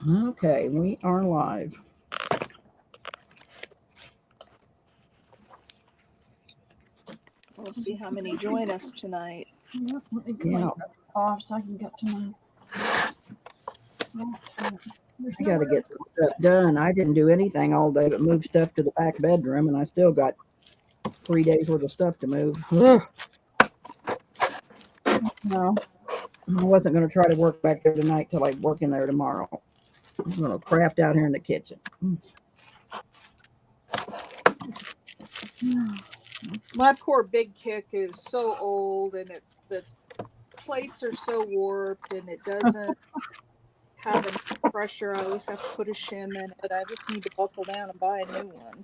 Okay, we are live. We'll see how many join us tonight. Yep, let me get Yeah, off so I can get to my. I got to get some stuff done. I didn't do anything all day but move stuff to the back bedroom, and I still got 3 days worth of stuff to move. Ugh. No, I wasn't going to try to work back there tonight till I work in there tomorrow. I'm going to craft out here in the kitchen. My poor big kick is so old, and the plates are so warped, and it doesn't have enough pressure. I always have to put a shim in it. I just need to buckle down and buy a new one.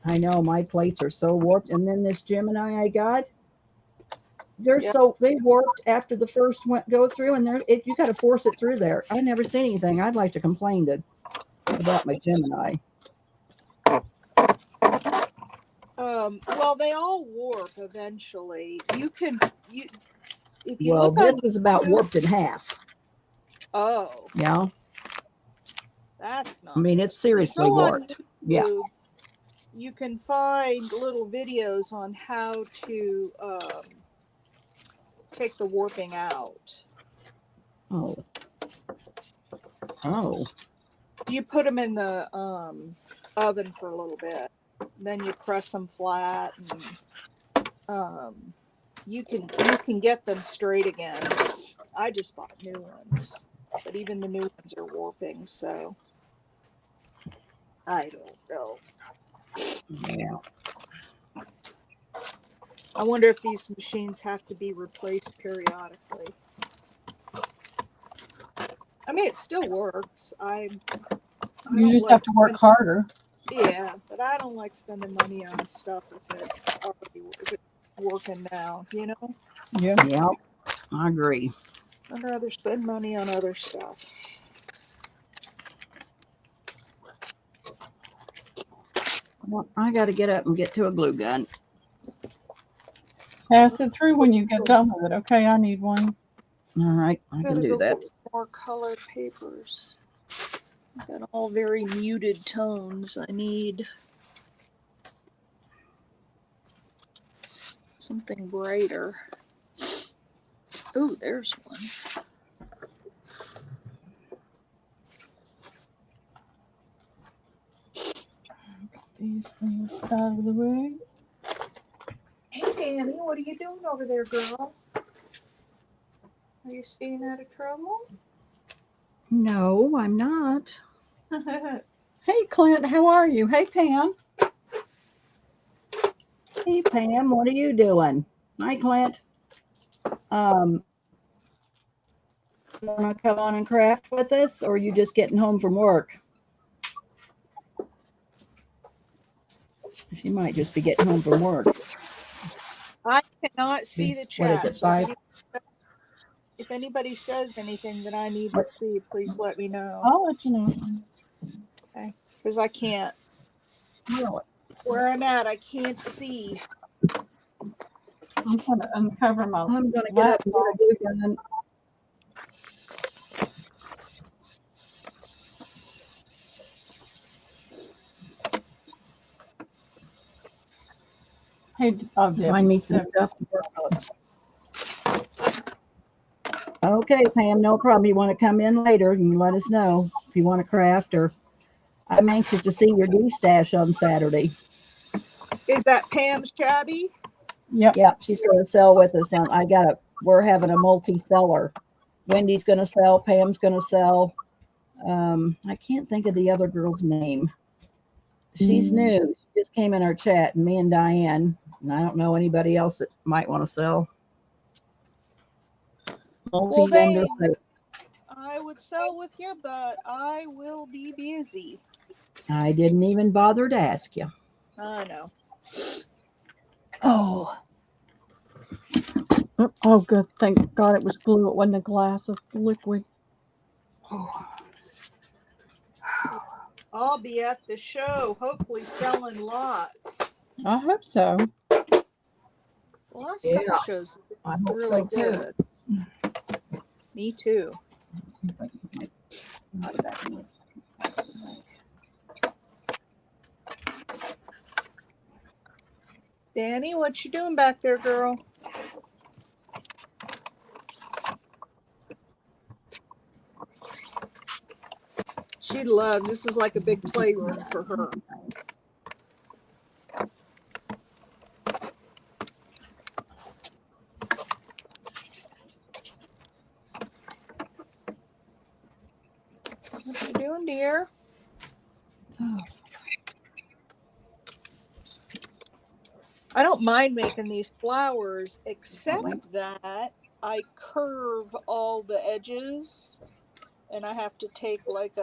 I know my plates are so warped, and then this Gemini I got, they're Yep. so they warped after the first one go through, and you got to force it through there. I never seen anything. I'd like to complain about my Gemini. Well, they all warp eventually. If you Well, look this on is about YouTube, warped in half. oh, Yeah, that's I not mean good. it's You seriously go on warped. Yeah. YouTube, you can find little videos on how to take the warping out. Oh. Oh. You put them in the oven for a little bit, then you press them flat, and you can get them straight again. I just bought new ones, but even the new ones are warping, so I don't know. Yeah. I wonder if these machines have to be replaced periodically. I mean, it still works. You just have to work harder. Yeah, but I don't like spending money on stuff if it's working now, you know? Yeah. Yeah. I agree. I'd rather spend money on other stuff. Well, I got to get up and get to a glue gun. Pass it through when you get done with it. Okay, I need one. All right, I can do that. Get more color papers. I've got all very muted tones. I need something brighter. Oh, there's one. These things out of the way. Hey, Danny, what are you doing over there, girl? Are you staying out of trouble? No, I'm not. Hey, Clint, how are you? Hey, Pam. Hey, Pam, what are you doing? Hi, Clint. You want to come on and craft with us, or are you just getting home from work? She might just be getting home from work. I cannot see the chat. What is it, 5? If anybody says anything that I need to see, please let me know. I'll let you know. Okay, because I can't. Really? Where I'm at, I can't see. I'm going to uncover my I'm going to get up and get a glue gun. Hey, Find me some stuff to work on. Okay, Pam, no problem. You want to come in later, you can let us know if you want to craft, or I'm anxious to see your D-stash on Saturday. Is that Pam's Shabby? Yep. Yeah, she's going to sell with us. We're having a multi-seller. Wendy's going to sell. Pam's going to sell. I can't think of the other girl's name. She's new. She just came in our chat, and me and Diane. And I don't know anybody else that might want to sell. Multi-vendor. I would sell with you, but I will be busy. I didn't even bother to ask you. I know. Oh, good. Thank God it was glue. It wasn't a glass of liquid. Oh. I'll be at the show, hopefully selling lots. I hope so. The last couple shows were really good. Me too. I'll be back in a second. Danny, what you doing back there, girl? She loves, this is like a big playroom for her. What you doing, dear? Oh, I don't mind making these flowers, except that I curve all the edges, and I have to take like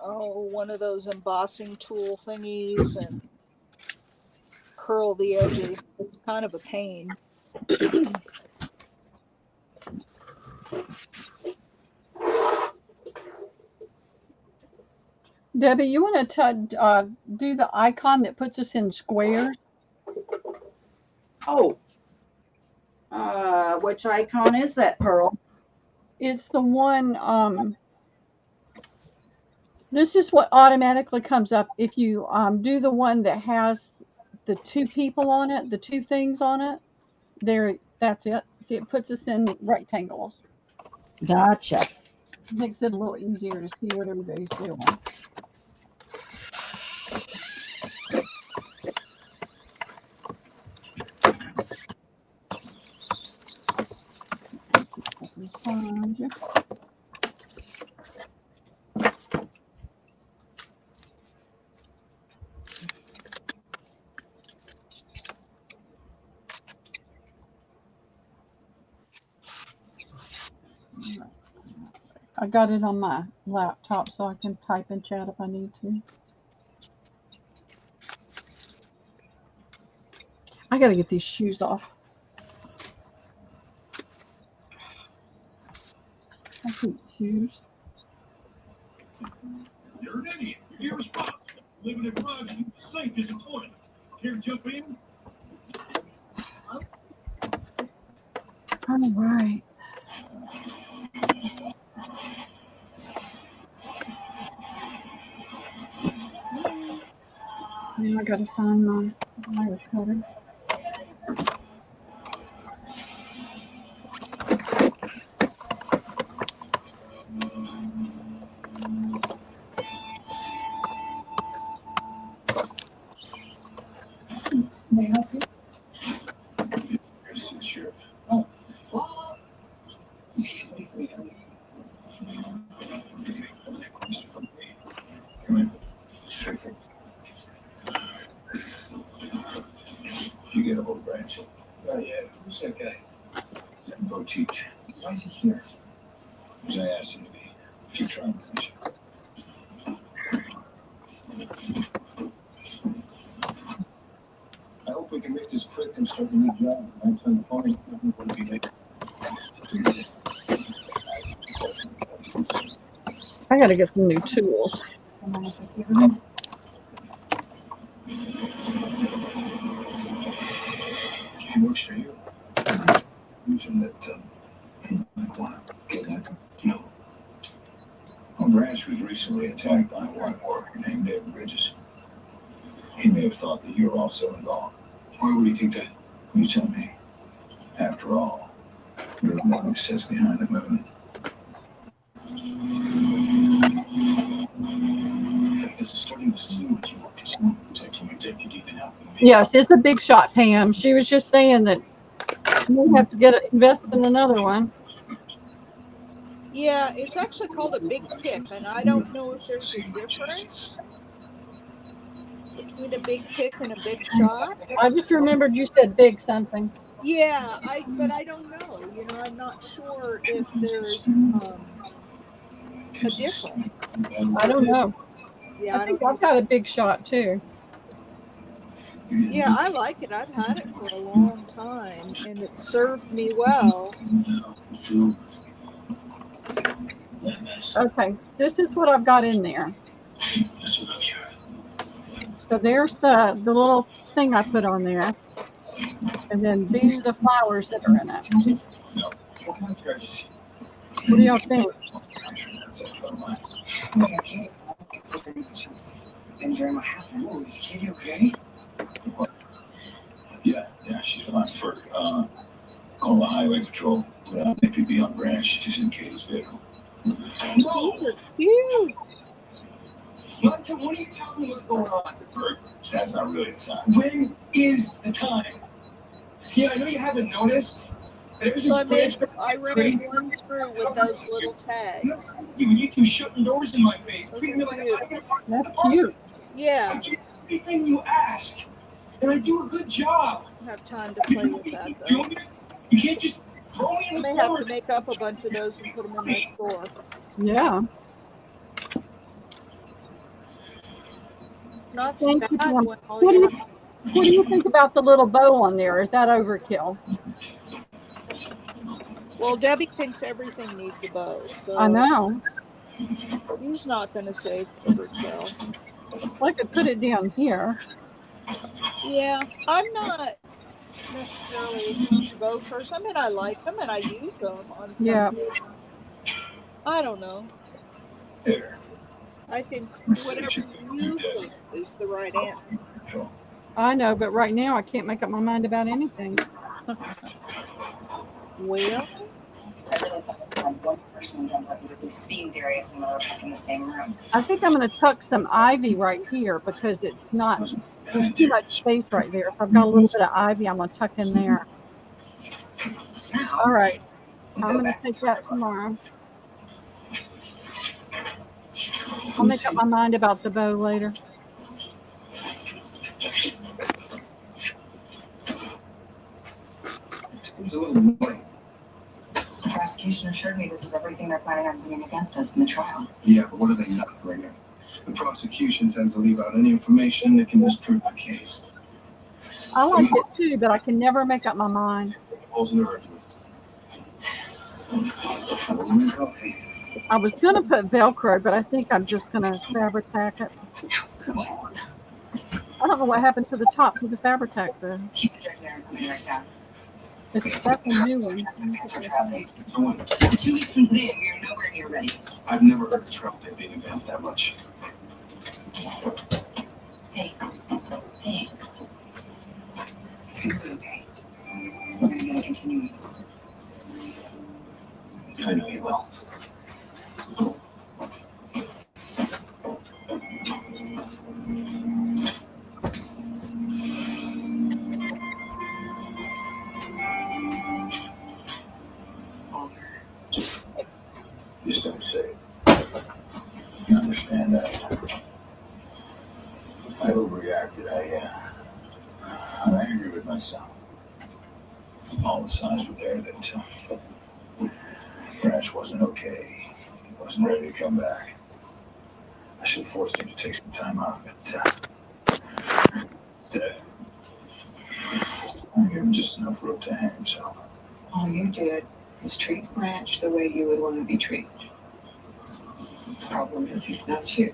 one of those embossing tool thingies and curl the edges. It's kind of a pain. Debbie, you want to do the icon that puts us in squares? oh. Which icon is that, Pearl? It's the one, this is what automatically comes up if you do the one that has the two people on it, the two things on it. There, that's it. See, it puts us in rectangles. Gotcha. Makes it a little easier to see what everybody's doing. Find you. I got it on my laptop so I can type in chat if I need to. I gotta get these shoes off. I hate shoes. You're an idiot. You're irresponsible. Living in drugs, you sink in the toilet. Care to jump in? All right. Now I gotta find my wire cutter. May I help you? Here's the sheriff. Oh. Come in. Straight. You get a whole branch. Oh, yeah. Who's that guy? Let him go teach. Why is he here? Because I asked him to be. Keep trying to finish it. I hope we can make this quick and start a new job. I'm trying to phone him. I'm going to be late. I gotta get some new tools. He works for you. Reason that might want to kidnap him? No. Our branch was recently attacked by a white worker named David Bridges. He may have thought that you're also involved. Why would he think that? You tell me. After all, you're the one who sits behind the moon. This is starting to seem like you want to protecting your deputy than helping me. Yes, it's a big shot, Pam. She was just saying that we have to invest in another one. Yeah, it's actually called a big pick, and I don't know if there's a difference between a big pick and a big shot. I just remembered you said big something. Yeah, but I don't know. You know, I'm not sure if there's a difference. I don't know. Yeah, I think I've got a big shot too. Yeah, I like it. I've had it for a long time, and it served me well. Okay, this is what I've got in there. So there's the little thing I put on there. And then these are the flowers that are in it. What do y'all think? friend of mine. Okay. Considering she's enjoying what happened. Oh, is Katie okay? Yeah, she's fine for call the highway patrol. Maybe be on branch. She's just in Katie's vehicle. These are cute. What are you telling me what's going on? Bert, that's not really the time. When is the time? Yeah, I know you haven't noticed. But ever So since I ran one through with those little tags. you two shutting doors in my face, Those treating me are like cute. I get a part of this That's department. cute. Yeah, I do everything you ask, and I do a good job. I have time to play with that You, though. you can't just throw me I in the may have corner. to make up a bunch of those and put them in my store. Yeah. It's not so Thank bad you, Pam. when all What do you you think about the little bow on there? Is that overkill? Well, Debbie thinks everything needs a bow, so I know. he's not going to say it's overkill. I could put it down here. Yeah, I'm not necessarily a huge bow person. I mean, I like them and I use them on some. Yeah. I don't know. There. I think whatever you think is the right answer. I know, but right now I can't make up my mind about anything. Well, I really thought I had one person in Denver who would be seen Darius and Miller back in the same room. I think I'm going to tuck some ivy right here because it's not, there's too much space right there. If I've got a little bit of ivy, I'm going to tuck in there. Now, All right. we I'm go going to back take to that the tomorrow. I'll make up my mind about the bow later. Seems a little annoying. The prosecution assured me this is everything they're planning on bringing against us in the trial. Yeah, but what are they not bringing? The prosecution tends to leave out any information that can disprove the case. I like it too, but I can never make up my mind. All's in argument. Coffee. I was going to put Velcro, but I think I'm just going to Fabri-Tac it. Come on. I don't know what happened to the top of the Fabri-Tac though. Keep the drugs there and coming right down. That's a new one. Advance for trial date. Go on. 2 weeks from today, and we are nowhere near ready. I've never heard the trial date being advanced that much. Hey. It's gonna be okay. We're gonna get a continuance. I know you will. Just don't say it. You understand that? I overreacted. I'm angry with myself. All the signs were there that Branch wasn't okay. He wasn't ready to come back. I should have forced him to take some time out, but instead, I gave him just enough rope to hang himself. All you did was treat Branch the way you would want to be treated. The problem is he's not you.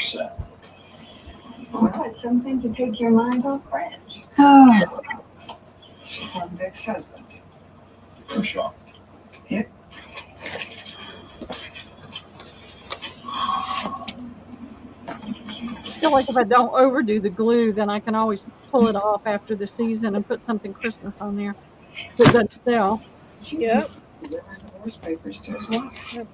So, Well, it's something to take your mind off Branch. Oh, So I'm Vic's husband. for sure. Yep. I feel like if I don't overdo the glue, then I can always pull it off after the season and put something Christmas on there that doesn't sell. yep. Deliver divorce papers to his wife.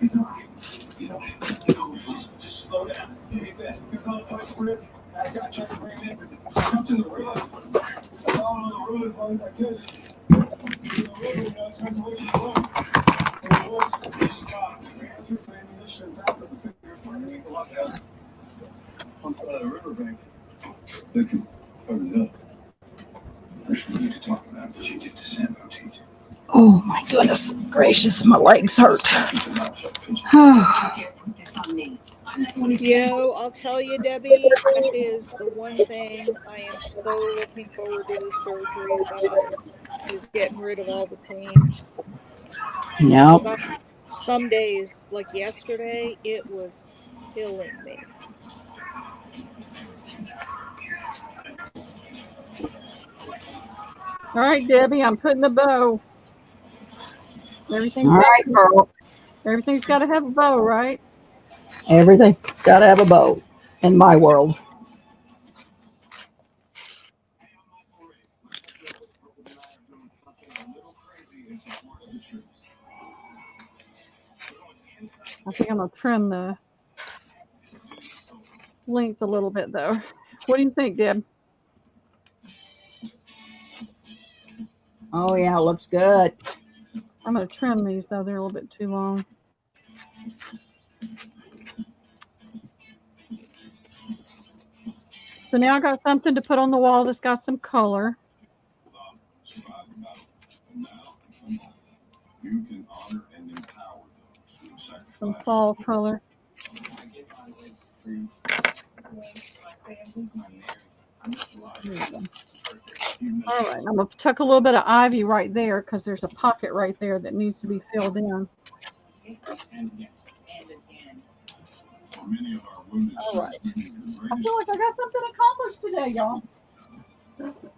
He's all right. He's all right. Just slow down. Hey, Ben, here's all the parts for this. I got Chuck to bring in. I jumped in the river. I followed on the road as long as I could. The river now turns away from the road. And the woods, we stopped. We ran through the ammunition and back with the finger underneath the lockout. On the side of the riverbank. They could cover it up. There's no need to talk about what you did to Sam Boutique. oh my goodness gracious, my legs hurt. Keep your mouth shut, could you? How dare put this on me? I'm not the one who You know, I'll tell you, Debbie, that is the one thing I am so looking forward to the surgery about is getting rid of all the pain. Nope. Some days, like yesterday, it was killing me. All right, Debbie, I'm putting the bow. All right, Pearl. Everything's got to have a bow, right? Everything's got to have a bow in my world. I think I'm going to trim the length a little bit, though. What do you think, Deb? Oh, yeah, looks good. I'm going to trim these, though. They're a little bit too long. So now I got something to put on the wall that's got some color. Some fall color. All right, I'm going to tuck a little bit of ivy right there because there's a pocket right there that needs to be filled in. All right. I feel like I got something accomplished today, y'all.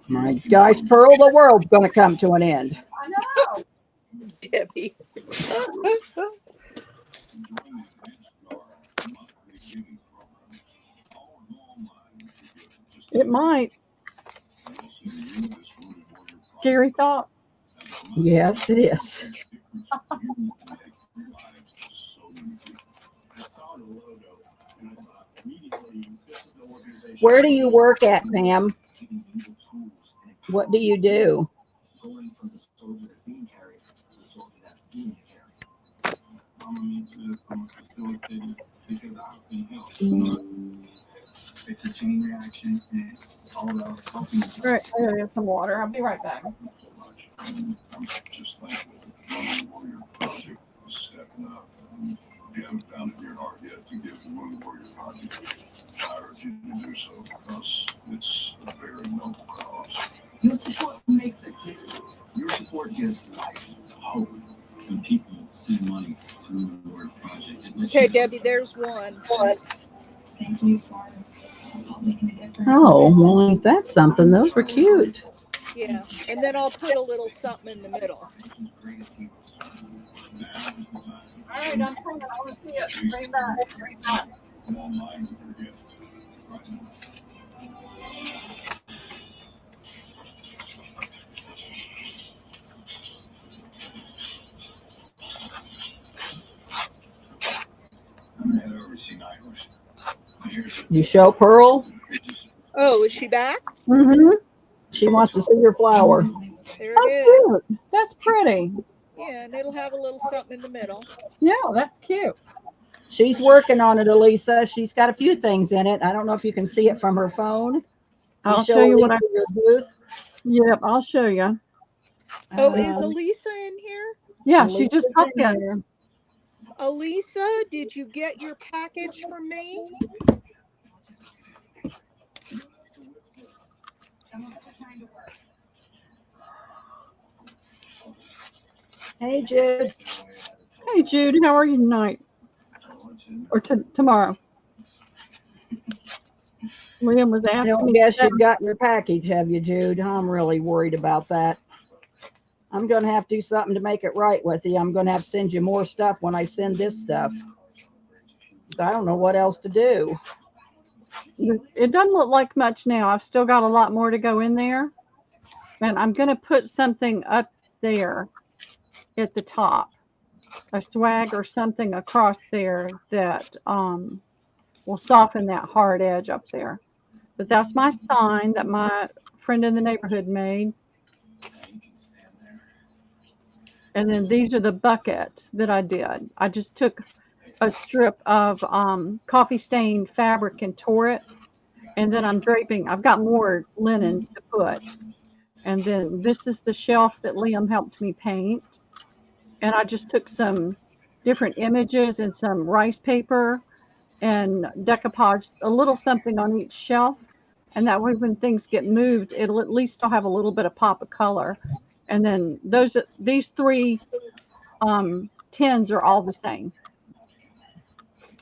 My gosh, Pearl, the world's going to come to an end. I know. Debbie. It might. Scary thought. Yes, it is. Where do you work at, Pam? What do you do? It's a chain reaction, and it's all about helping. All right, I gotta get some water. I'll be right back. Just like the Warrior Project is stepping up. If you haven't found it in your heart yet to give the Wounded Warrior Project, I urge you to do so because it's a very noble cause. Your support makes a difference. Your support gives life, hope, and people send money to the Wounded Warrior Project. Okay, Debbie, there's one. Thank you for making a difference. Oh, well, ain't that something? Those were cute. Yeah, and then I'll put a little something in the middle. All right, I'm trying. I want to see it. Bring back. Bring back. You show Pearl? Oh, is she back? Mm-hmm. She wants to see your flower. There Oh, it is. cute. That's pretty. Yeah, and it'll have a little something in the middle. Yeah, that's cute. She's working on it, Elisa. She's got a few things in it. I don't know if you can see it from her phone. I'll show you what I. Elisa your booth. Yep, I'll show you. Oh, is Um, Elisa in here? Yeah, she just Elisa's popped in in. there. Elisa, did you get your package from me? Hey, Jude. Hey, Jude, how are you tonight? Or tomorrow? Liam was I asking don't me. guess today. you've got your package, have you, Jude? I'm really worried about that. I'm going to have to do something to make it right with you. I'm going to have to send you more stuff when I send this stuff. I don't know what else to do. It doesn't look like much now. I've still got a lot more to go in there. And I'm going to put something up there at the top. A swag or something across there that will soften that hard edge up there. But that's my sign that my friend in the neighborhood made. And then these are the buckets that I did. I just took a strip of coffee stained fabric and tore it. And then I'm draping. I've got more linens to put. And then this is the shelf that Liam helped me paint. And I just took some different images and some rice paper and decoupaged a little something on each shelf. And that way when things get moved, it'll at least still have a little bit of pop of color. And then these three tins are all the same.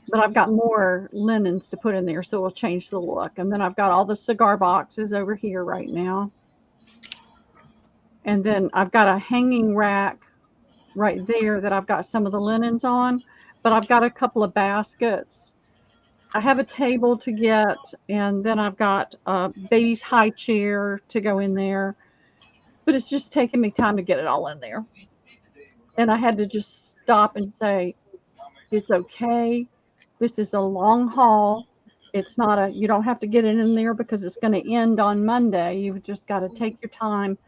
But I've got more linens to put in there, so it'll change the look. And then I've got all the cigar boxes over here right now. And then I've got a hanging rack right there that I've got some of the linens on, but I've got a couple of baskets. I have a table to get, and then I've got a baby's high chair to go in there. But it's just taking me time to get it all in there. And I had to just stop and say, it's okay. This is a long haul. It's not a, you don't have to get it in there because it's going to end on Monday. You've just got to take your time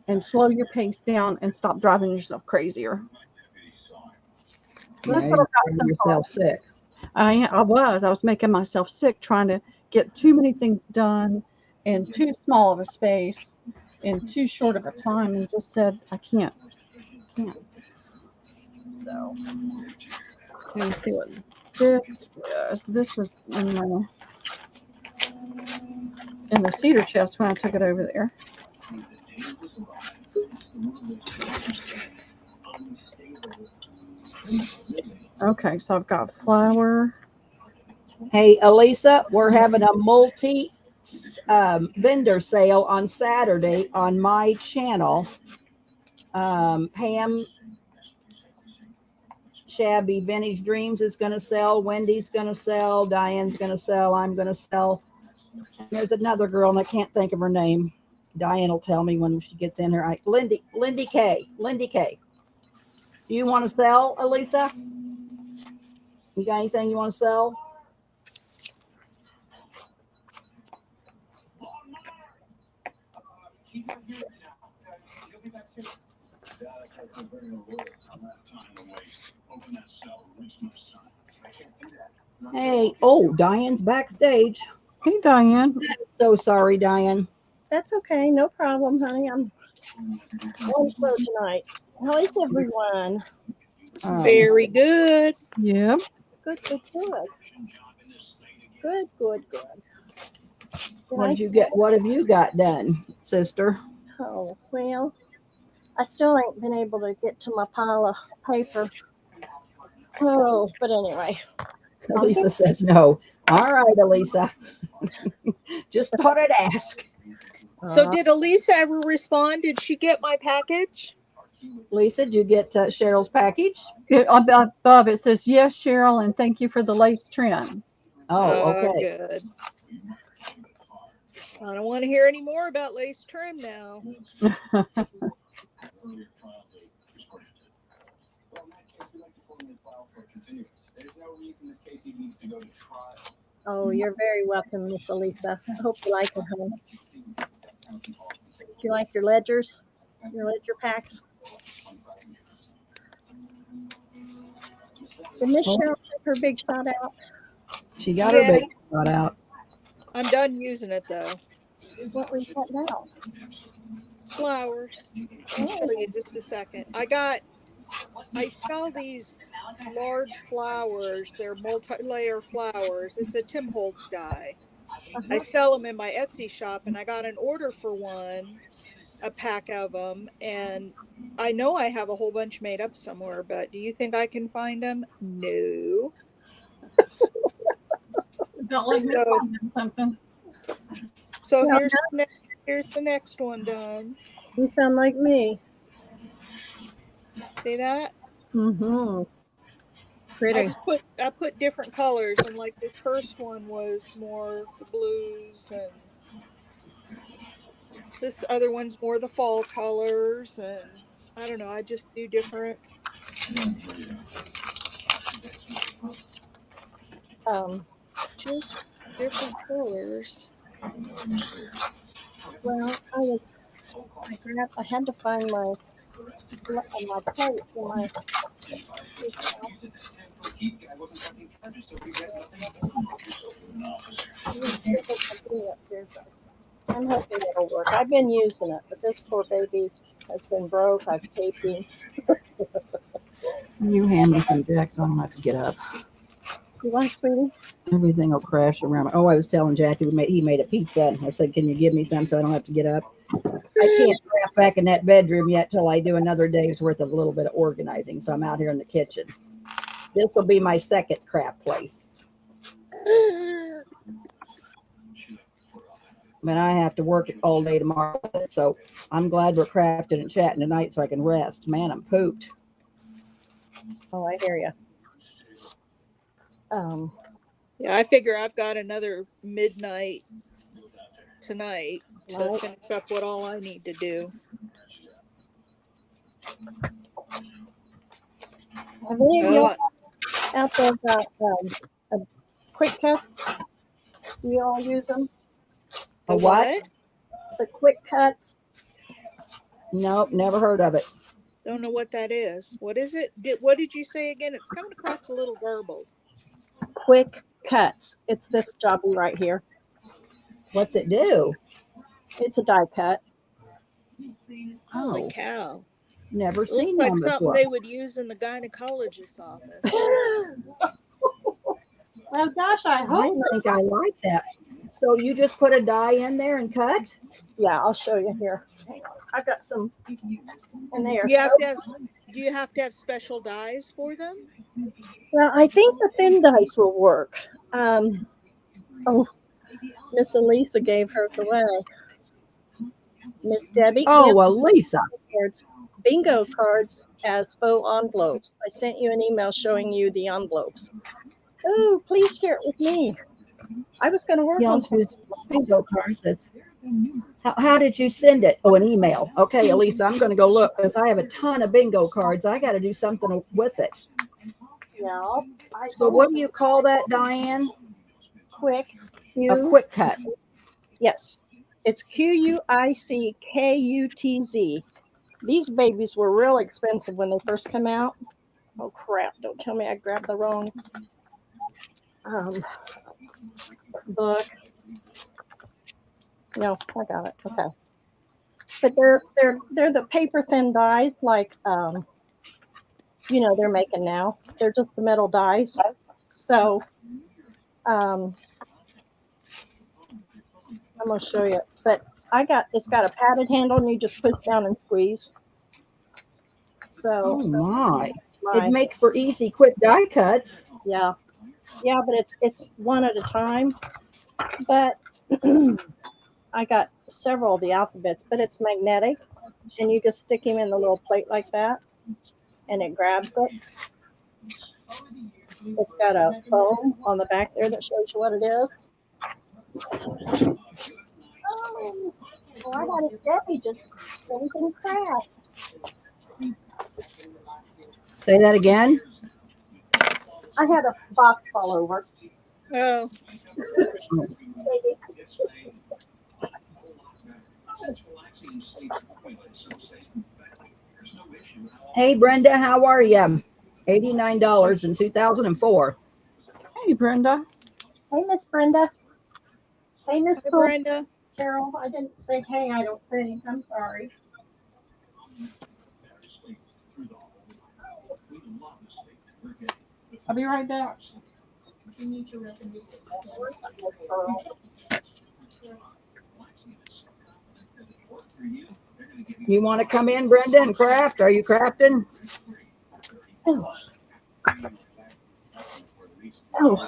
and slow your pace down and stop driving yourself crazier. Yeah, That's what you're I've got making so far. yourself sick. I was making myself sick trying to get too many things done in too small of a space in too short of a time, and just said, I can't. So, let me see what this was. This was in the cedar chest when I took it over there. Okay, so I've got flour. Hey, Elisa, we're having a multi vendor sale on Saturday on my channel. Pam Shabby Vintage Dreams is going to sell. Wendy's going to sell. Diane's going to sell. I'm going to sell. And there's another girl, and I can't think of her name. Diane will tell me when she gets in here. Lindy K. Do you want to sell, Elisa? You got anything you want to sell? Hey, oh, Diane's backstage. Hey, Diane. So sorry, Diane. That's okay, no problem, honey. I'm on slow tonight. How is everyone? Very good. Yep. Good. Good. What did you get? What have you got done, sister? Oh, well, I still ain't been able to get to my pile of paper. Oh, but anyway. Elisa says no. All right, Elisa. Just thought I'd ask. So did Elisa ever respond? Did she get my package? Lisa, did you get Cheryl's package? Above it says, yes, Cheryl, and thank you for the lace trim. Oh, okay. Good. I don't want to hear any more about lace trim now. Oh, you're very welcome, Miss Elisa. I hope you like it, honey. Do you like your ledgers? Your ledger pack? Did Miss Cheryl take her big shot out? She got her big shot out. I'm done using it though. What was that now? Flowers. I'll show you in just a second. I sell these large flowers. They're multi-layer flowers. It's a Tim Holtz guy. I sell them in my Etsy shop, and I got an order for a pack of them, and I know I have a whole bunch made up somewhere, but do you think I can find them? No. Don't let me find them something. So here's the next one done. You sound like me. See that? Mm-hmm. Pretty. I put different colors, and like this first one was more the blues, and this other one's more the fall colors, and I don't know, I just do different. Just different colors. Well, I had to find my plate for my. I'm hoping it'll work. I've been using it, but this poor baby has been broke. I've taped him. You hand me some Jack so I don't have to get up. You want, sweetie? Everything will crash around. Oh, I was telling Jackie he made a pizza. And I said, can you give me some so I don't have to get up? I can't craft back in that bedroom yet till I do another day's worth of a little bit of organizing. So I'm out here in the kitchen. This will be my second craft place. but I have to work all day tomorrow. So I'm glad we're crafting and chatting tonight so I can rest. Man, I'm pooped. Oh, I hear you. Yeah, I figure I've got another midnight tonight to Right. finish up what all I need to do. Have any of y'all Oh, out there got a quick cut? Do you all use them? A what? The quick cuts. Nope, never heard of it. Don't know what that is. What is it? What did you say again? It's coming across a little garbled. Quick cuts. It's this jobby right here. What's it do? It's a die cut. Holy Oh, cow. never It looks seen like one something before. they would use in the gynecologist's office. Well, gosh, I I hope not. think I like that. So you just put a die in there and cut? Yeah, I'll show you here. Hang on. I got some, and they are You so. have to have, do you have to have special dies for them? Well, I think the thin dice will work. Oh, Miss Elisa gave hers away. Miss Debbie, Oh, yes, well, Lisa. cards, bingo cards as faux envelopes. I sent you an email showing you the envelopes. Oh, please share it with me. I was going to work Yeah, on I'll some. choose bingo cards. How did you send it? Oh, an email. Okay, Elisa, I'm going to go look because I have a ton of bingo cards. I got to do something with it. Yeah, So what do you call that, Diane? quick. A quick cut. Yes, it's QUICKUTZ. These babies were real expensive when they first come out. Oh crap! Don't tell me I grabbed the wrong book. No, I got it. Okay, but they're the paper thin dies like they're making now. They're just the metal dies. So I'm gonna show you. But it's got a padded handle and you just push down and squeeze. So Oh my. It'd make for easy, quick die cuts. yeah, but it's one at a time. But I got several of the alphabets, but it's magnetic, and you just stick him in the little plate like that, and it grabs it. It's got a foam on the back there that shows you what it is. Oh, well, I got a Debbie just anything crashed. Say that again. I had a box fall over. Oh, Hey, Brenda, how are you? $89 in 2004. Hey, Brenda. Hey, Miss Brenda. Hey, Miss hey, Cool. Brenda. Cheryl, I didn't say hey, I don't think. I'm sorry. I'll be right back. You want to come in, Brenda, and craft? Are you crafting? Oh. Oh.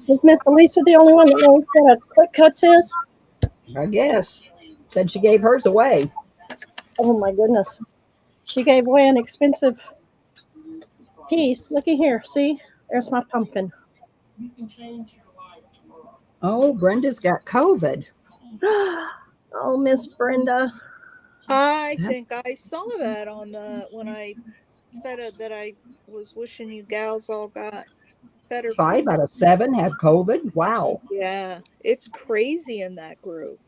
Is Miss Elisa the only one that knows what a quick cuts is? I guess. Said she gave hers away. Oh my goodness. She gave away an expensive piece. Looky here. See? There's my pumpkin. Oh, Brenda's got COVID. Oh, Miss Brenda. I think I saw that on when I said that I was wishing you gals all got better 5 quick. out of 7 have COVID. Wow. Yeah, it's crazy in that group.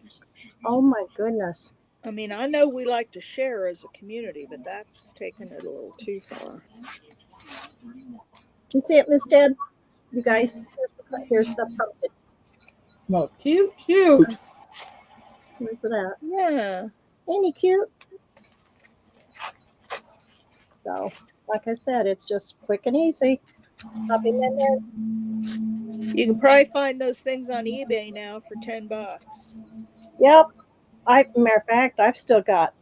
Oh my goodness. I mean, I know we like to share as a community, but that's taking it a little too far. You see it, Miss Deb? You guys, here's the pumpkin. Well, cute. Where's it at? Yeah. Ain't he cute? So, like I said, it's just quick and easy. Pop him in there. You can probably find those things on eBay now for $10. Yep. Matter of fact, I've still got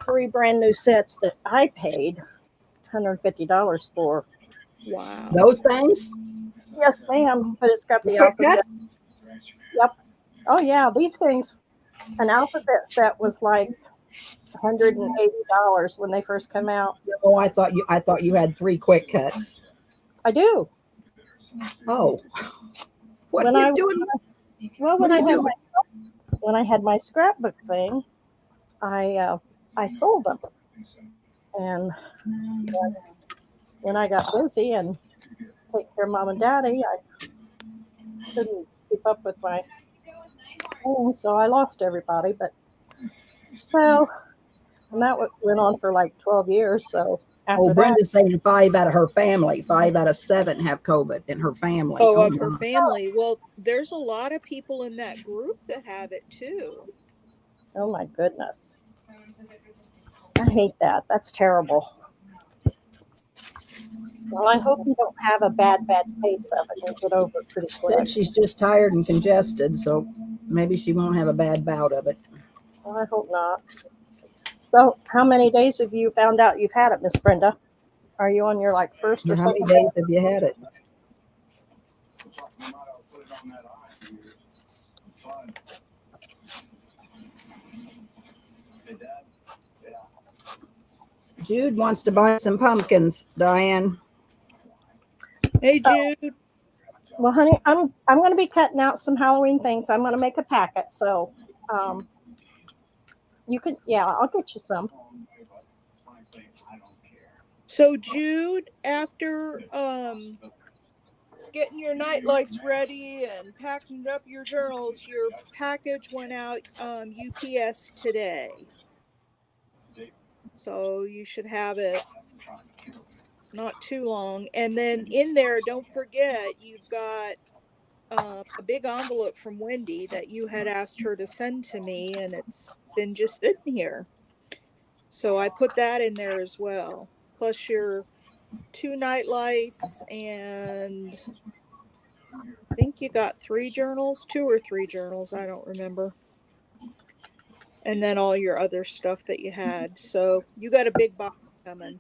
3 brand new sets that I paid $150 for. Wow. Those things? Yes, ma'am. But it's got the Quick alphabet. cuts? Yep. Oh yeah, these things. An alphabet set was like $180 when they first came out. Oh, I thought you had 3 quick cuts. I do. Oh, what When are I you doing? well, What when are I you had doing? when I had my scrapbook thing, I sold them, and when I got busy and take care of mom and daddy, I couldn't keep up with my own, so I lost everybody. But well, and that went on for like 12 years. So Oh, after that, Brenda's saying 5 out of her family, 5 out of 7 have COVID in her family. Oh, Oh of her my. family. Well, there's a lot of people in that group that have it too. oh my goodness, I hate that. That's terrible. Well, I hope you don't have a bad case of it and get over it pretty Said quick. she's just tired and congested, so maybe she won't have a bad bout of it. Well, I hope not. So, how many days have you found out you've had it, Miss Brenda? Are you on your like first or How many second days day? have you had it? Jude wants to buy some pumpkins, Diane. Hey, Oh, Jude. well, honey, I'm going to be cutting out some Halloween things. I'm going to make a packet, so um, you can, yeah, I'll get you some. So, Jude, after getting your night lights ready and packing up your journals, your package went out UPS today. So you should have it not too long. And then in there, don't forget, you've got a big envelope from Wendy that you had asked her to send to me, and it's been just sitting here. So I put that in there as well. Plus your 2 night lights, and I think you got 3 journals, 2 or 3 journals, I don't remember. And then all your other stuff that you had. So you got a big box coming.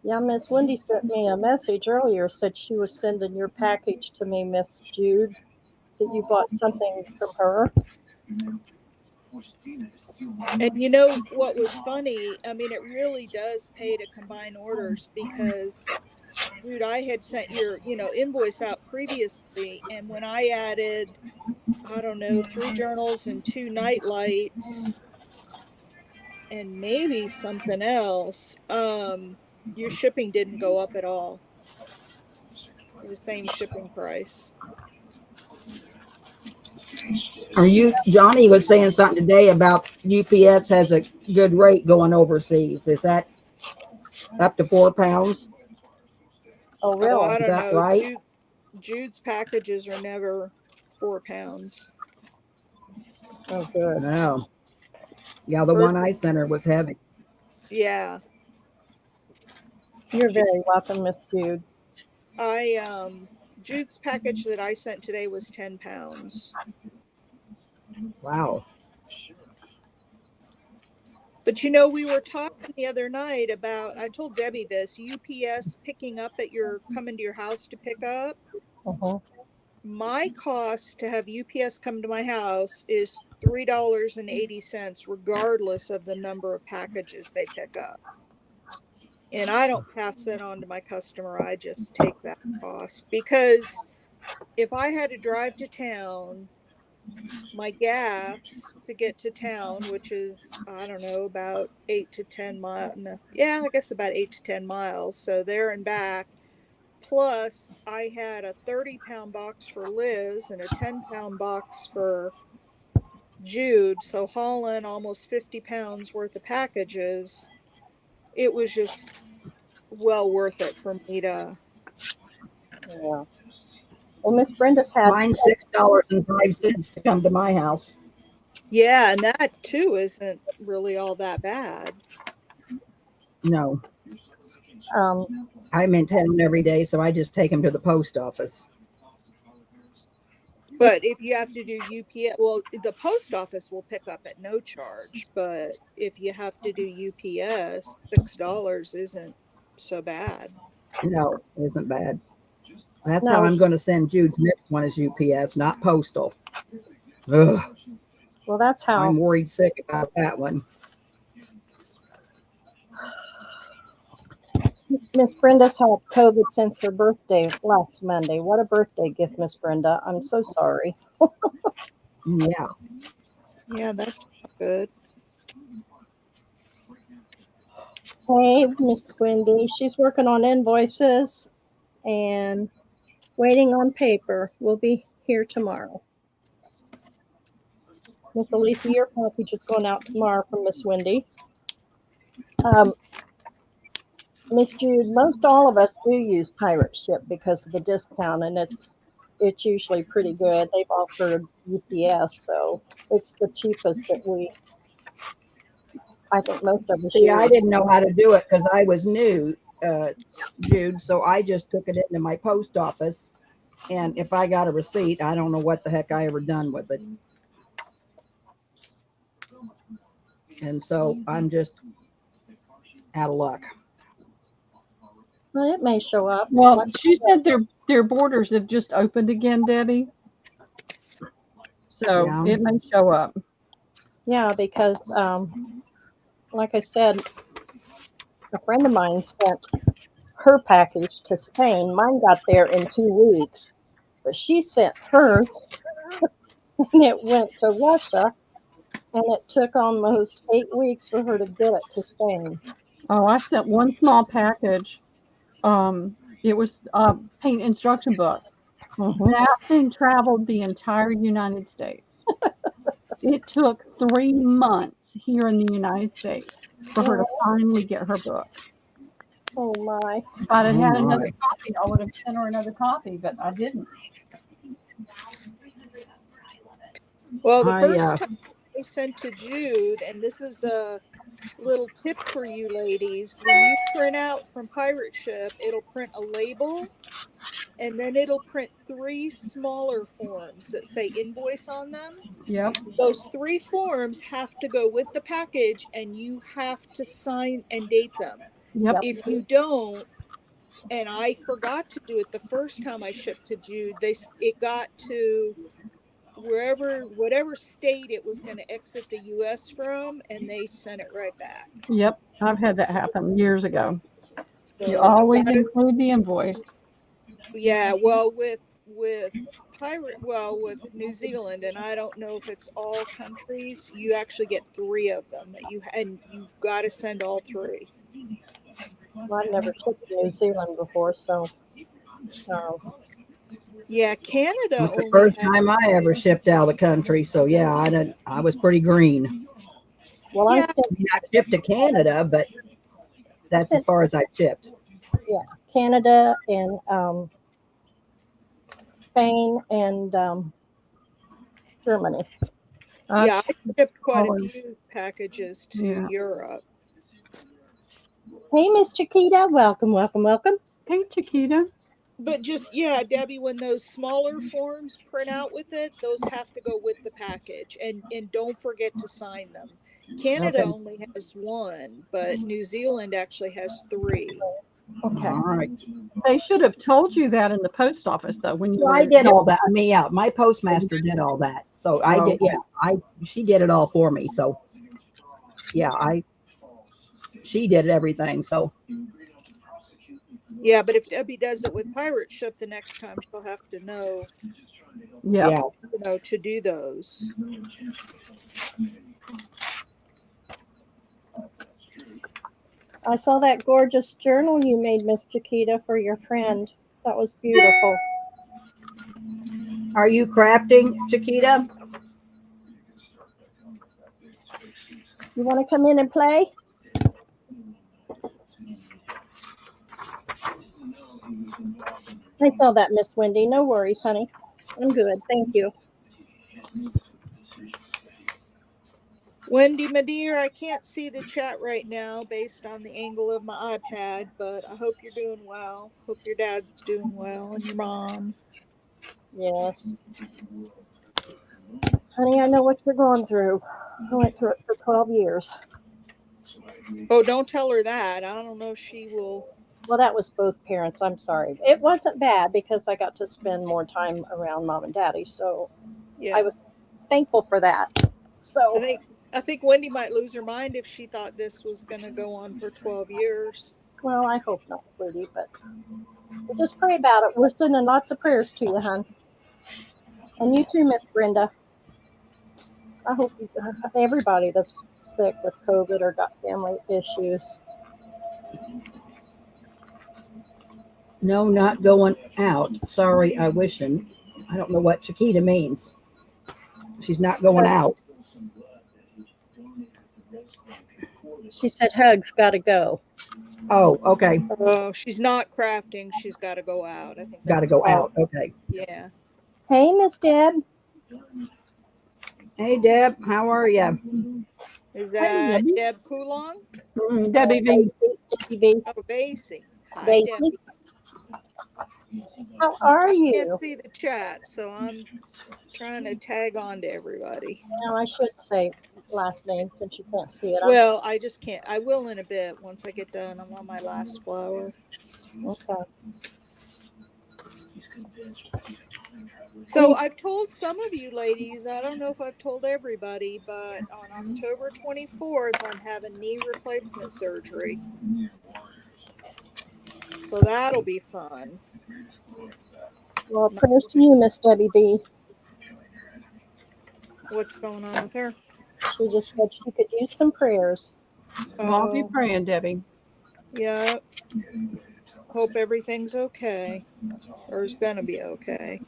Yeah, Miss Wendy sent me a message earlier, said she was sending your package to me, Miss Jude, that you bought something from her. And you know what was funny? I mean, it really does pay to combine orders because, dude, I had sent your, invoice out previously, and when I added, I don't know, 3 journals and 2 night lights and maybe something else, your shipping didn't go up at all. It was the same shipping price. Johnny was saying something today about UPS has a good rate going overseas. Is that up to 4 pounds? Oh, Oh, really? I Is don't that know. right? Jude's packages are never 4 pounds. Oh, good. No. Yeah, the Or, one I sent her was heavy. yeah. You're very welcome, Miss Jude. Jude's package that I sent today was 10 pounds. Wow. But we were talking the other night about, I told Debbie this, UPS picking up coming to your house to pick up. Uh-huh. My cost to have UPS come to my house is $3.80, regardless of the number of packages they pick up. And I don't pass that on to my customer. I just take that cost because if I had to drive to town, my gas to get to town, which is, I don't know, about 8 to 10 miles. No, yeah, I guess about 8 to 10 miles. So there and back. Plus, I had a 30-pound box for Liz and a 10-pound box for Jude. So hauling almost 50 pounds worth of packages, it was just well worth it for me to. Yeah. Well, Miss Brenda's had. Mine's $6.05 to come to my house. Yeah, and that too isn't really all that bad. No. Um, I'm in town every day, so I just take them to the post office. But if you have to do UPS, well, the post office will pick up at no charge. But if you have to do UPS, $6 isn't so bad. No, it isn't bad. That's No, how I'm going to send Jude's next one is UPS, not postal. Ugh, well, that's how. I'm worried sick about that one. Miss Brenda's had COVID since her birthday last Monday. What a birthday gift, Miss Brenda. I'm so sorry. Yeah. Yeah, that's not good. Hey, Miss Wendy. She's working on invoices and waiting on paper. We'll be here tomorrow. Miss Elisa, your package is going out tomorrow from Miss Wendy. Miss Jude, most all of us do use Pirate Ship because of the discount, and it's usually pretty good. They've offered UPS, so it's the cheapest that I think most of us See, I use. didn't know how to do it because I was new, Jude. So I just took it into my post office. And if I got a receipt, I don't know what the heck I ever done with it. And so I'm just out of luck. Well, it may show up. Well, Like, she said their borders have just opened again, Debbie. So Yeah. it may show up. yeah, because like I said, a friend of mine sent her package to Spain. Mine got there in 2 weeks, but she sent hers and it went to Russia, and it took almost 8 weeks for her to get it to Spain. Oh, I sent one small package. It was a paint instruction book. That thing traveled the entire United States. It took 3 months here in the United States for her to finally get her book. Oh my. If I'd have had Oh, another my. copy, I would have sent her another copy, but I didn't. Well, the I first time I sent to Jude, and this is a little tip for you ladies: when you print out from Pirate Ship, it'll print a label, and then it'll print 3 smaller forms that say invoice on them. Yep. Those 3 forms have to go with the package, and you have to sign and date them. Yep. If you don't, and I forgot to do it the first time I shipped to Jude, it got to whatever state it was going to exit the US from, and they sent it right back. Yep. I've had that happen years ago. You So always include the invoice. yeah, well, with with New Zealand, and I don't know if it's all countries, you actually get 3 of them that you've got to send all 3. Well, I've never shipped to New Zealand before, so Yeah, Canada That's the only first has, time I ever shipped out of the country. So yeah, I was pretty green. well, yeah, I mean, I shipped to Canada, but that's as far as I shipped. Canada and Spain and Germany. I shipped quite a always- few packages to Yeah. Europe. Hey, Miss Chiquita, welcome, welcome, welcome. Hey, Chiquita. But just, yeah, Debbie, when those smaller forms print out with it, those have to go with the package, and don't forget to sign them. Canada Okay. only has 1, but New Zealand actually has 3. Okay. All right. They should have told you that in the post office, though. When you Well, I were- did all that. I mean, yeah, my postmaster did all that. So I did. Okay. Yeah, she did it all for me. So yeah, she did everything. So Yeah, but if Debbie does it with Pirate Ship, the next time she'll have to know, Yeah. yeah. to do those. I saw that gorgeous journal you made, Miss Chiquita, for your friend. That was beautiful. Are you crafting, Chiquita? You want to come in and play? I saw that, Miss Wendy. No worries, honey. I'm good. Thank you. Wendy, my dear, I can't see the chat right now based on the angle of my iPad, but I hope you're doing well. Hope your dad's doing well and your mom. Yes. Honey, I know what you're going through. I went through it for 12 years. Oh, don't tell her that. I don't know if she will Well, that was both parents. I'm sorry. It wasn't bad because I got to spend more time around mom and daddy. So Yeah. I was thankful for that. I So, think I think Wendy might lose her mind if she thought this was going to go on for 12 years. well, I hope not, sweetie, but we'll just pray about it. We're sending lots of prayers to you, hon. And you too, Miss Brenda. I hope everybody that's sick with COVID or got family issues. No, not going out. Sorry, I wishing. I don't know what Chiquita means. She's not going out. She said, Hugs, gotta go. Oh, okay. Oh, she's not crafting. She's got to go out. I think Got to that's go what. out. Okay. Yeah. Hey, Miss Deb. Hey, Deb, how are you? Is Hey, that Debbie. Deb Coulong? Debbie V. Debbie B. Oh, Basie. Hi, Basie. Debbie. How are I can't you? see the chat, so I'm trying to tag on to everybody. Now, I should say last name since you can't see it. Well, I just can't. I will in a bit once I get done. I'm on my last flower. Okay. So I've told some of you ladies, I don't know if I've told everybody, but on October 24th, I'm having knee replacement surgery. So that'll be fun. Well, prayers to you, Miss Debbie B. What's going on with her? She just said she could use some prayers. Well, I'll be Oh, praying, Debbie. yeah. Hope everything's okay. Or is gonna be okay.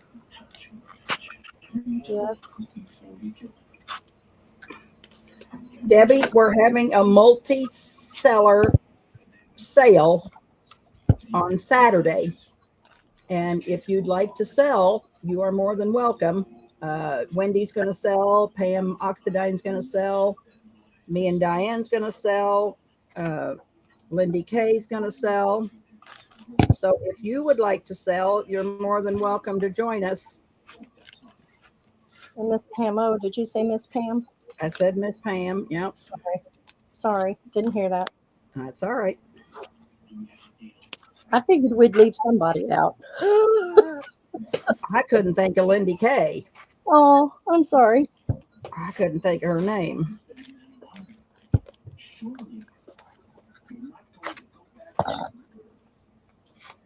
Yes. Debbie, we're having a multi-seller sale on Saturday. And if you'd like to sell, you are more than welcome. Wendy's going to sell. Pam Oxidine's going to sell. Me and Diane's going to sell. Lindy Kay's going to sell. So if you would like to sell, you're more than welcome to join us. And Miss Pam, oh, did you say Miss Pam? I said Miss Pam. Yep. Sorry, didn't hear that. That's all right. I figured we'd leave somebody out. I couldn't think of Lindy Kay. Oh, I'm sorry. I couldn't think of her name.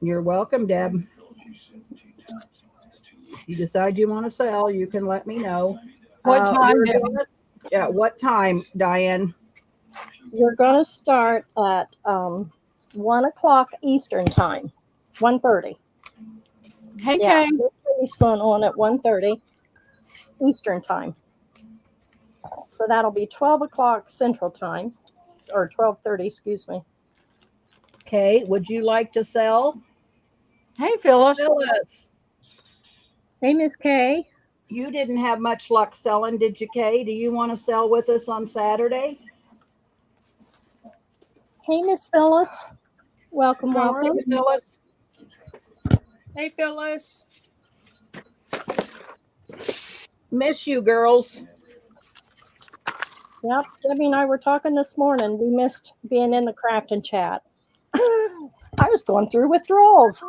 You're welcome, Deb. If you decide you want to sell, you can let me know. What time, we're Debbie? gonna- Yeah, what time, Diane? We're going to start at 1 o'clock Eastern time, 1:30. Hey, Yeah, Kay. it's going on at 1:30 Eastern time. So that'll be 12 o'clock Central time, or 12:30, excuse me. Okay, would you like to sell? Hey, Phyllis. Phyllis, Hey, Miss Kay. you didn't have much luck selling, did you, Kay? Do you want to sell with us on Saturday? Hey, Miss Phyllis. Welcome, How are welcome. you, Phyllis? Hey, Phyllis. Miss you, girls. Yep, Debbie and I were talking this morning. We missed being in the craft and chat. I was going through withdrawals.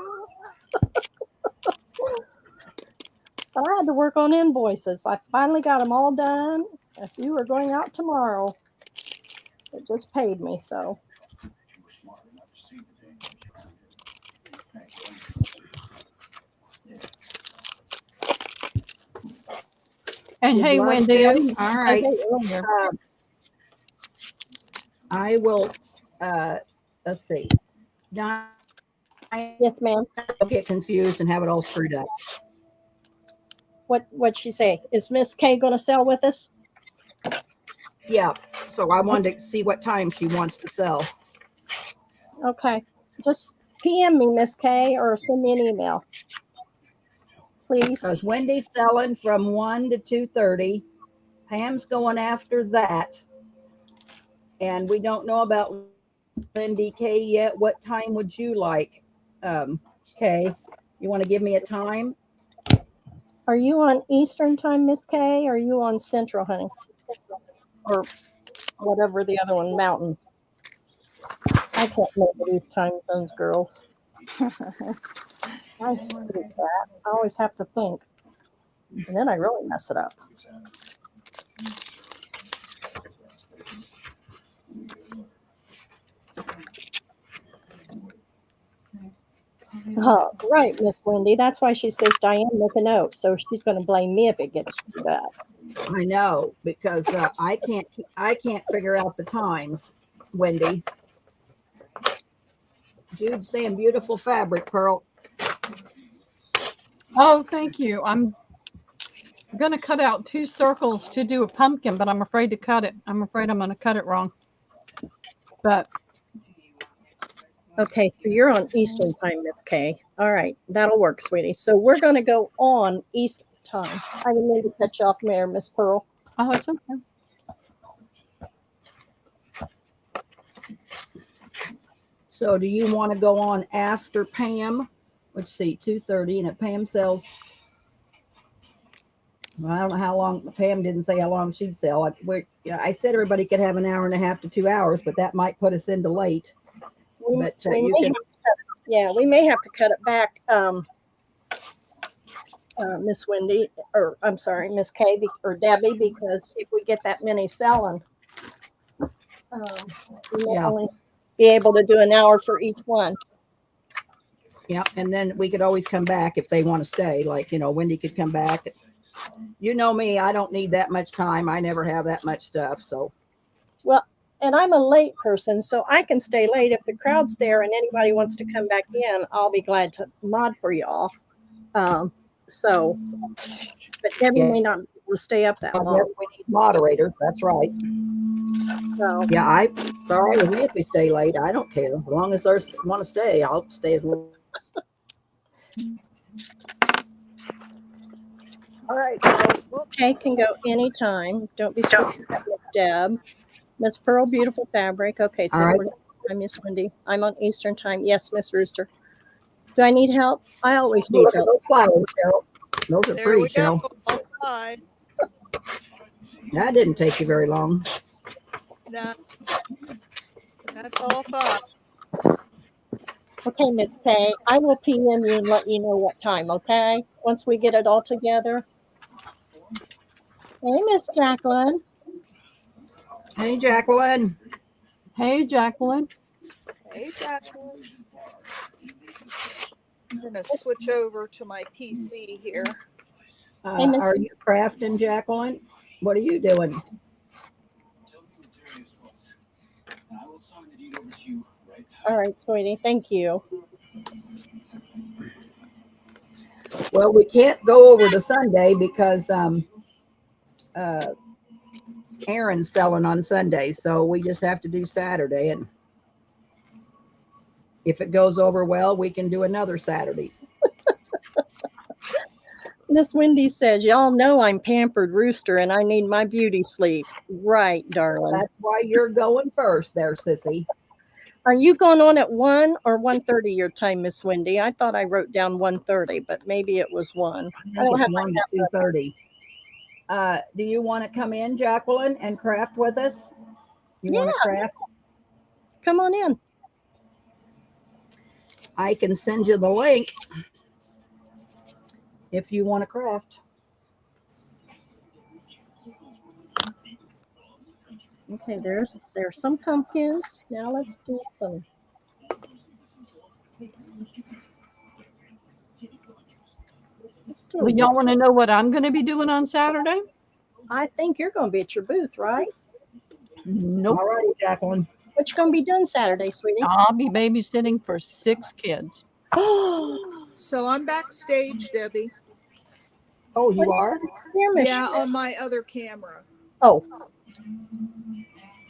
But I had to work on invoices. I finally got them all done. If you were going out tomorrow, it just paid me, so. And You'd hey, love Wendy. to? I didn't All say right. hey earlier. I will, let's see. Diane, Yes, ma'am. I'll get confused and have it all screwed up. What'd she say? Is Miss Kay going to sell with us? Yeah, so I wanted to see what time she wants to sell. Okay. Just PM me, Miss Kay, or send me an email. Please. Because Wendy's selling from 1 to 2:30. Pam's going after that. And we don't know about Lindy Kay yet. What time would you like, Kay? You want to give me a time? Are you on Eastern time, Miss Kay, or are you on Central, honey? Or whatever the other one, Mountain. I can't remember these time zones, girls. I hate that. I always have to think, and then I really mess it up. Right, Miss Wendy. That's why she says Diane make a note. So she's going to blame me if it gets screwed up. I know because I can't figure out the times, Wendy. Jude's saying beautiful fabric, Pearl. Oh, thank you. I'm going to cut out 2 circles to do a pumpkin, but I'm afraid to cut it. I'm afraid I'm going to cut it wrong. But Okay, so you're on Eastern time, Miss Kay. All right, that'll work, sweetie. So we're going to go on Eastern time. I didn't mean to cut you off there, Miss Pearl. oh, it's okay. So do you want to go on after Pam? Let's see, 2:30, and if Pam sells, well, I don't know how long. Pam didn't say how long she'd sell. I said everybody could have an hour and a half to 2 hours, but that might put us into late. But you can. Yeah, we may have to cut it back, Miss Wendy, or I'm sorry, Miss Kay or Debbie, because if we get that many selling, we may only be able to do an hour for each one. Yeah, and then we could always come back if they want to stay. Like, Wendy could come back. You know me, I don't need that much time. I never have that much stuff. So, well, and I'm a late person, so I can stay late. If the crowd's there and anybody wants to come back in, I'll be glad to mod for y'all. But Debbie may not be able to stay up that long. We need moderators. That's right. So yeah, it's all right with me if we stay late. I don't care. As long as they want to stay, I'll stay as long. all right, girls. Okay, can go anytime. Don't be stressed, Deb. Miss Pearl, beautiful fabric. Okay, so All right. I'm Miss Wendy. I'm on Eastern time. Yes, Miss Rooster. Do I need help? I always need Look at help. those flowers, Cheryl. Those are There pretty, we go. Cheryl. All 5. That didn't take you very long. No, that's all 5. Okay, Miss Kay, I will PM you and let you know what time, okay? Once we get it all together. Hey, Miss Jacqueline. Hey, Jacqueline. Hey, Jacqueline. Hey, Jacqueline. I'm going to switch over to my PC here. Hey, Miss- Are you crafting, Jacqueline? What are you doing? All right, sweetie. Thank you. Well, we can't go over to Sunday because Aaron's selling on Sunday, so we just have to do Saturday. And if it goes over well, we can do another Saturday. Miss Wendy says, y'all know I'm pampered rooster and I need my beauty sleep. Right, darling. That's why you're going first there, sissy. Are you going on at 1 or 1:30 your time, Miss Wendy? I thought I wrote down 1:30, but maybe it was 1. I think it's 1 to 2:30. Do you want to come in, Jacqueline, and craft with us? You want to craft? Come on in. I can send you the link if you want to craft. Okay, there's some pumpkins. Now let's do some. Well, y'all want to know what I'm going to be doing on Saturday? I think you're going to be at your booth, right? Nope. All righty, Jacqueline. What you going to be doing Saturday, sweetie? I'll be babysitting for 6 kids. So I'm backstage, Debbie. Oh, you are? Yeah, on my other camera. Oh.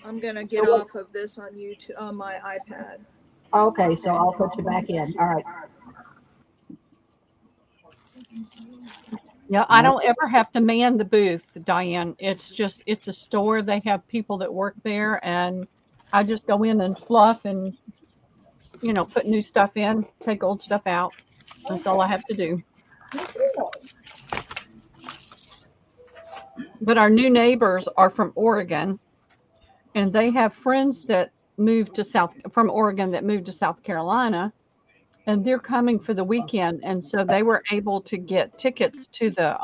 I'm going to get off of this on YouTube, on my iPad. Okay, so I'll put you back in. All right. Yeah, I don't ever have to man the booth, Diane. It's a store. They have people that work there, and I just go in and fluff and, put new stuff in, take old stuff out. That's all I have to do. But our new neighbors are from Oregon, and they have friends that moved to from Oregon that moved to South Carolina, and they're coming for the weekend, and so they were able to get tickets to the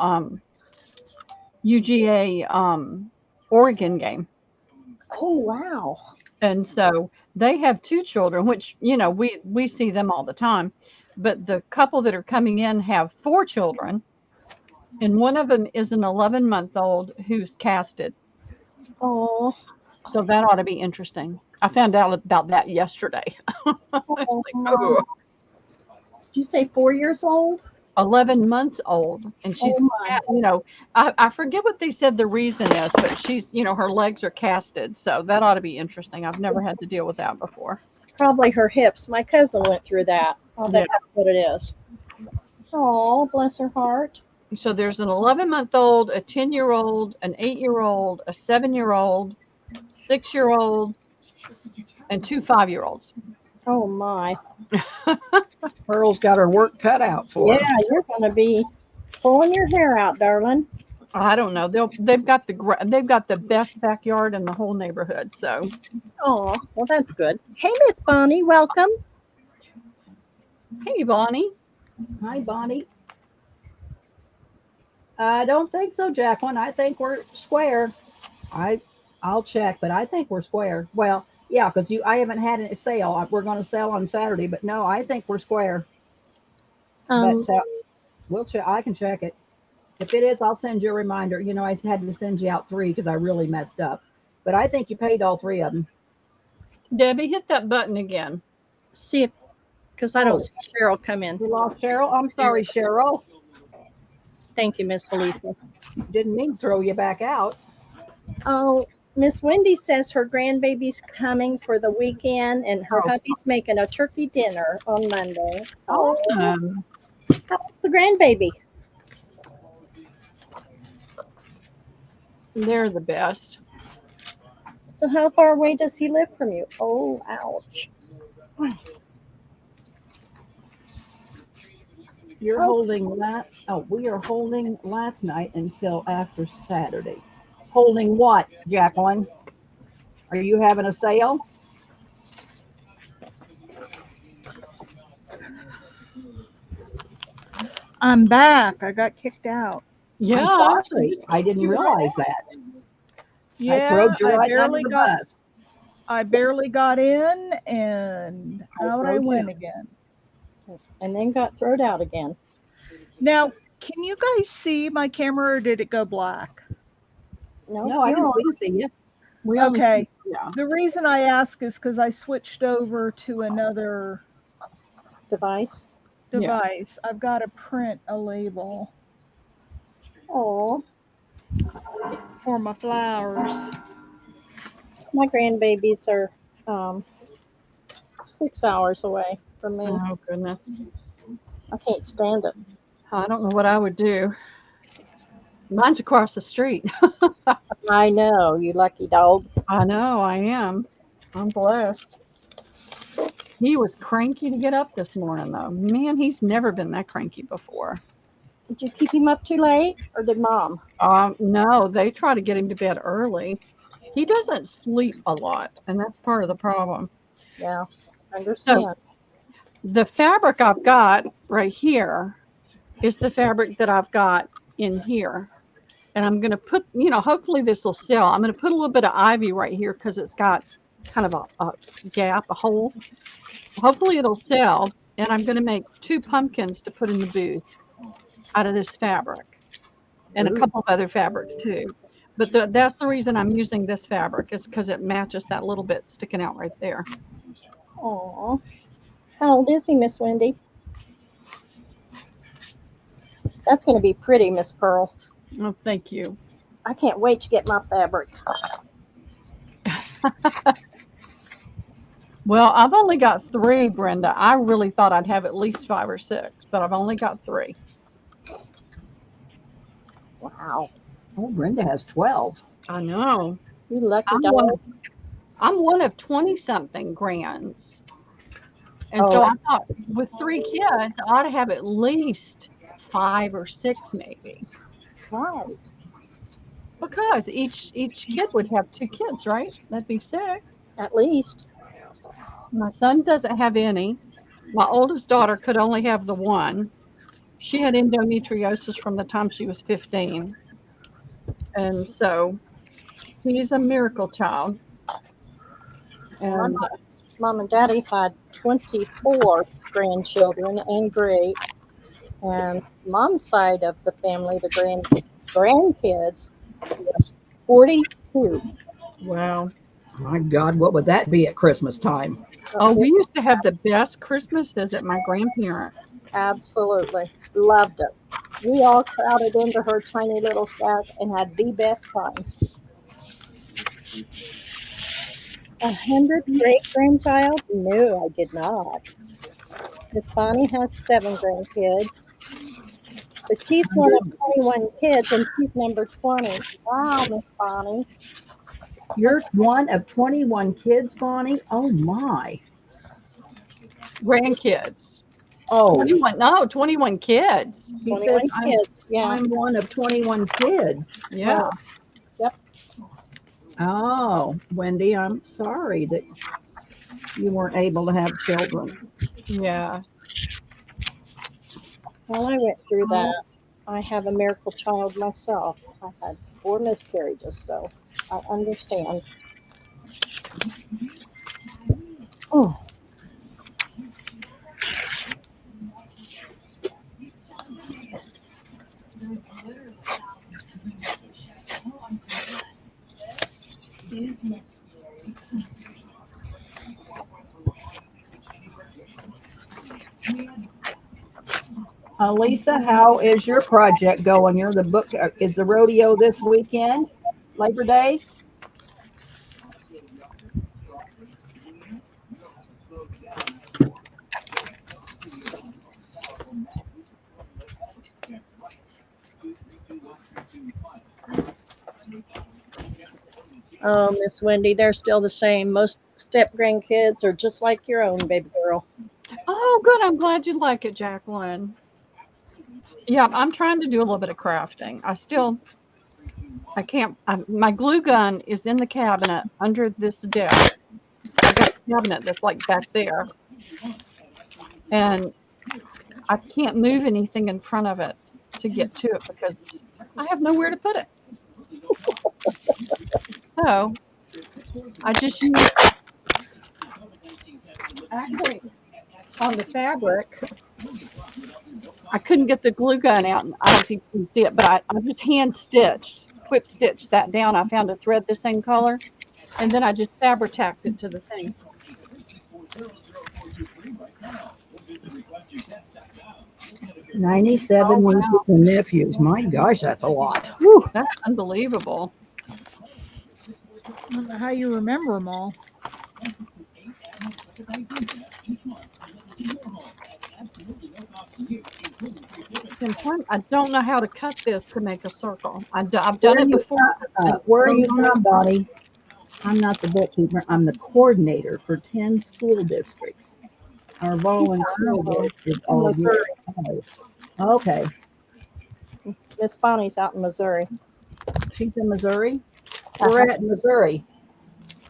UGA Oregon game. Oh, wow. And so they have 2 children, which, we see them all the time. But the couple that are coming in have 4 children, and one of them is an 11-month-old who's casted. Oh. So that ought to be interesting. I found out about that yesterday. Oh. Did you say 4 years old? 11 months old, and she's, I forget what they said the reason is, but she's, her legs are casted, so that ought to be interesting. I've never had to deal with that before. Probably her hips. My cousin went through that. I'll bet that's what it is. Oh, bless her heart. So there's an 11-month-old, a 10-year-old, an 8-year-old, a 7-year-old, 6-year-old, and 2 5-year-olds. Oh my. Pearl's got her work cut out for her. Yeah, you're going to be pulling your hair out, darling. I don't know. They've got the best backyard in the whole neighborhood. So. Oh, well, that's good. Hey, Miss Bonnie, welcome. Hey, Bonnie. Hi, Bonnie. I don't think so, Jacqueline. I think we're square. I'll check, but I think we're square. Well, yeah, because I haven't had a sale. We're going to sell on Saturday, but no, I think we're square. But we'll check. I can check it. If it is, I'll send you a reminder. I had to send you out 3 because I really messed up. But I think you paid all 3 of them. Debbie, hit that button again. See if, because I don't see Cheryl come in. You lost Cheryl? I'm sorry, Cheryl. Thank you, Miss Elisa. Didn't mean to throw you back out. Oh, Miss Wendy says her grandbaby's coming for the weekend, and her hubby's making a turkey dinner on Monday. Awesome. How's the grandbaby? They're the best. So how far away does he live from you? Oh, ouch. You're holding that. Oh, we are holding last night until after Saturday. Holding what, Jacqueline? Are you having a sale? I'm back. I got kicked out. Yeah. I'm sorry. I didn't realize that. Yeah, I throwed you right under the bus. I barely got in, and out I went again. And then got thrown out again. Now, can you guys see my camera, or did it go black? No, I didn't see you. Okay. The reason I ask is because I switched over to another device. I've got to print a label. Oh. For my flowers. My grandbabies are 6 hours away from me. Oh, goodness. I can't stand it. I don't know what I would do. Mine's across the street. I know, you lucky dog. I know, I am. I'm blessed. He was cranky to get up this morning, though. Man, he's never been that cranky before. Did you keep him up too late, or did Mom? No, they try to get him to bed early. He doesn't sleep a lot, and that's part of the problem. Yeah, I understand. So, the fabric I've got right here is the fabric that I've got in here. And I'm going to put, hopefully this will sell. I'm going to put a little bit of ivy right here because it's got kind of a gap, a hole. Hopefully it'll sell. And I'm going to make 2 pumpkins to put in the booth out of this fabric. And a couple of other fabrics too. But that's the reason I'm using this fabric, is because it matches that little bit sticking out right there. Aw. How old is he, Miss Wendy? That's going to be pretty, Miss Pearl. Oh, thank you. I can't wait to get my fabric. Well, I've only got 3, Brenda. I really thought I'd have at least 5 or 6, but I've only got 3. Wow. Oh, Brenda has 12. I know. You lucky dog. I'm one of 20-something grands. And so I thought with 3 kids, I ought to have at least 5 or 6 maybe. Right. Because each kid would have 2 kids, right? That'd be 6. At least. My son doesn't have any. My oldest daughter could only have the one. She had endometriosis from the time she was 15. And so he's a miracle child. My And mom and daddy had 24 grandchildren and great. And mom's side of the family, the grandkids, was 42. wow. My God, what would that be at Christmas time? Oh, we used to have the best Christmases at my grandparents'. Absolutely. Loved it. We all crowded into her tiny little shack and had the best times. 100th great grandchild? No, I did not. Miss Bonnie has 7 grandkids, but she's one of 21 kids and she's number 20. Wow, Miss Bonnie. You're one of 21 kids, Bonnie? Oh, my. Grandkids. Oh, 21, no, 21 kids. he 21 says kids. Yeah. I'm one of 21 kids. Yeah. Yep. Oh, Wendy, I'm sorry that you weren't able to have children. Yeah. Well, I went through that. I have a miracle child myself. I had 4 miscarriages, so I understand. Oh, Lisa, how is your project going? You're the book. Is the rodeo this weekend? Labor Day? oh, Miss Wendy, they're still the same. Most step grandkids are just like your own, baby girl. Oh, good. I'm glad you like it, Jacqueline. Yeah, I'm trying to do a little bit of crafting. I can't. My glue gun is in the cabinet under this desk. I got a cabinet that's like back there, and I can't move anything in front of it to get to it because I have nowhere to put it. So I just use actually on the fabric. I couldn't get the glue gun out, and I don't know if you can see it, but I just hand stitched, whip stitched that down. I found a thread the same color, and then I just fabric tacked it to the thing. 97 Oh, wow. nieces and nephews. My gosh, that's a lot. Whew. That's unbelievable. I don't know how you remember them all. I don't know how to cut this to make a circle. I've done it before. Where are you from, Bonnie? I'm not the bookkeeper. I'm the coordinator for 10 school districts. Our volunteer work is all Missouri. Okay. Miss Bonnie's out in Missouri. She's in Missouri? We're at Missouri.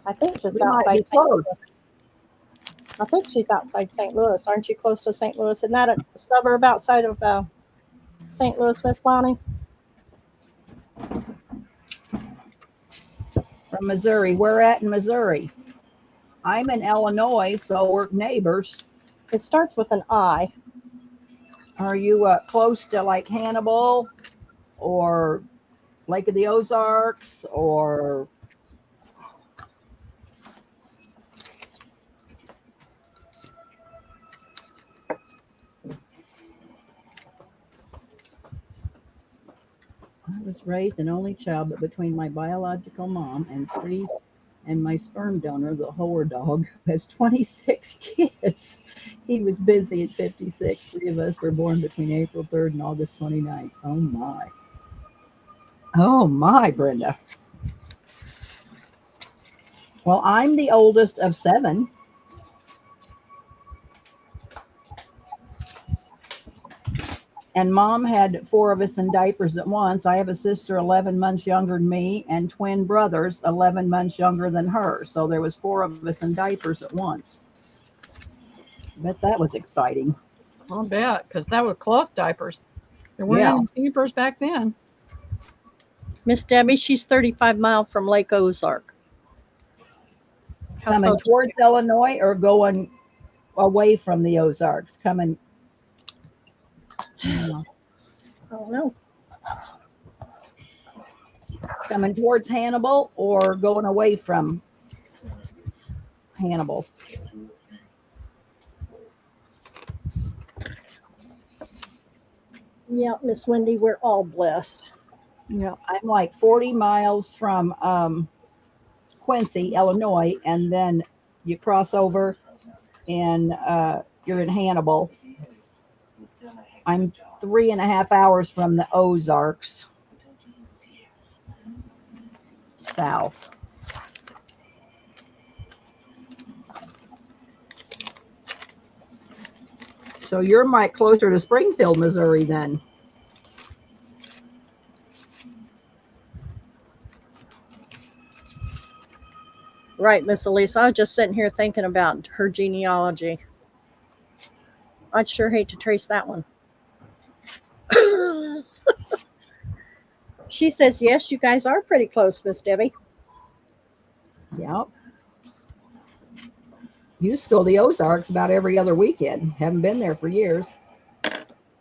I think she's We might outside be St. close. Louis. I think she's outside St. Louis. Aren't you close to St. Louis? Isn't that a suburb outside of St. Louis, Miss Bonnie? From Missouri. We're at in Missouri. I'm in Illinois, so we're neighbors. It starts with an I. Are you close to like Hannibal or Lake of the Ozarks or? I was raised an only child, but between my biological mom and my sperm donor, the whore dog, has 26 kids. He was busy at 56. 3 of us were born between April 3rd and August 29th. Oh my. Oh my, Brenda. Well, I'm the oldest of 7. And Mom had 4 of us in diapers at once. I have a sister 11 months younger than me and twin brothers 11 months younger than her. So there was 4 of us in diapers at once. I bet that was exciting. I'll bet, because that was cloth diapers. There weren't Yeah. any diapers back then. Miss Debbie, she's 35 miles from Lake Ozark. How Coming close- towards Illinois or going away from the Ozarks? Coming. I don't know. Coming towards Hannibal or going away from Hannibal? Yeah, Miss Wendy, we're all blessed. Yeah. I'm like 40 miles from Quincy, Illinois, and then you cross over and you're in Hannibal. I'm 3.5 hours from the Ozarks south. So you're much closer to Springfield, Missouri then. Right, Miss Elise. I was just sitting here thinking about her genealogy. I'd sure hate to trace that one. She says, yes, you guys are pretty close, Miss Debbie. Yep. Used to go to the Ozarks about every other weekend. Haven't been there for years.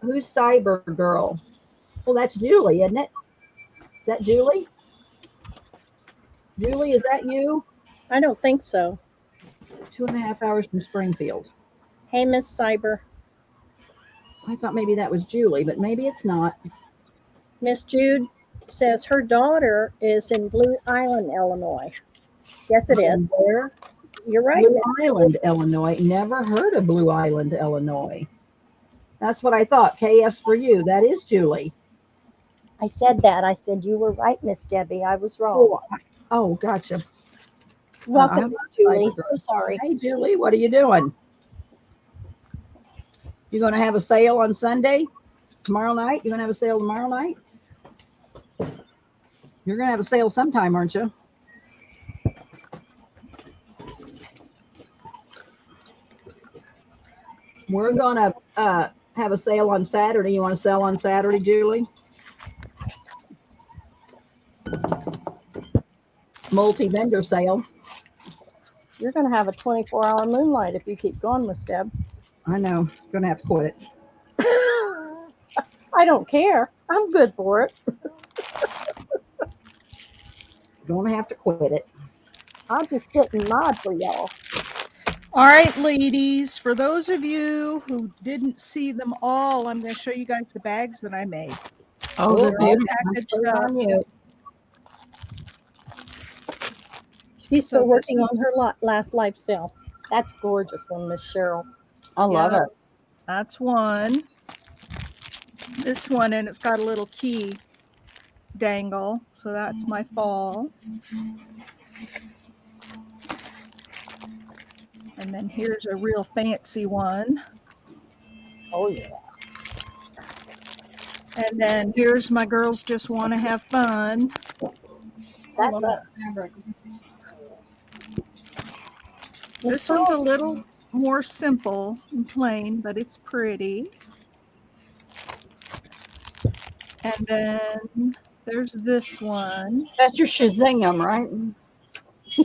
Who's Cyber Girl? Well, that's Julie, isn't it? Is that Julie? Julie, is that you? I don't think so. 2.5 hours from Springfield. Hey, Miss Cyber. I thought maybe that was Julie, but maybe it's not. Miss Jude says her daughter is in Blue Island, Illinois. Yes, it is. Where? You're right. Blue Island, Illinois. Never heard of Blue Island, Illinois. That's what I thought. KS for you. That is Julie. I said that. I said you were right, Miss Debbie. I was wrong. Oh, gotcha. Welcome, I'm Miss Julie. Cyber Girl. So sorry. Hey, Julie, what are you doing? You going to have a sale on Sunday? Tomorrow night? You going to have a sale tomorrow night? You're going to have a sale sometime, aren't you? We're going to have a sale on Saturday. You want to sell on Saturday, Julie? Multi-vendor sale. You're going to have a 24-hour moonlight if you keep going, Miss Deb. I know. Going to have to quit it. I don't care. I'm good for it. Going to have to quit it. I'll just sit and mod for y'all. All right, ladies, for those of you who didn't see them all, I'm going to show you guys the bags that I made. Oh, They're they're all beautiful. packaged on you. She's So still this working is- on her last life sale. That's gorgeous one, Miss Cheryl. I love Yeah. it. That's one. This one, and it's got a little key dangle. So that's my fall. And then here's a real fancy one. Oh, yeah. And then here's my girls just want to have fun. That's us. This one's a little more simple and plain, but it's pretty. And then there's this one. That's your Shazam, right?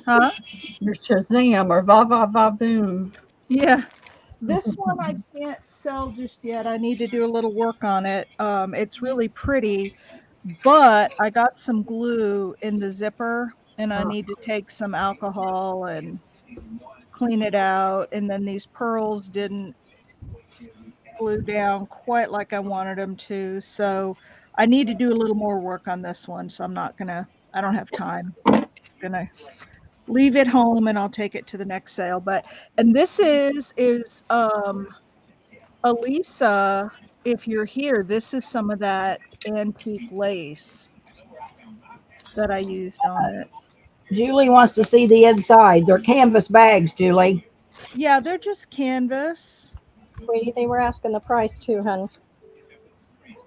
Huh? Your Shazam or Va Va Va Boom. Yeah. This one I can't sell just yet. I need to do a little work on it. It's really pretty, but I got some glue in the zipper and I need to take some alcohol and clean it out. And then these pearls didn't glue down quite like I wanted them to. So I need to do a little more work on this one. So I don't have time. I'm gonna leave it home and I'll take it to the next sale. And this is Elisa, if you're here, this is some of that antique lace that I used on it. Julie wants to see the inside. They're canvas bags, Julie. Yeah, they're just canvas. Sweetie, they were asking the price too, honey.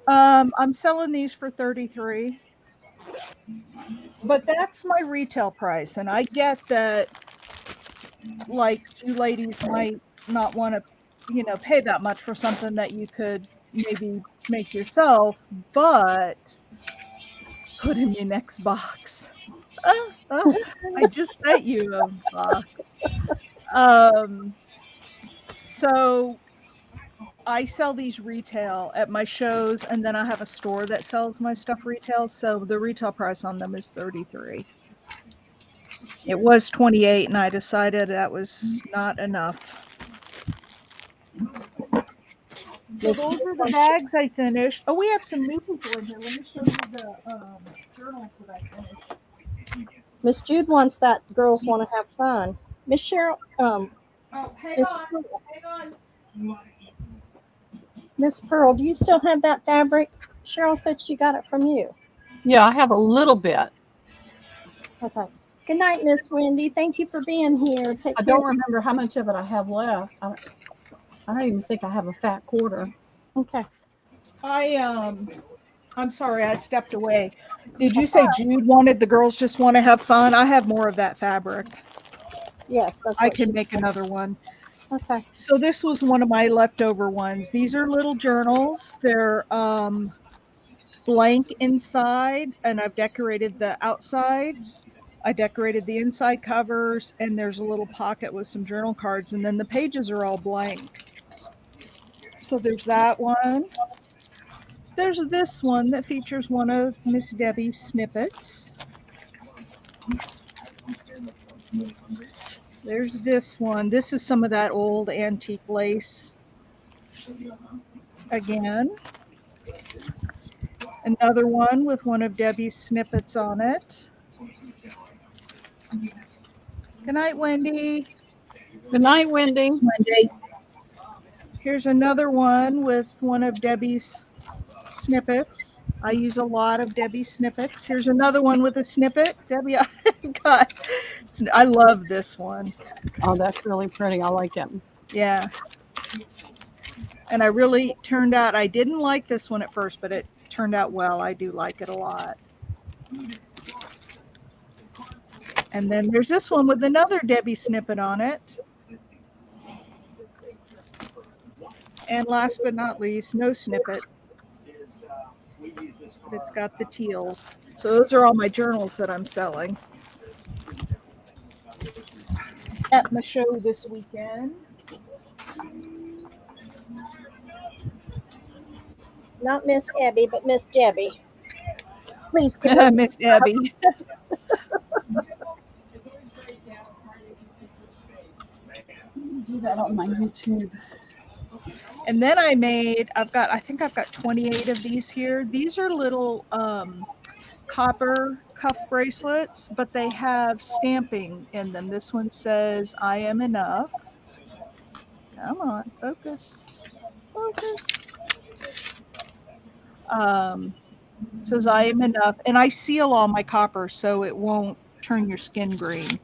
I'm selling these for 33, but that's my retail price, and I get that, like, you ladies might not want to, pay that much for something that you could maybe make yourself, but put in your next box. I just sent you a box. Um, so I sell these retail at my shows, and then I have a store that sells my stuff retail. So the retail price on them is 33. It was 28, and I decided that was not enough. So those are the bags I finished. Oh, we have some new people in here. Let me show you the journals that I finished. Miss Jude wants that girls want to have fun. Miss Cheryl, Oh, hang Miss on, hang on. Miss Pearl, do you still have that fabric? Cheryl said she got it from you. Yeah, I have a little bit. Okay. Good night, Miss Wendy. Thank you for being here. Take I care. don't remember how much of it I have left. I don't even think I have a fat quarter. Okay. I'm sorry, I stepped away. Did you say Jude wanted the girls just want to have fun? I have more of that fabric. Yes, that's I what she can make another one. Okay. So this was one of my leftover ones. These are little journals. They're blank inside, and I've decorated the outsides. I decorated the inside covers, and there's a little pocket with some journal cards, and then the pages are all blank. So there's that one. There's this one that features one of Miss Debbie's snippets. There's this one. This is some of that old antique lace. Again. Another one with one of Debbie's snippets on it. Good night, Wendy. Good night, Wendy. Wendy. Here's another one with one of Debbie's snippets. I use a lot of Debbie's snippets. Here's another one with a snippet. Debbie, I love this one. Oh, that's really pretty. I like it. Yeah. And I really turned out, I didn't like this one at first, but it turned out well. I do like it a lot. And then there's this one with another Debbie snippet on it. And last but not least, no snippet. But it's got the teals. So those are all my journals that I'm selling at my show this weekend. Not Miss Abby, but Miss Debbie. Please give her Miss Debbie. Do that on my YouTube. And then I think I've got 28 of these here. These are little copper cuff bracelets, but they have stamping in them. This one says, I am enough. Come on, focus. Focus. Says I am enough. And I seal all my copper so it won't turn your skin green.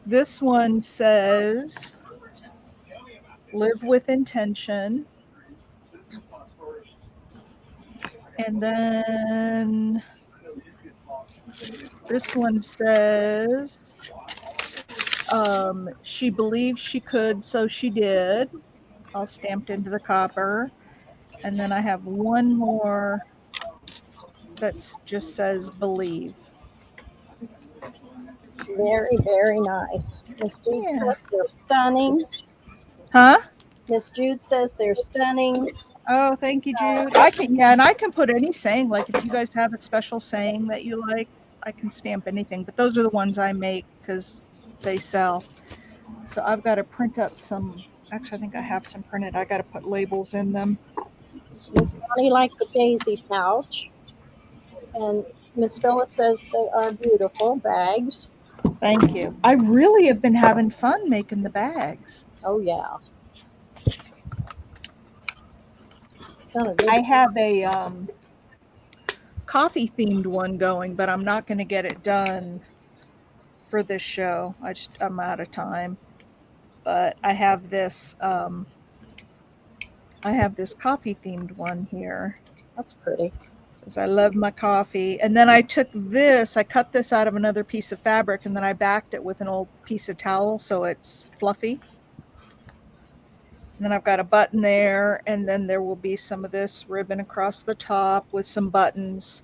This one says, live with intention. And then this one says, she believed she could, so she did. All stamped into the copper. And then I have one more that just says believe. very, very nice. Miss Jude says they're stunning. Huh? Miss Jude says they're stunning. Oh, thank you, Jude. And I can put any saying, like if you guys have a special saying that you like, I can stamp anything. But those are the ones I make because they sell. So I've got to print up some. Actually, I think I have some printed. I got to put labels in them. Miss Bonnie liked the daisy pouch. And Miss Phyllis says they are beautiful bags. Thank you. I really have been having fun making the bags. Oh, yeah. I have a coffee themed one going, but I'm not going to get it done for this show. I'm out of time. But I have this coffee themed one here. That's pretty. because I love my coffee. And then I took this, I cut this out of another piece of fabric, and then I backed it with an old piece of towel so it's fluffy. And then I've got a button there, and then there will be some of this ribbon across the top with some buttons,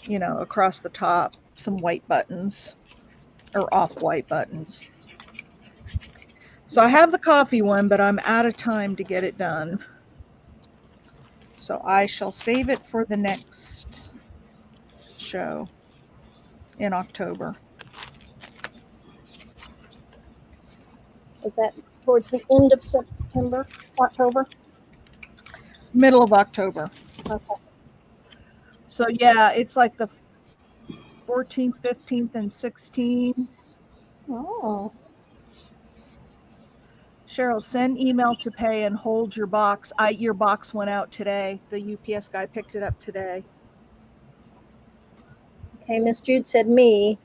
you know, across the top, some white buttons or off-white buttons. So I have the coffee one, but I'm out of time to get it done. So I shall save it for the next show in October. Is that towards the end of September, October? Middle of October. Okay. So yeah, it's like the 14th, 15th, and 16th. Oh, Cheryl, send email to pay and hold your box. Your box went out today. The UPS guy picked it up today. okay. Miss Jude said me.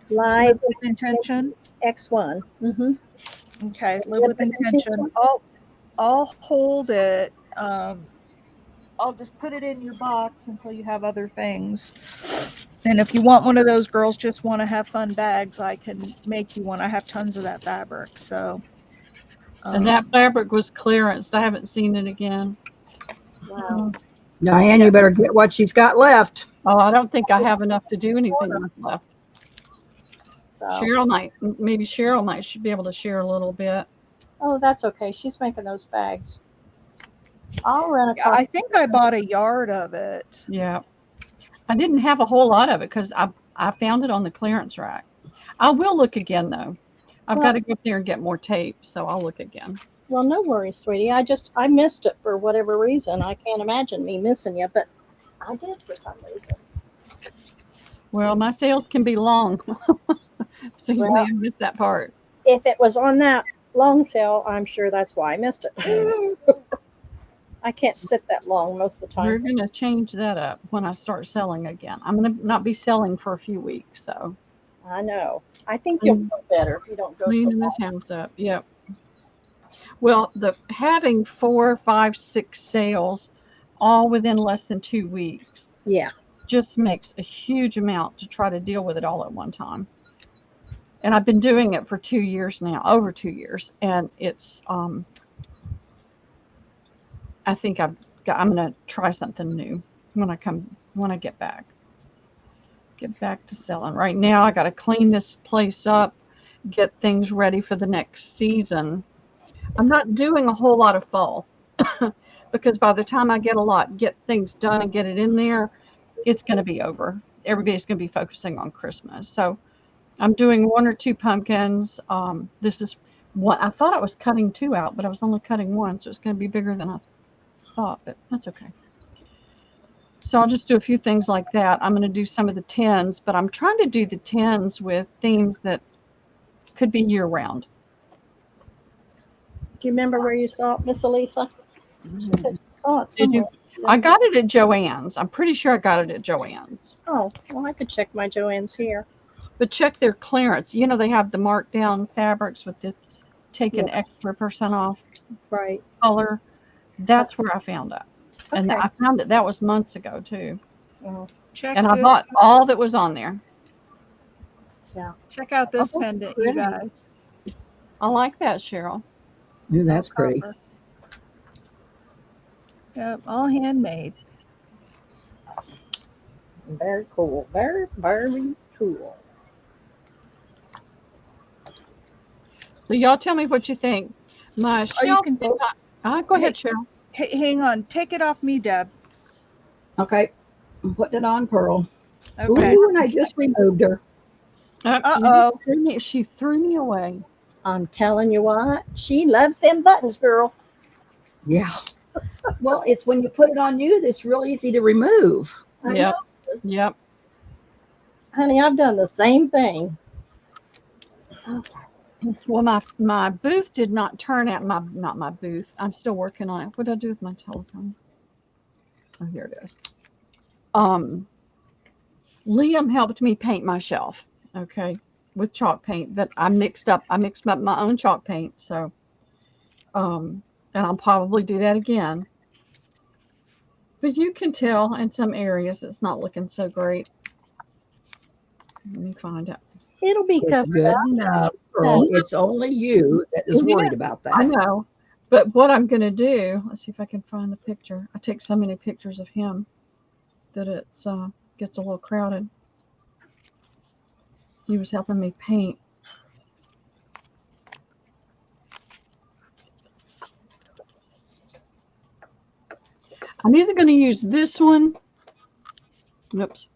Live Live with intention. X1. Mm-hmm. Okay, live with intention. I'll hold it. I'll just put it in your box until you have other things. And if you want one of those girls just want to have fun bags, I can make you one. I have tons of that fabric. So. And that fabric was clearanced. I haven't seen it again. Wow. Diane, you better get what she's got left. Oh, I don't think I have enough to do anything left. So. Maybe Cheryl should be able to share a little bit. Oh, that's okay. She's making those bags. I'll run a I think I bought a yard of it. Yeah. I didn't have a whole lot of it because I found it on the clearance rack. I will look again, though. I've got to go up there and get more tape, so I'll look again. Well, no worries, sweetie. I missed it for whatever reason. I can't imagine me missing you, but I did for some reason. Well, my sales can be long, so you may have missed that part. If it was on that long sale, I'm sure that's why I missed it. I can't sit that long most of the time. We're going to change that up when I start selling again. I'm going to not be selling for a few weeks, so. I know. I think you'll feel better if you don't go so Cleaning this house up, yep. Well, having 4, 5, 6 sales all within less than 2 weeks. Yeah. Just makes a huge amount to try to deal with it all at one time. And I've been doing it for 2 years now, over 2 years. And it's, I think I'm going to try something new when I get back. Get back to selling. Right now, I got to clean this place up, get things ready for the next season. I'm not doing a whole lot of fall because by the time I get things done and get it in there, it's going to be over. Everybody's going to be focusing on Christmas. So I'm doing 1 or 2 pumpkins. This is what I thought I was cutting 2 out, but I was only cutting 1, so it's going to be bigger than I thought, but that's okay. So I'll just do a few things like that. I'm going to do some of the tins, but I'm trying to do the tins with themes that could be year round. Do you remember where you saw it, Miss Elisa? I saw it somewhere. I got it at Joann's. I'm pretty sure I got it at Joann's. Oh, well, I could check my Joann's here. But check their clearance. You know, they have the markdown fabrics with the taken extra % off color. That's where I found it. And I found it. That was months ago, too. Oh. And I bought all that was on there. Yeah. Check out this pendant, you guys. I like that, Cheryl. Ooh, that's pretty. Yep, all handmade. Very cool. Very, very cool. So y'all tell me what you think. My shelf did not... Go ahead, Cheryl. Hey, hang on. Take it off me, Deb. Okay. I'm putting it on Pearl. Okay. Ooh, and I just removed her. Uh-oh. She threw me away. I'm telling you what, she loves them buttons, girl. Yeah. Well, it's when you put it on you that's real easy to remove. Yep. Honey, I've done the same thing. Well, my booth did not turn out. Not my booth. I'm still working on it. What did I do with my telephone? Oh, here it is. Liam helped me paint my shelf. Okay, with chalk paint that I mixed up. I mixed up my own chalk paint. So, and I'll probably do that again. But you can tell in some areas it's not looking so great. Let me find out. It'll be It's covered good up. enough, girl. It's only you that is Yeah, worried about I that. know. But what I'm going to do, let's see if I can find the picture. I take so many pictures of him that it gets a little crowded. He was helping me paint. I'm either going to use this one. Oops.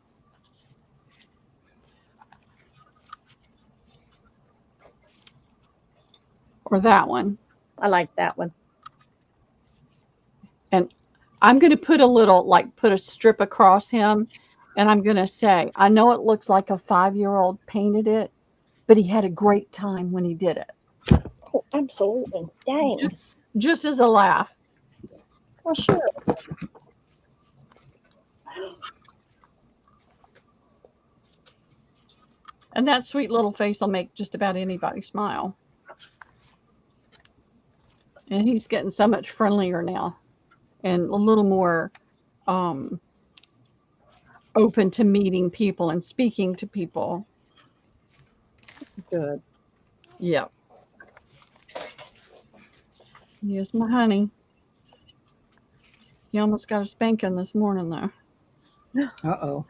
Or that one. I like that one. And I'm going to put put a strip across him. And I'm going to say, I know it looks like a 5-year-old painted it, but he had a great time when he did it. Oh, absolutely. Dang. Just as a laugh. Well, sure. And that sweet little face will make just about anybody smile. And he's getting so much friendlier now and a little more open to meeting people and speaking to people. Good. Yep. Here's my honey. He almost got a spanking this morning, though. Uh-oh.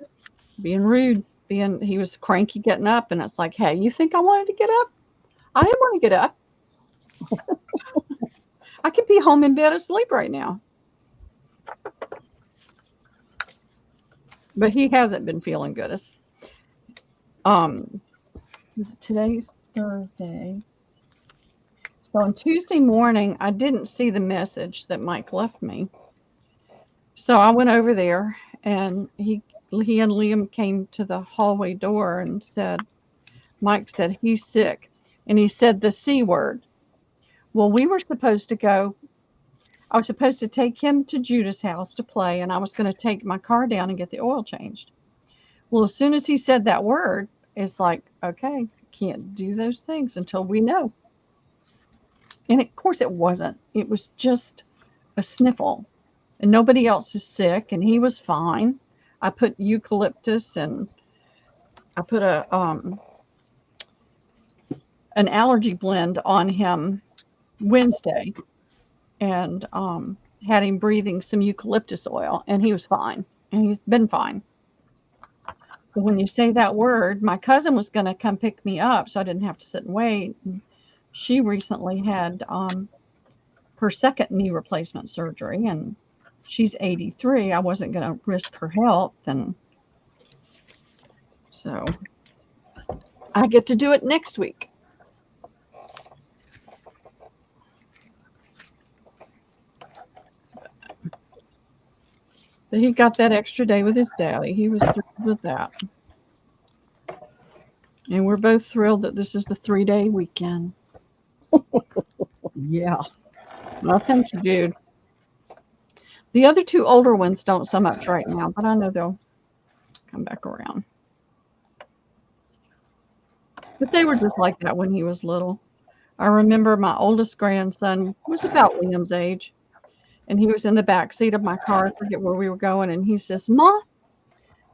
Being rude. He was cranky getting up, and it's like, hey, you think I wanted to get up? I didn't want to get up. I could be home in bed asleep right now. But he hasn't been feeling good. Today's Thursday. So on Tuesday morning, I didn't see the message that Mike left me. So I went over there, and he and Liam came to the hallway door and said, Mike said he's sick. And he said the C word. Well, we were supposed to go. I was supposed to take him to Judah's house to play, and I was going to take my car down and get the oil changed. Well, as soon as he said that word, it's like, okay, can't do those things until we know. And of course it wasn't. It was just a sniffle. And nobody else is sick, and he was fine. I put eucalyptus and I put an allergy blend on him Wednesday and had him breathing some eucalyptus oil, and he was fine. And he's been fine. But when you say that word, my cousin was going to come pick me up so I didn't have to sit and wait. And she recently had her second knee replacement surgery, and she's 83. I wasn't going to risk her health, and so I get to do it next week. But he got that extra day with his daddy. He was thrilled with that. And we're both thrilled that this is the 3-day weekend. Yeah. Well, thank you, Jude. The other two older ones don't so much right now, but I know they'll come back around. But they were just like that when he was little. I remember my oldest grandson was about Liam's age, and he was in the back seat of my car. I forget where we were going, and he says, Ma,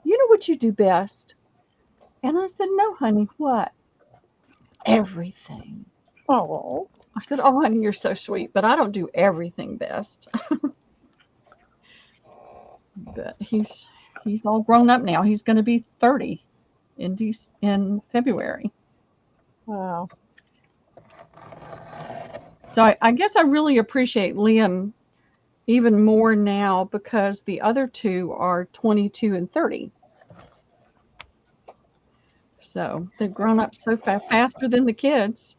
you know what you do best? And I said, no, honey, what? Everything. Oh. I said, oh, honey, you're so sweet, but I don't do everything best. But he's all grown up now. He's going to be 30 in February. Wow. So I guess I really appreciate Liam even more now because the other two are 22 and 30. So they've grown up so faster than the kids.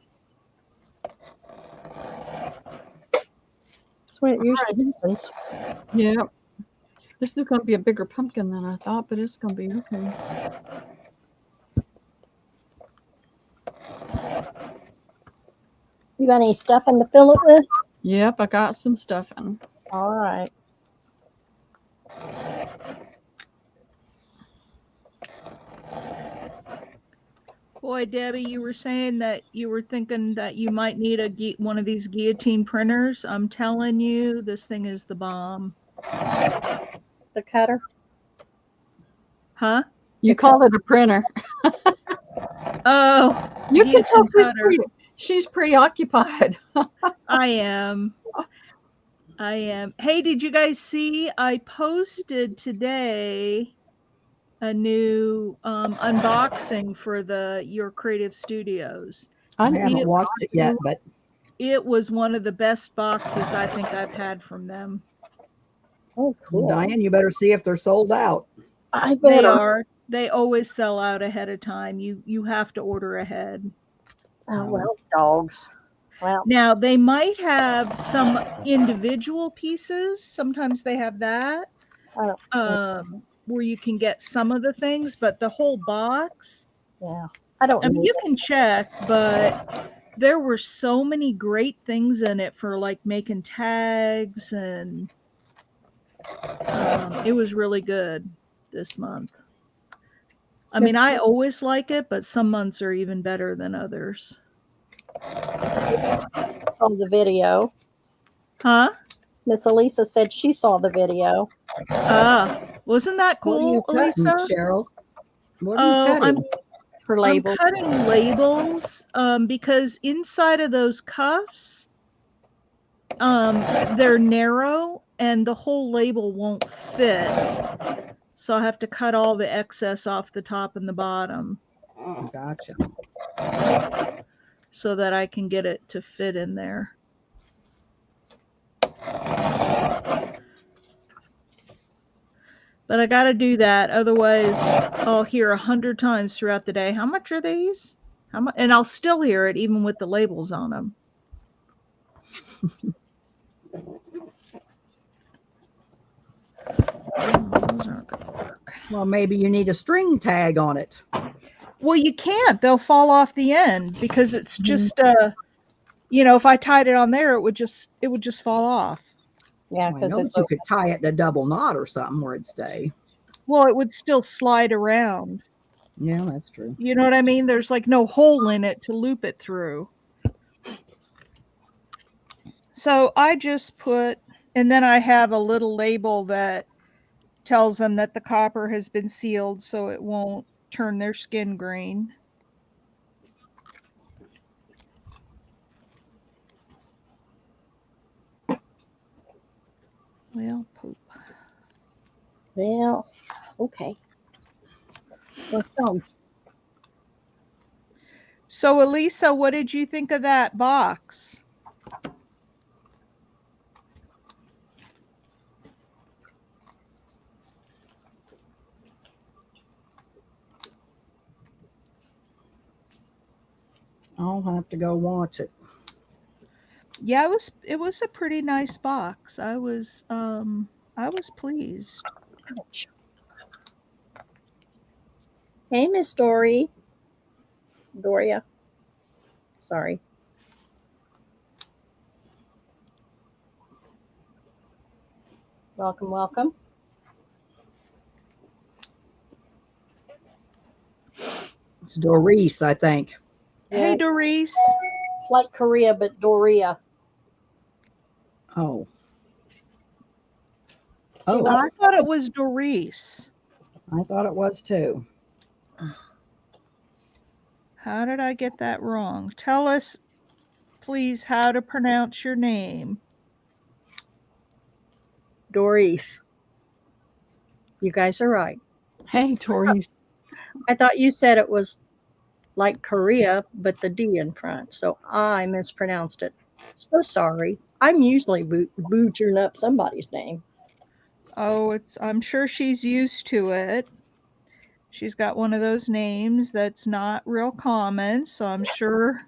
That's what it usually happens. Yeah. This is going to be a bigger pumpkin than I thought, but it's going to be okay. You got any stuffing to fill it with? Yep, I got some stuffing. All right. Boy, Debbie, you were saying that you were thinking that you might need one of these guillotine printers. I'm telling you, this thing is the bomb. the cutter? Huh? You call it a printer. Oh, You the can tell instant cutter. she's preoccupied. I am. Hey, did you guys see? I posted today a new unboxing for your Creative Studios. I I didn't haven't It, watched it yet, but it was one of the best boxes I think I've had from them. Oh, cool. Diane, you better see if they're sold out. I They better. are. They always sell out ahead of time. You have to order ahead. Oh, well, dogs. Well, Now, they might have some individual pieces. Sometimes they have that, I don't. where you can get some of the things, but the whole box, Yeah, I don't I mean, need you it. can check, but there were so many great things in it for like making tags, and it was really good this month. I mean, Miss I always like it, but some months are even better than others. saw the video. Huh? Miss Elisa said she saw the video. Wasn't that What are you cool, cutting, Elisa? Cheryl? What are you Oh, cutting? For I'm labels. cutting labels because inside of those cuffs, they're narrow and the whole label won't fit. So I have to cut all the excess off the top and the bottom Gotcha. so that I can get it to fit in there. But I got to do that. Otherwise, I'll hear 100 times throughout the day, how much are these? How much? And I'll still hear it even with the labels on them. Those aren't gonna work. Well, maybe you need a string tag on it. Well, you can't. They'll fall off the end because it's just if I tied it on there, it would just fall off. Yeah, Well, I because know, it's but you could tie it in a double knot or something where it'd stay. Well, it would still slide around. Yeah, that's true. You know what I mean? There's like no hole in it to loop it through. So I just put, and then I have a little label that tells them that the copper has been sealed so it won't turn their skin green. Well, poop. well, okay. Well, So, Elisa, what did you think of that box? I'll have to go watch it. Yeah, it was a pretty nice box. I was pleased. ouch. Hey, Miss Doria. Sorry. Welcome, welcome. It's Doris, I think. Hey, Yeah, Doris. it's like Korea, but Doria. Oh. See Oh, what? I thought it was Doris. I thought it was too. How did I get that wrong? Tell us, please, how to pronounce your name. Doris. You guys are right. Hey, Tori. I thought you said it was like Korea, but the D in front. So I mispronounced it. So sorry. I'm usually butchering up somebody's name. Oh, I'm sure she's used to it. She's got one of those names that's not real common, so I'm sure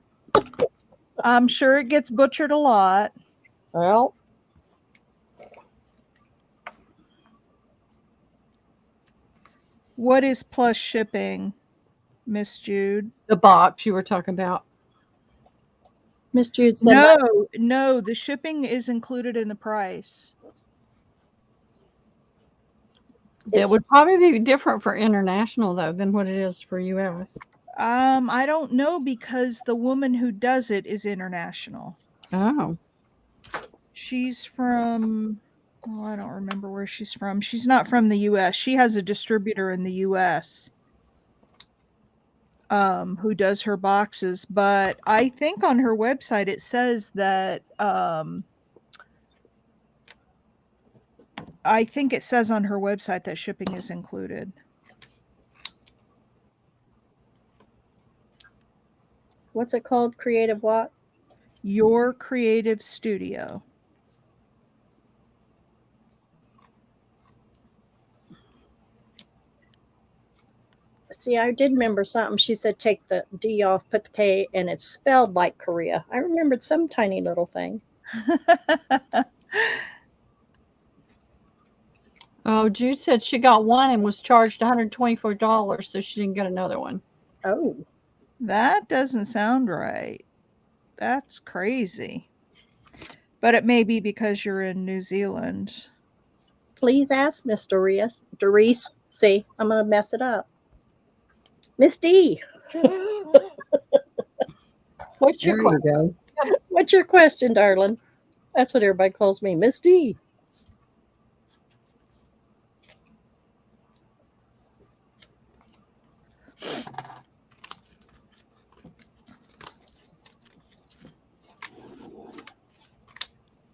it gets butchered a lot. Well, What is plus shipping, Miss Jude? The box you were talking about. Miss Jude said that. No, the shipping is included in the price. That would probably be different for international though than what it is for US. I don't know because the woman who does it is international. Oh. She's from Oh, I don't remember where she's from. She's not from the US. She has a distributor in the US who does her boxes, but I think on her website it says that I think it says on her website that shipping is included. What's it called? Creative what? Your Creative Studio. See, I did remember something. She said take the D off, put the K, and it's spelled like Korea. I remembered some tiny little thing. Oh, Jude said she got one and was charged $124, so she didn't get another one. Oh. That doesn't sound right. That's crazy. But it may be because you're in New Zealand. Please ask Miss Doris. Doris. See, I'm going to mess it up. Miss D. What's your There you question? go. What's your question, darling? That's what everybody calls me, Miss D.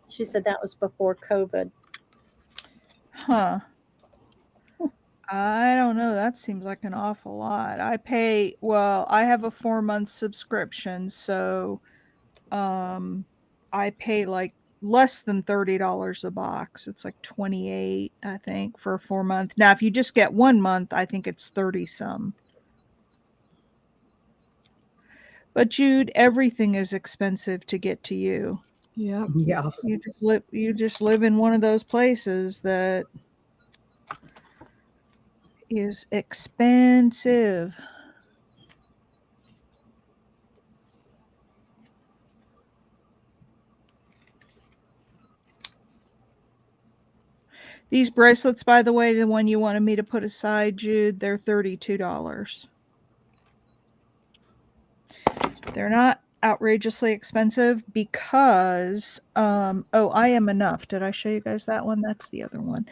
She said that was before COVID. Huh. I don't know. That seems like an awful lot. I have a 4-month subscription, so I pay like less than $30 a box. It's like 28, I think, for a 4-month. Now, if you just get 1 month, I think it's 30 some. But Jude, everything is expensive to get to you. Yep. Yeah. You just live in one of those places that is expensive. These bracelets, by the way, the one you wanted me to put aside, Jude, they're $32. They're not outrageously expensive because I Am Enough. Did I show you guys that one? That's the other one.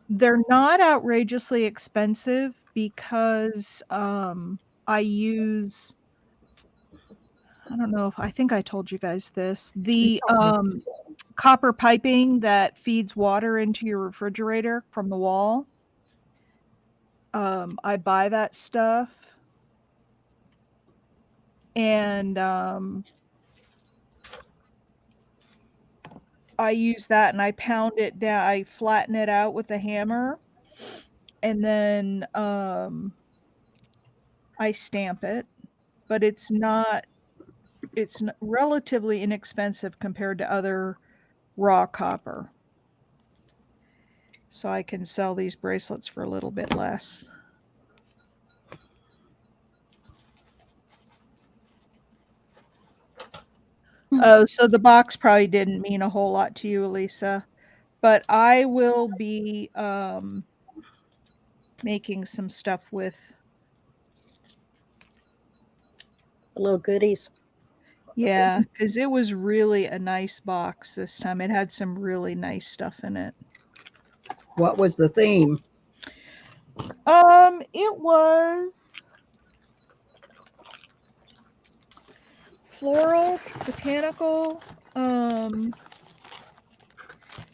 They're not outrageously expensive because I use, I don't know if I think I told you guys this, the copper piping that feeds water into your refrigerator from the wall. I buy that stuff and I use that and I pound it down, I flatten it out with a hammer and then I stamp it, but it's relatively inexpensive compared to other raw copper. So I can sell these bracelets for a little bit less. Oh, so the box probably didn't mean a whole lot to you, Elisa, but I will be making some stuff with The little goodies. Yeah, because it was really a nice box this time. It had some really nice stuff in it. What was the theme? It was floral, botanical.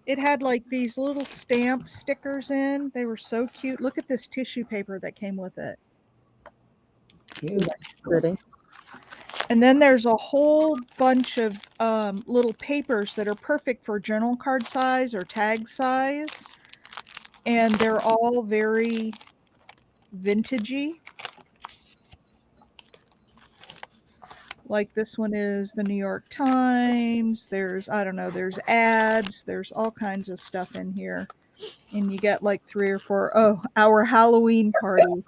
It had like these little stamp stickers in. They were so cute. Look at this tissue paper that came with it. Cute. Pretty. And then there's a whole bunch of little papers that are perfect for journal card size or tag size. And they're all very vintagey. Like this one is the New York Times. There's, I don't know, there's ads. There's all kinds of stuff in here. And you get like 3 or 4. Oh, our Halloween party.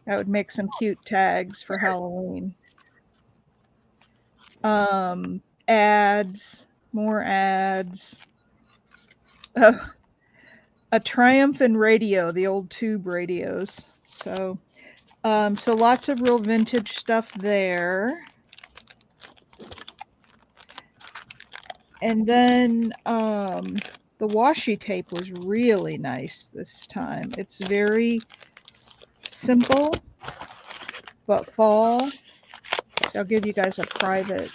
That would make some cute tags for Halloween. Ads, more ads. A Triumphant radio, the old tube radios. So lots of real vintage stuff there. And then the washi tape was really nice this time. It's very simple, but fall. So I'll give you guys a private.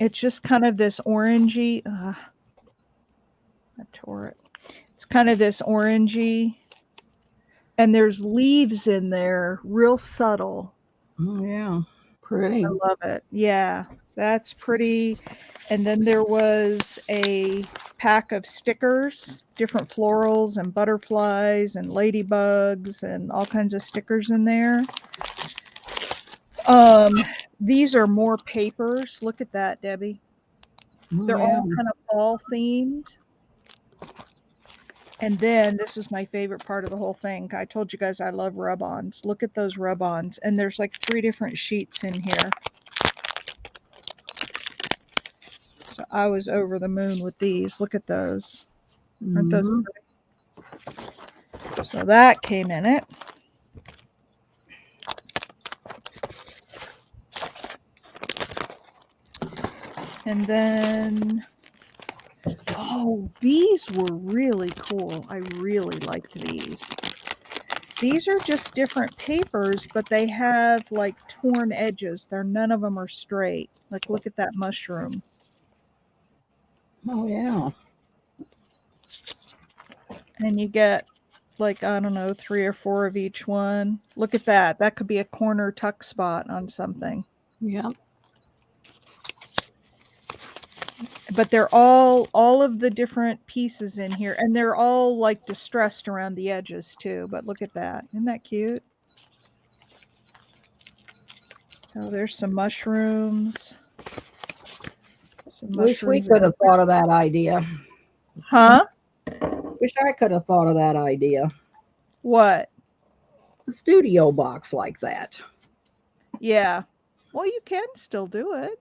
It's just kind of this orangey. I tore it. It's kind of this orangey, and there's leaves in there, real subtle. Oh yeah. Pretty. I love it. Yeah, that's pretty. And then there was a pack of stickers, different florals and butterflies and ladybugs and all kinds of stickers in there. These are more papers. Look at that, Debbie. Oh, They're yeah. all kind of fall themed. And then this is my favorite part of the whole thing. I told you guys I love rub-ons. Look at those rub-ons. And there's like 3 different sheets in here. So I was over the moon with these. Look at those. Aren't those Mhm. pretty? So that came in it. And then, oh, these were really cool. I really liked these. These are just different papers, but they have like torn edges. None of them are straight. Like, look at that mushroom. Oh yeah. And you get like, I don't know, 3 or 4 of each one. Look at that. That could be a corner tuck spot on something. Yeah. But they're all of the different pieces in here, and they're all like distressed around the edges too. But look at that. Isn't that cute? So there's some mushrooms. Wish we could have thought of that idea. Huh? Wish I could have thought of that idea. What? A studio box like that. Yeah. Well, you can still do it.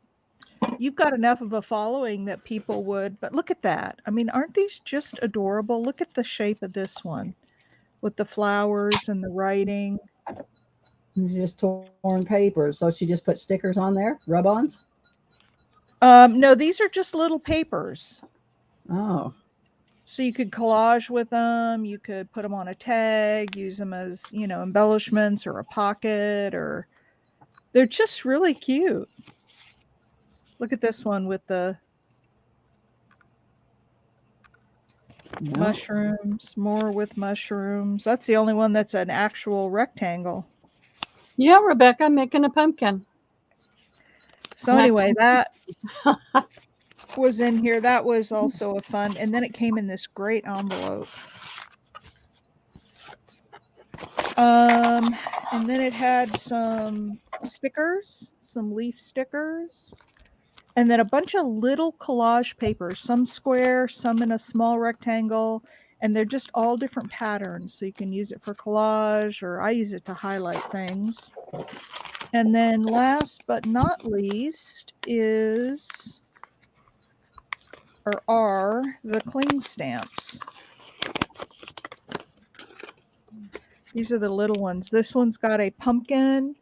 You've got enough of a following that people would, but look at that. I mean, aren't these just adorable? Look at the shape of this one with the flowers and the writing. It's just torn paper. So she just put stickers on there, rub-ons. No, these are just little papers. Oh. So you could collage with them. You could put them on a tag, use them as, embellishments or a pocket, or they're just really cute. Look at this one with the mushrooms, more with mushrooms. That's the only one that's an actual rectangle. Yeah, Rebecca, I'm making a pumpkin. So anyway, that was in here. That was also a fun. And then it came in this great envelope. And then it had some stickers, some leaf stickers, and then a bunch of little collage papers, some square, some in a small rectangle, and they're just all different patterns. So you can use it for collage, or I use it to highlight things. And then last but not least are the cling stamps. These are the little ones. This one's got a pumpkin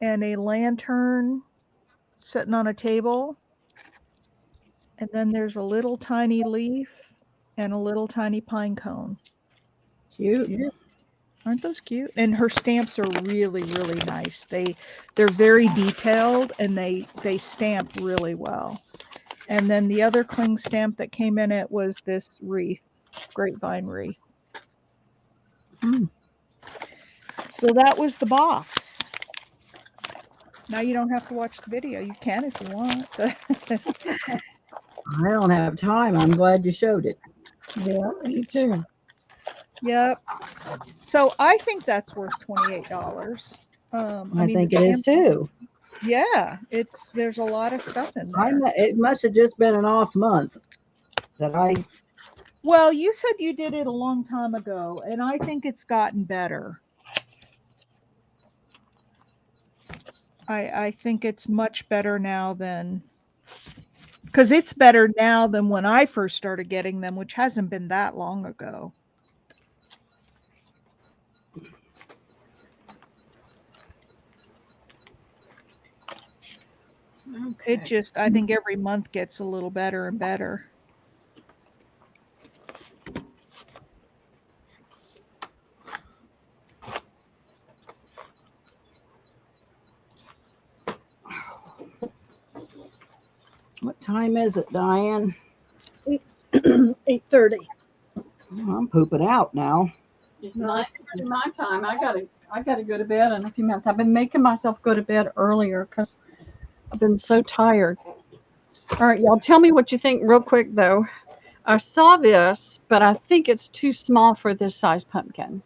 and a lantern sitting on a table. And then there's a little tiny leaf and a little tiny pine cone. Cute. Yeah. Aren't those cute? And her stamps are really, really nice. They're very detailed, and they stamp really well. And then the other cling stamp that came in it was this wreath, grapevine wreath. So that was the box. Now you don't have to watch the video. You can if you want. I don't have time. I'm glad you showed it. Yeah, me too. Yep. So I think that's worth $28. I think it is too. Yeah, there's a lot of stuff in there. It must have just been an off month that I. Well, you said you did it a long time ago, and I think it's gotten better. I think it's much better now because it's better now than when I first started getting them, which hasn't been that long ago. It just, I think every month gets a little better and better. What time is it, Diane? 8:30. I'm pooping out now. It's my time. I gotta go to bed in a few minutes. I've been making myself go to bed earlier because I've been so tired. All right, y'all, tell me what you think real quick though. I saw this, but I think it's too small for this size pumpkin.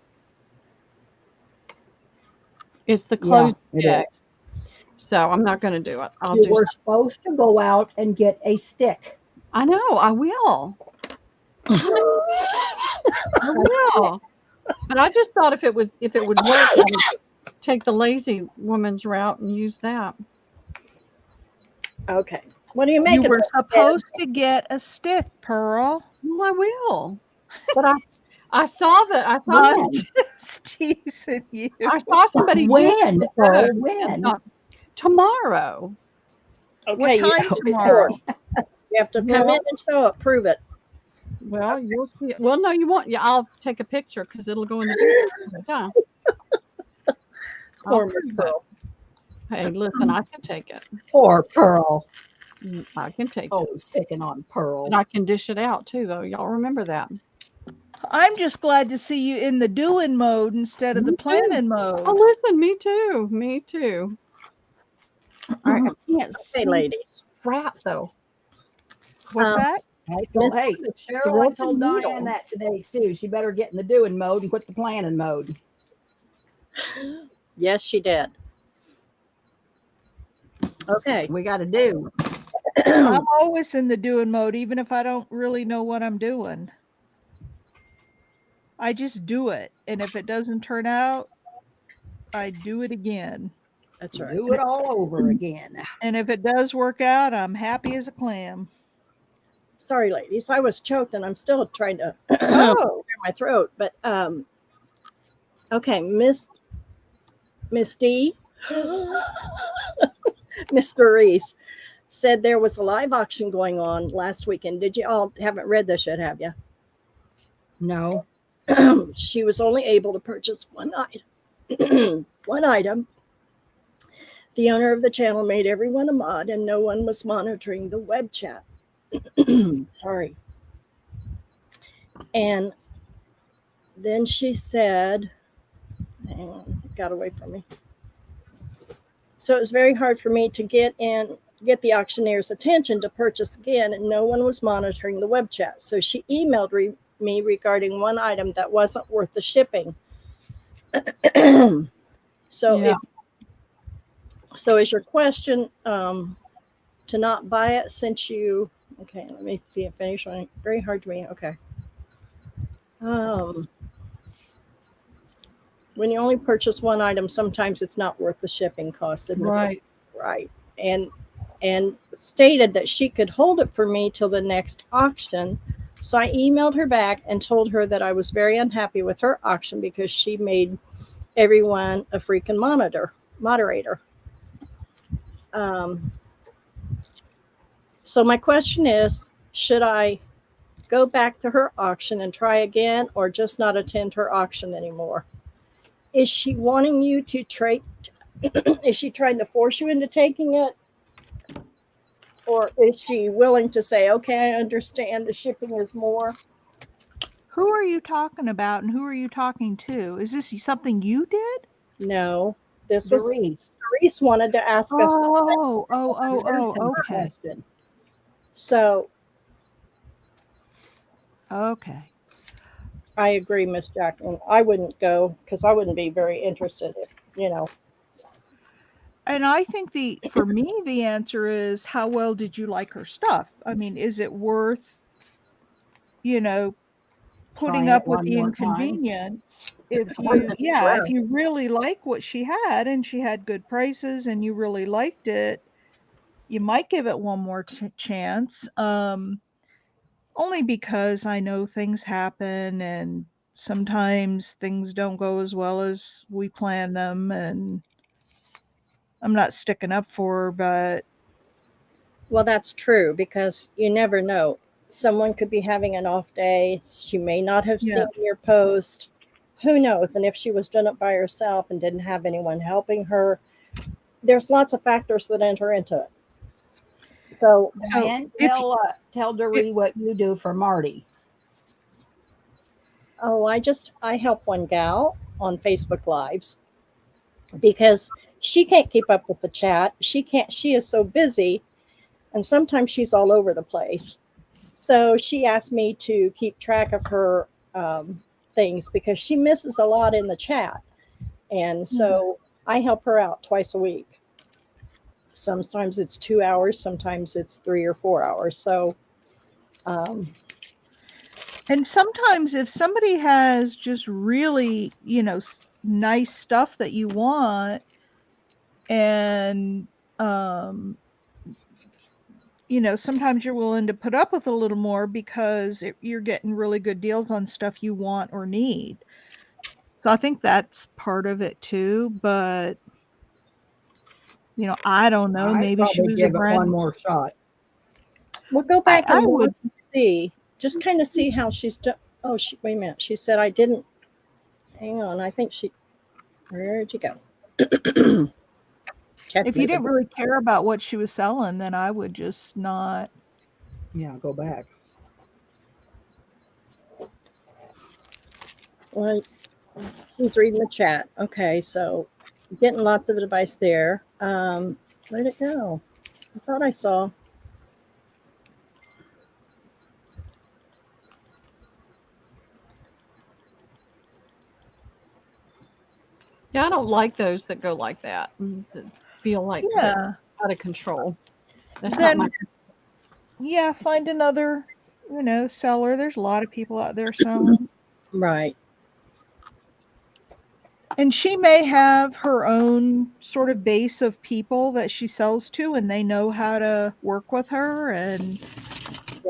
It's the Yeah, closed it bag, is. so I'm not going to do it. I'll You do. were supposed to go out and get a stick. I know. I will. I will. But I just thought if it would work, I would take the lazy woman's route and use that. Okay. What are you You making? were Deb? supposed to get a stick, Pearl. Well, I will. But I saw that. I Not thought just teasing you. I saw somebody do When, it Pearl, and when? thought, tomorrow. What Okay, you, time tomorrow? you have to come in and show it, prove it. Well, you'll see it. Well, no, you won't. Yeah, I'll take a picture because it'll go in the video. Yeah. Poor I'll Miss prove it. Pearl. Hey, listen, I can take it. Poor Pearl. I can take it. Always picking on Pearl. And I can dish it out too, though. Y'all remember that. I'm just glad to see you in the doing mode instead of the Me too. planning mode. Oh, listen, me too. Me too. All right, I can't Okay, see ladies. crap though. What's that? Hey, Cheryl, I thread told the Diane needle. that today too. She better get in the doing mode and quit the planning mode. Yes, she did. Okay. We got to do. I'm always in the doing mode, even if I don't really know what I'm doing. I just do it. And if it doesn't turn out, I do it again. That's right. Do it all over again. And if it does work out, I'm happy as a clam. Sorry, ladies. I was choked and I'm still trying to Oh, clear my throat. But okay, Miss D, Mr. Reese said there was a live auction going on last weekend. Did you all haven't read this yet, have you? No. She was only able to purchase one item. One item. The owner of the channel made everyone a mod and no one was monitoring the web chat. Sorry. And then she said, hang on, it got away from me. So it was very hard for me to get the auctioneer's attention to purchase again, and no one was monitoring the web chat. So she emailed me regarding one item that wasn't worth the shipping. So Yeah. so is your question to not buy it since you okay, let me finish one. Very hard to me. Okay. When you only purchase one item, sometimes it's not worth the shipping costs. Right. Right. And stated that she could hold it for me till the next auction. So I emailed her back and told her that I was very unhappy with her auction because she made everyone a freaking moderator. So my question is, should I go back to her auction and try again or just not attend her auction anymore? Is she wanting you to trade? Is she trying to force you into taking it? Or is she willing to say, okay, I understand the shipping is more? who are you talking about and who are you talking to? Is this something you did? No, this was Reese. Reese wanted to ask us. Okay. Question. So Okay. I agree, Miss Jacqueline. I wouldn't go because I wouldn't be very interested if, And I think for me, the answer is how well did you like her stuff? I mean, is it worth, putting Trying up it with one the more time. inconvenience? If you really like what she had and she had good prices and you really liked it, you might give it one more chance. Only because I know things happen and sometimes things don't go as well as we plan them, and I'm not sticking up for her, but Well, that's true because you never know. Someone could be having an off day. She may not have Yeah. seen your post. Who knows? And if she was doing it by herself and didn't have anyone helping her, there's lots of factors that enter into it. So, Diane, tell Doree what you do for Marty. oh, I help one gal on Facebook Lives because she can't keep up with the chat. She is so busy and sometimes she's all over the place. So she asked me to keep track of her things because she misses a lot in the chat. And so I help her out twice a week. Sometimes it's 2 hours, sometimes it's 3 or 4 hours. So, And sometimes if somebody has just really, nice stuff that you want, and sometimes you're willing to put up with a little more because you're getting really good deals on stuff you want or need. So I think that's part of it too. But I don't know. I'd Maybe she probably was a give it one brand. more shot. we'll go I, back I and would. watch and see. Just kind of see how she's done. Oh, wait a minute. She said I didn't. Hang on. I think she. Where'd you go? Check If you me. didn't really care about what she was selling, then I would just not. Yeah, go back. Well, he's reading the chat. Okay, so getting lots of advice there. Where'd it go? I thought I saw. Yeah, I don't like those that go like that. That feel like they're Yeah. out of control. That's not my. Yeah, find another, seller. There's a lot of people out there selling. Right. And she may have her own sort of base of people that she sells to, and they know how to work with her, and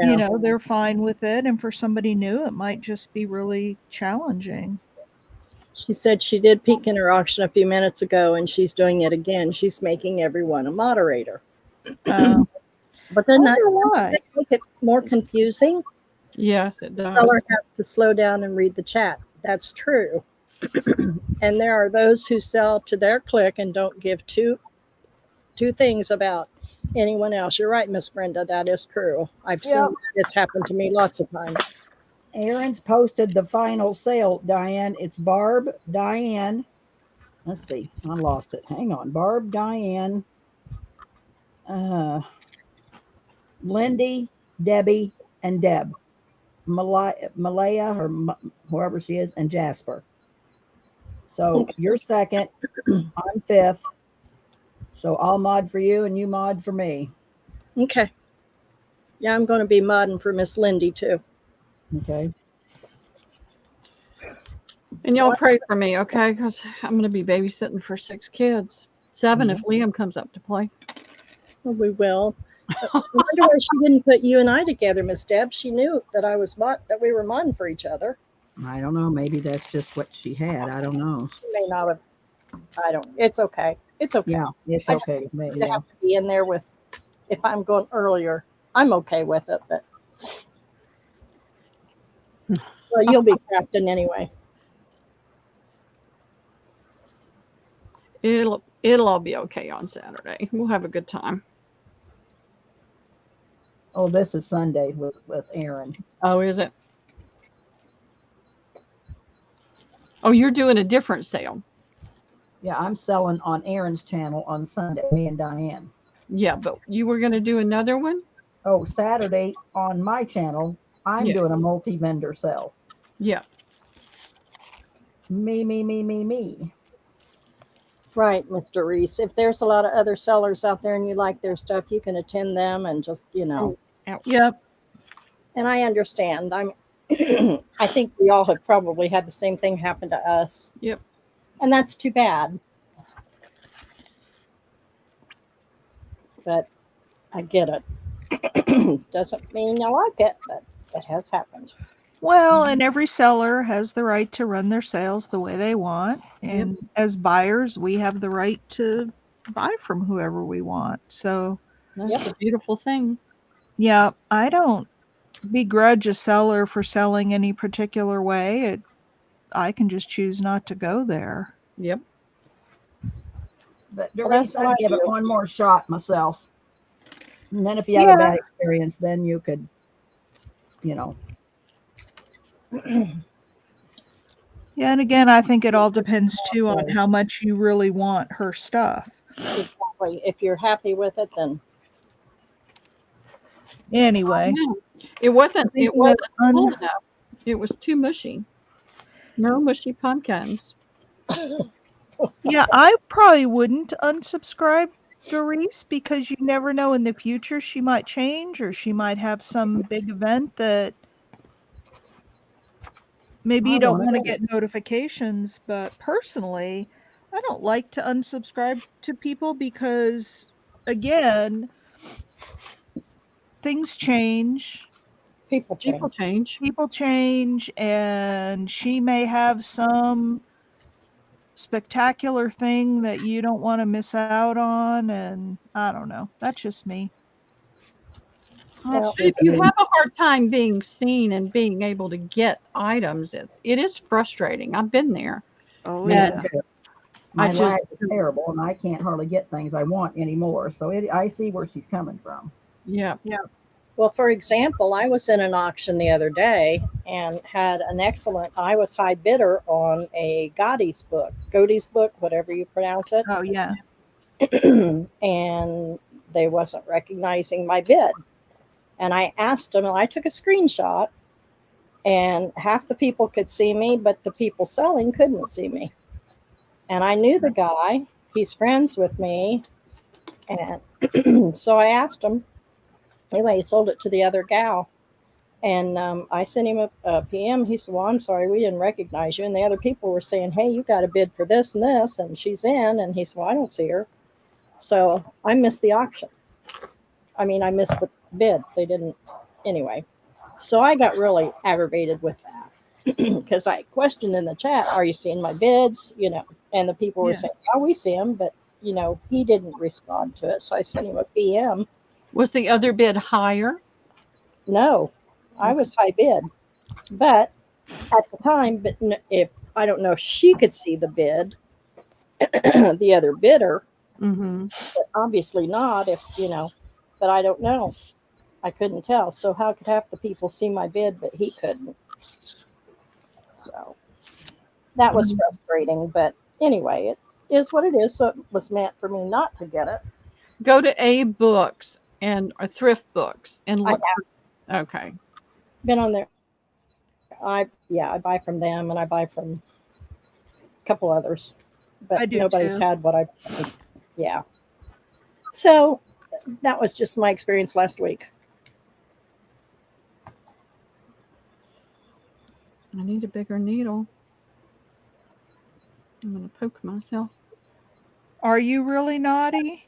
Yeah. they're fine with it. And for somebody new, it might just be really challenging. She said she did peek in her auction a few minutes ago and she's doing it again. She's making everyone a moderator. But then that why? make it more confusing. Yes, it The does. seller has to slow down and read the chat. That's true. And there are those who sell to their click and don't give two things about anyone else. You're right, Miss Brenda. That is true. I've seen it's happened to me lots of times. Aaron's posted the final sale, Diane. It's Barb, Diane. Let's see. I lost it. Hang on. Barb, Diane, Lindy, Debbie, and Deb. Malaya or whoever she is, and Jasper. So you're second. I'm fifth. So I'll mod for you and you mod for me. Okay. Yeah, I'm going to be modding for Miss Lindy too. Okay. And y'all pray for me, okay? Because I'm going to be babysitting for 6 kids. 7 if Liam comes up to play. Well, we will. I wonder why she didn't put you and I together, Miss Deb. She knew that that we were modding for each other. I don't know. Maybe that's just what she had. I don't know. She may not have. I don't. It's okay. It's okay. Yeah, it's okay with me. I have to be in there with. If I'm going earlier, I'm okay with it. But well, you'll be crafting anyway. It'll all be okay on Saturday. We'll have a good time. Oh, this is Sunday with Aaron. Oh, is it? Oh, you're doing a different sale. Yeah, I'm selling on Aaron's channel on Sunday, me and Diane. Yeah, but you were going to do another one? Oh, Saturday on my channel, I'm doing a multi-vendor sale. Yeah. Me. Right, Mr. Reese. If there's a lot of other sellers out there and you like their stuff, you can attend them and just, Yep. And I understand. I think we all have probably had the same thing happen to us. Yep. And that's too bad. But I get it. Doesn't mean I like it, but it has happened. Well, and every seller has the right to run their sales the way they want. And as buyers, we have the right to buy from whoever we want. So That's a beautiful thing. Yeah, I don't begrudge a seller for selling any particular way. I can just choose not to go there. Yep. But Well, that's Doris, what I I'd give it do. one more shot myself. And then if you have a Yeah, bad experience, then you could, you know, yeah, and again, I think it all depends too on how much you really want her stuff. Exactly. If you're happy with it, then Anyway, Yeah. It wasn't think full enough. It was too mushy. No mushy pumpkins. yeah, I probably wouldn't unsubscribe Doris because you never know in the future she might change or she might have some big event that maybe you I don't don't want to know. get notifications, but personally, I don't like to unsubscribe to people because again, things change, people People change. change. and she may have some spectacular thing that you don't want to miss out on, and I don't know. That's just me. That's Well, But if just you me. have a hard time being seen and being able to get items, it is frustrating. I've been there. Oh Me And yeah. too. I My lag just is terrible, and I can't hardly get things I want anymore. So I see where she's coming from. yeah. well, for example, I was in an auction the other day and had an excellent. I was high bidder on a Godey's book, whatever you pronounce it, Oh yeah. and they wasn't recognizing my bid. And I asked them, and I took a screenshot, and half the people could see me, but the people selling couldn't see me. And I knew the guy; he's friends with me, and so I asked him. Anyway, he sold it to the other gal. And I sent him a PM. He said, well, I'm sorry, we didn't recognize you. And the other people were saying, hey, you got a bid for this and this, and she's in. And he said, well, I don't see her. So I missed the auction. I mean, I missed the bid. They didn't. Anyway, so I got really aggravated with that because I questioned in the chat, are you seeing my bids? You know, and the people were Yeah. saying, yeah, we see them. But, you know, he didn't respond to it. So I sent him a PM. Was the other bid higher? No, I was high bid. But at the time, but if I don't know if she could see the bid, the other bidder, Mm-hmm. but obviously not. If you know, but I don't know. I couldn't tell. So how could half the people see my bid, but he couldn't? So that was frustrating. But anyway, it is what it is. So it was meant for me not to get it. Go to A Books or Thrift Books and I look. have Okay. been on there. I buy from them, and I buy from a couple others, but I do nobody's too. had what I. Yeah. So that was just my experience last week. I need a bigger needle. I'm going to poke myself. Are you really naughty,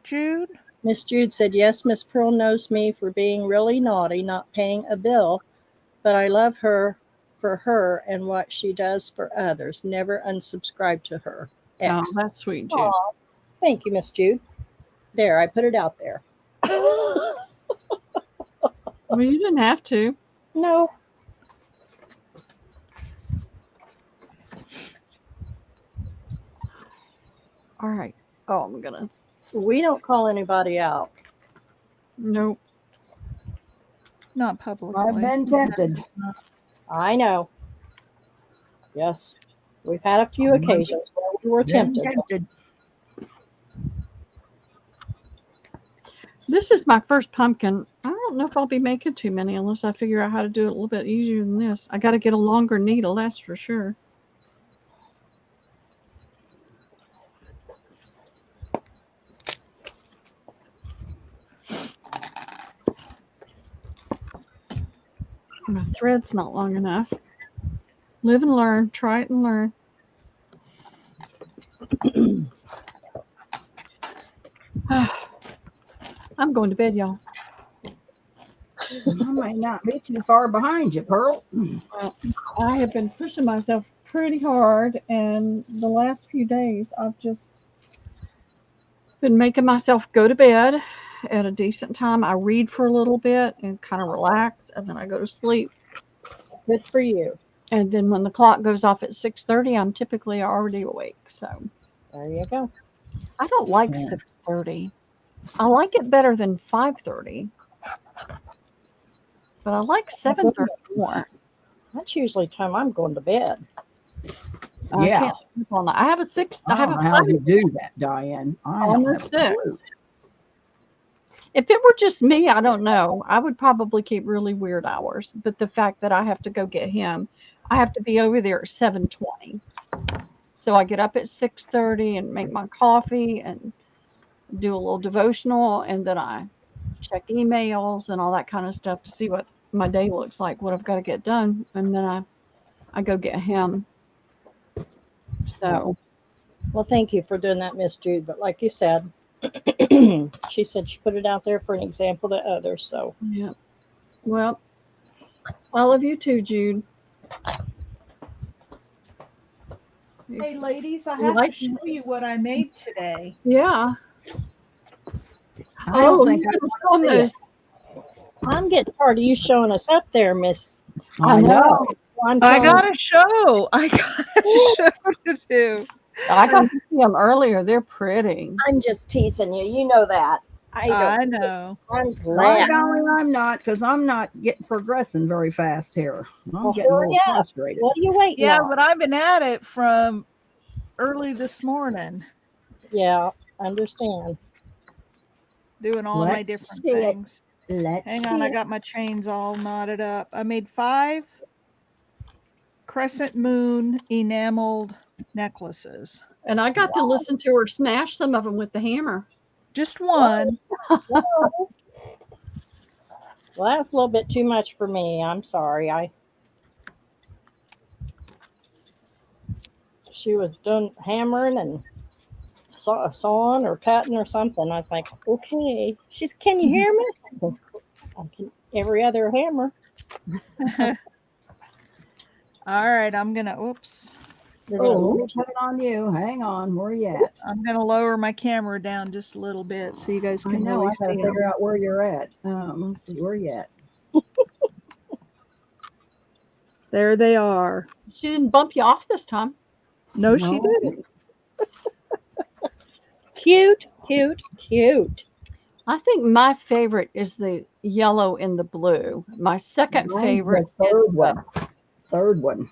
Jude? Miss Jude said, yes, Miss Pearl knows me for being really naughty, not paying a bill, but I love her for her and what she does for others. Never unsubscribe to her. Oh, X. that's sweet, Jude. Aw, thank you, Miss Jude. There, I put it out there. Well, you didn't have to. No. All right. Oh, I'm going to. We don't call anybody out. Nope. Not publicly. I've been tempted. I know. Yes. We've had a few occasions where we were Been tempted. tempted. This is my first pumpkin. I don't know if I'll be making too many unless I figure out how to do it a little bit easier than this. I got to get a longer needle, that's for sure. My thread's not long enough. Live and learn. Try it and learn. I'm going to bed, y'all. I might not be too far behind you, Pearl. Well, I have been pushing myself pretty hard, and the last few days I've just been making myself go to bed at a decent time. I read for a little bit and kind of relax, and then I go to sleep. Good for you. And then when the clock goes off at 6:30, I'm typically already awake. So There you go. I don't like Yeah. 6:30. I like it better than 5:30, but I like 7:30 more. That's usually time I'm going to bed. I Yeah. can't sleep all night. I have a I don't know how you do that, Diane. I don't have a Almost 6. clue. If it were just me, I don't know. I would probably keep really weird hours. But the fact that I have to go get him, I have to be over there at 7:20. So I get up at 6:30 and make my coffee and do a little devotional, and then I check emails and all that kind of stuff to see what my day looks like, what I've got to get done, and then I go get him. So Well, thank you for doing that, Miss Jude. But like you said, she said she put it out there for an example to others. So yeah. Well, I love you too, Jude. Hey, ladies, I You have like to show you what I made today. Yeah. I don't think you I gotta want to show see those. it. I'm getting tired of you showing us up there, Miss. I know. I'm I telling got a show. I got a show to do. I got to see them earlier. They're pretty. I'm just teasing you. You know that. I know. I'm By glad. golly, I'm not, because I'm not getting progressing very fast here. I'm Well, getting a little hurry up. frustrated. What are you waiting Yeah, on? but I've been at it from early this morning, Yeah, I understand. doing all my Let's different see it. things. Let's Hang see on, I it. got my chains all knotted up. I made 5 crescent moon enameled necklaces. And I got to listen to her smash some of them with the hammer. Just one. Well, that's a little bit too much for me. I'm sorry. She was done hammering and sawing or cutting or something. I was like, okay. She's, can you hear me? I can, every other hammer. All right, I'm gonna, oops. You're gonna Oh, lose put it on you. Hang on. Where you at? I'm gonna lower my camera down just a little bit so you guys I can know. really I got to see 'em. figure out where you're at. Let's see. Where you at? There they are. She didn't bump you off this time. No, she No. didn't. Cute, cute, cute. I think my favorite is the yellow and the blue. My second Mine's favorite the is third one. Third one.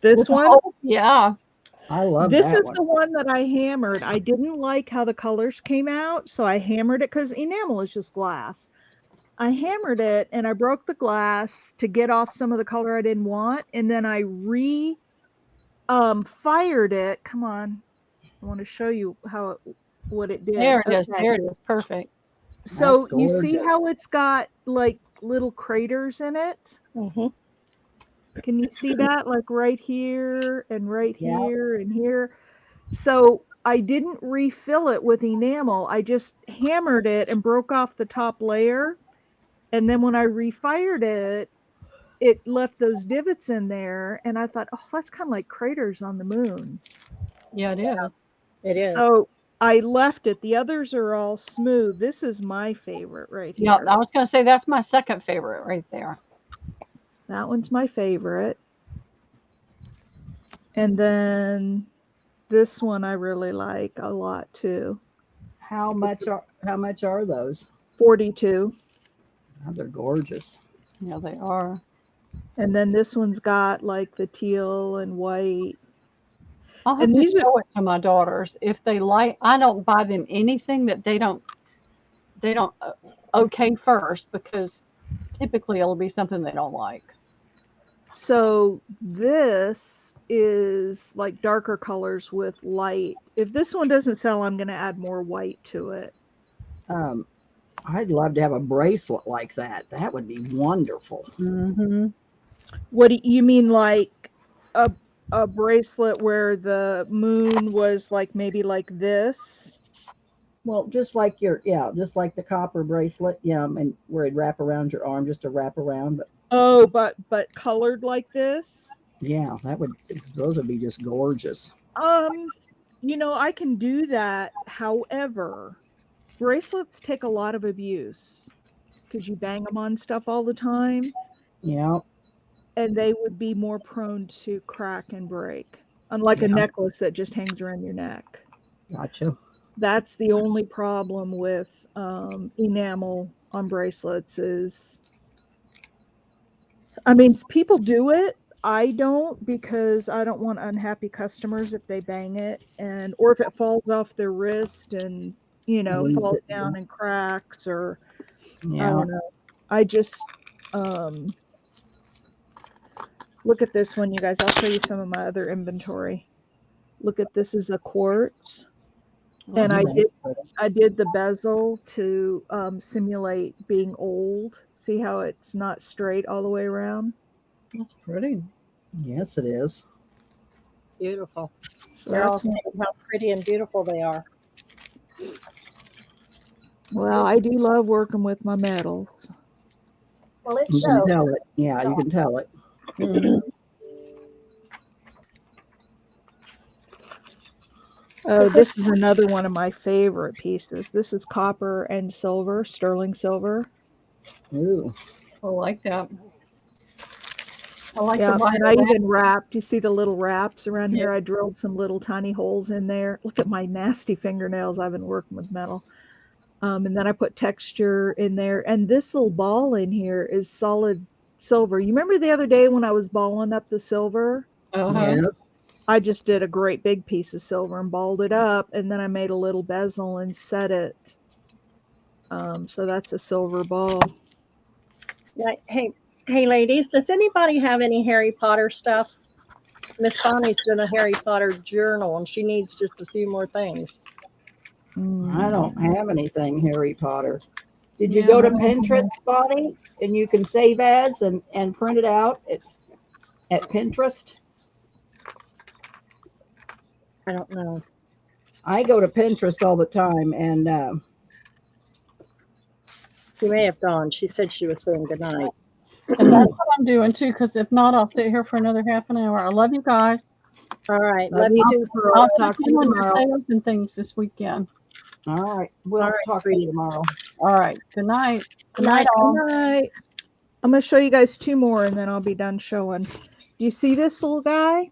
This one? Yeah. I love This that is one. the one that I hammered. I didn't like how the colors came out, so I hammered it because enamel is just glass. I hammered it and I broke the glass to get off some of the color I didn't want, and then I fired it. Come on, I want to show you what it did. There it is. Okay. There it is. Perfect. So That's you see gorgeous. how it's got like little craters in it? Mm-hmm. Can you see that? Like right here and right Yeah. here and here. So I didn't refill it with enamel. I just hammered it and broke off the top layer. And then when I refired it, it left those divots in there. And I thought, oh, that's kind of like craters on the moon. Yeah, it is. It is. So I left it. The others are all smooth. This is my favorite right Yeah, here. I was going to say that's my second favorite right there. That one's my favorite. And then this one I really like a lot too. How much are those? 42. Oh, they're gorgeous. Yeah, they are. And then this one's got like the teal and white. I'll have And to these are, show it to my daughters if they like. I don't buy them anything that they don't okay first, because typically it'll be something they don't like. so this is like darker colors with light. If this one doesn't sell, I'm going to add more white to it. I'd love to have a bracelet like that. That would be wonderful. Mm-hmm. What do you mean, like a bracelet where the moon was like maybe like this? Well, just like just like the copper bracelet, and where it'd wrap around your arm, just to wrap around. But Oh, but colored like this? yeah, those would be just gorgeous. I can do that. However, bracelets take a lot of abuse because you bang them on stuff all the time, Yeah. and they would be more prone to crack and break, unlike a Yeah. necklace that just hangs around your neck. Gotcha. That's the only problem with enamel on bracelets is, I mean, people do it. I don't, because I don't want unhappy customers if they bang it and or if it falls off their wrist and Lose falls it. down and cracks, or I Yeah. don't know. I just look at this one, you guys. I'll show you some of my other inventory. Look at this is a quartz, and Oh, I did the bezel to simulate being old. See how it's not straight all the way around? That's pretty. yes, it is. Beautiful. So They're all that's one. saying how pretty and beautiful they are. Well, I do love working with my metals. Well, it You can shows. tell it. Yeah, you can tell it. Mhm. Oh, this is another one of my favorite pieces. This is copper and silver, sterling silver. Ooh. I like that. I like Yeah, the white. and I even wrapped. You see the little wraps around Yeah. here? I drilled some little tiny holes in there. Look at my nasty fingernails. I've been working with metal. And then I put texture in there. And this little ball in here is solid silver. You remember the other day when I was balling up the silver? Uh-huh. Yes. I just did a great big piece of silver and balled it up, and then I made a little bezel and set it. So that's a silver ball. Right. Hey, ladies, does anybody have any Harry Potter stuff? Miss Bonnie's done a Harry Potter journal, and she needs just a few more things. I don't have anything Harry Potter. Did you Yeah. go to Pinterest, Bonnie, and you can save as and print it out at Pinterest? I don't know. I go to Pinterest all the time, and She may have gone. She said she was saying goodnight. And that's what I'm doing too, because if not, I'll sit here for another half an hour. I love you guys. All right. love you too, Pearl. I'll Talk check to in you on your tomorrow. sales and things this weekend. All right, we'll All right, talk to sweetie. you tomorrow. All right. Good night. Good Good night, night, all. All right. I'm going to show you guys two more, and then I'll be done showing. Do you see this little guy?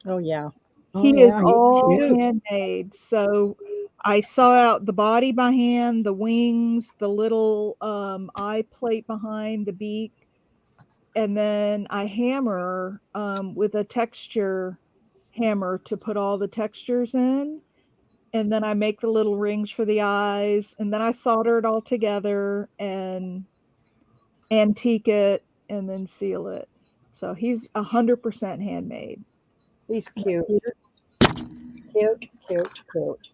Oh, yeah. Oh, He is yeah, he's all cute. handmade. So I saw out the body by hand, the wings, the little eye plate behind, the beak, and then I hammer with a texture hammer to put all the textures in. And then I make the little rings for the eyes, and then I solder it all together and antique it and then seal it. So he's 100% handmade. He's cute. Cute, cute, cute.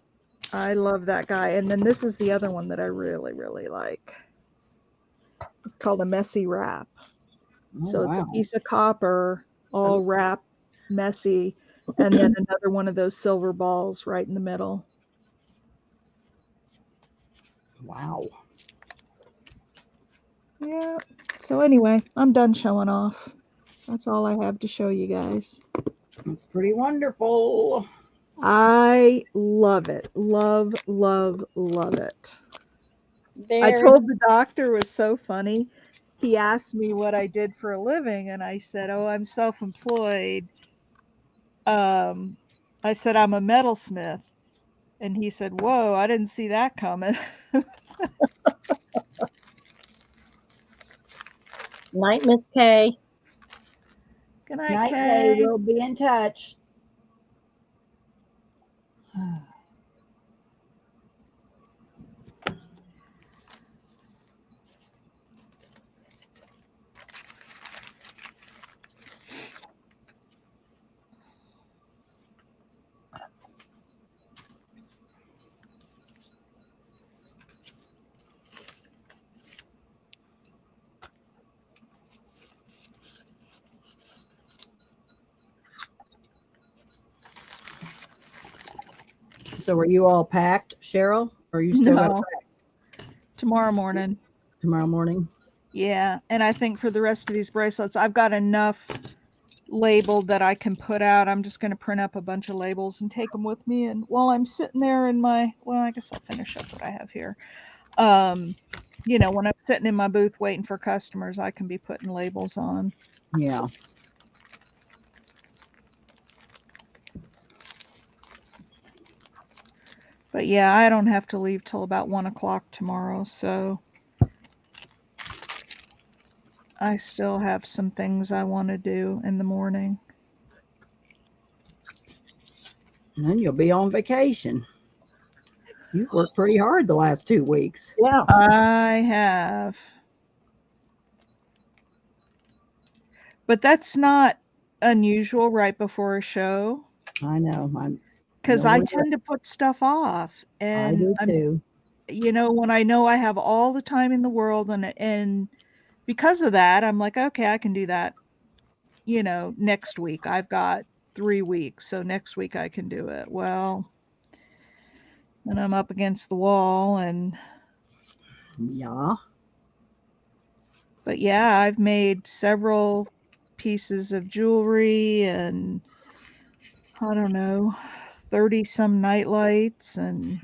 I love that guy. And then this is the other one that I really, really like. It's called a messy wrap. Oh, So it's a wow. piece of copper all wrapped messy, and then another one of those silver balls right in the middle. Wow. Yeah. So anyway, I'm done showing off. That's all I have to show you guys. It's pretty wonderful. I love it. Love, love, love it. I There. told the doctor it was so funny. He asked me what I did for a living, and I said, "Oh, I'm self-employed." I said, "I'm a metalsmith." And he said, "Whoa, I didn't see that coming." Night, Miss Kay. Good night, Night, Kay. Kay. We'll be in touch. So are you all packed, Cheryl? Or are you still got to No, pack tomorrow morning. tomorrow morning? Yeah, and I think for the rest of these bracelets, I've got enough labeled that I can put out. I'm just going to print up a bunch of labels and take them with me. And while I'm sitting there in my, well, I guess I'll finish up what I have here. When I'm sitting in my booth waiting for customers, I can be putting labels on. Yeah. But yeah, I don't have to leave till about 1 o'clock tomorrow, so I still have some things I want to do in the morning. And then you'll be on vacation. You've worked pretty hard the last 2 weeks. Yeah. I have. But that's not unusual right before a show. I know. Because I tend to put stuff off. And I do too. When I know I have all the time in the world and because of that, I'm like, okay, I can do that. Next week I've got 3 weeks, so next week I can do it. Well, then I'm up against the wall and yeah. But yeah, I've made several pieces of jewelry and I don't know, 30 some night lights and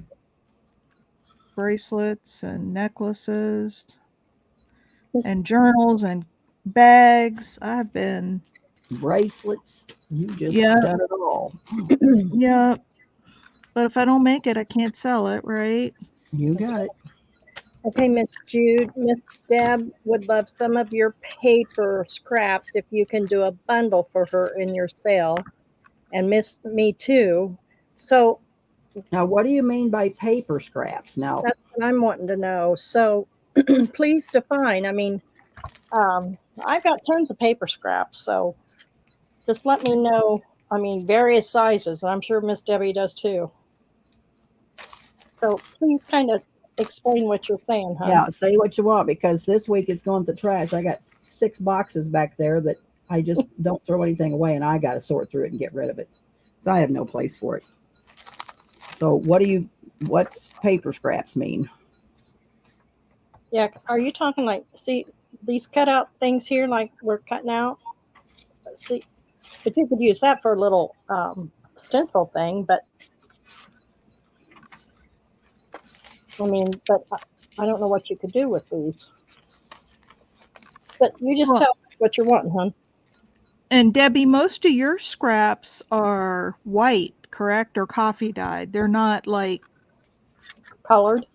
bracelets and necklaces and journals and bags. I've been bracelets. You just done it all. Yeah. But if I don't make it, I can't sell it, right? You got it. Okay, Miss Jude, Miss Deb would love some of your paper scraps if you can do a bundle for her in your sale. And Miss Me Too. So now, what do you mean by paper scraps? Now that's what I'm wanting to know. So please define. I mean, I've got tons of paper scraps, so just let me know. I mean, various sizes, and I'm sure Miss Debbie does too. So please kind of explain what you're saying, huh? Yeah, say what you want, because this week it's going to the trash. I got 6 boxes back there that I just don't throw anything away, and I got to sort through it and get rid of it. So I have no place for it. So what's paper scraps mean? Yeah, are you talking like, see, these cutout things here, like we're cutting out? See, but you could use that for a little stencil thing, but I mean, but I don't know what you could do with these. But you just tell us what you're wanting, hon. And Debbie, most of your scraps are white, correct? Or coffee dyed. They're not like colored.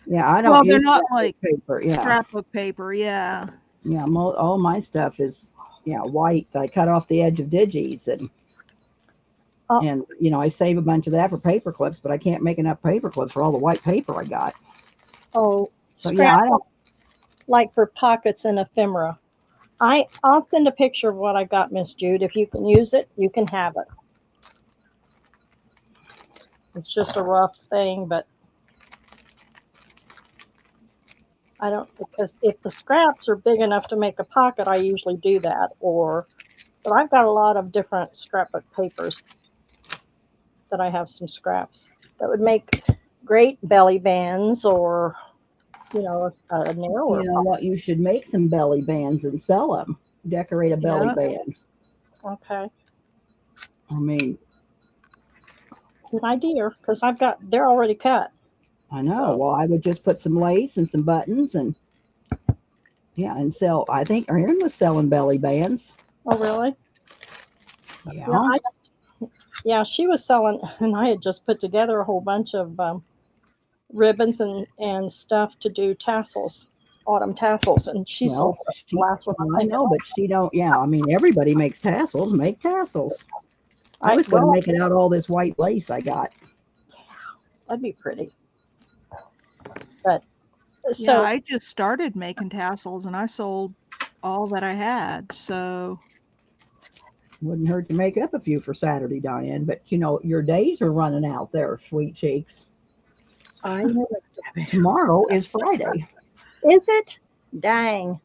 Yeah, I don't. Well, they're not like paper. Yeah, scrapbook paper. Yeah. Yeah, all my stuff is white. I cut off the edge of digis and I save a bunch of that for paper clips, but I can't make enough paper clips for all the white paper I got. Oh, so yeah, I don't like for pockets and ephemera. I'll send a picture of what I got, Miss Jude. If you can use it, you can have it. It's just a rough thing, but I don't, because if the scraps are big enough to make a pocket, I usually do that. But I've got a lot of different scrapbook papers that I have some scraps that would make great belly bands or, a narrower. You know what? You should make some belly bands and sell them. Decorate a belly band. Okay. I mean, good idea, because they're already cut. I know. Well, I would just put some lace and some buttons and sell. I think Erin was selling belly bands. Oh, really? Yeah. Yeah, she was selling, and I had just put together a whole bunch of ribbons and stuff to do tassels, autumn tassels, and she sold the last one. I know, but she don't. Yeah, I mean, everybody makes tassels. Make tassels. I was going to make it out all this white lace I got. Yeah, that'd be pretty. But so I just started making tassels, and I sold all that I had. So wouldn't hurt to make up a few for Saturday, Diane. But your days are running out there, sweet cheeks. I know. Tomorrow is Friday. Is it? Dang.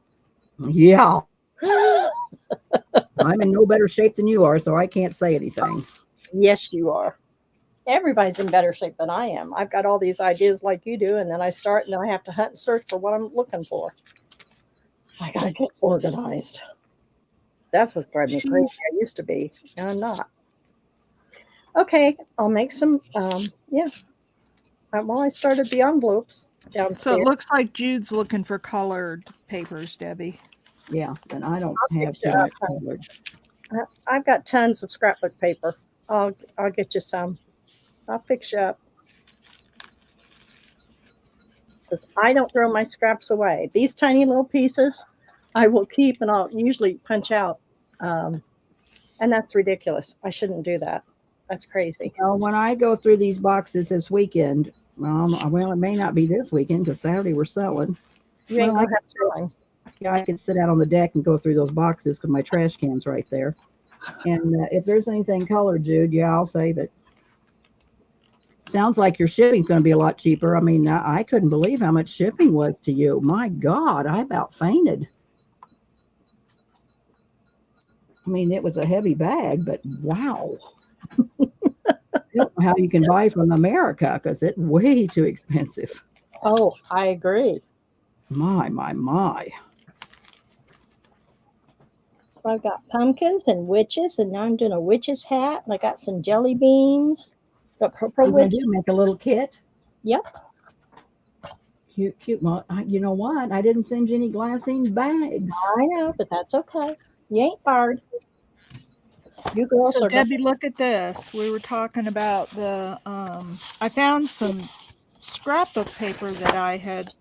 Yeah. I'm in no better shape than you are, so I can't say anything. Yes, you are. Everybody's in better shape than I am. I've got all these ideas like you do, and then I start, and then I have to hunt and search for what I'm looking for. I gotta get organized. That's what's driving me crazy. She's I used to be, and I'm not. Okay, I'll make some. Yeah. Well, I started the envelopes so it downstairs. looks like Jude's looking for colored papers, Debbie. Yeah, and I don't I'll have fix you too much up, honey. colored. I've got tons of scrapbook paper. I'll get you some. I'll fix you up. 'Cause I don't throw my scraps away. These tiny little pieces, I will keep, and I'll usually punch out. And that's ridiculous. I shouldn't do that. That's crazy. Well, when I go through these boxes this weekend, well, it may not be this weekend because Saturday we're selling. You ain't Well, gonna have selling. Yeah, I could sit out on the deck and go through those boxes because my trash can's right there. And if there's anything colored, Jude, yeah, I'll save it. Sounds like your shipping's going to be a lot cheaper. I mean, I couldn't believe how much shipping was to you. My God, I about fainted. I mean, it was a heavy bag, but wow. I don't know how you can buy from America because it's way too expensive. Oh, I agree. My. So I've got pumpkins and witches, and now I'm doing a witch's hat, and I got some jelly beans. The purple You're going witch. to make a little kit? Yep. Cute. Well, you know what? I didn't send you any glassine bags. I know, but that's okay. You ain't fired. You girls So are Debbie, look at this. We were talking about the I found some scrapbook paper that I had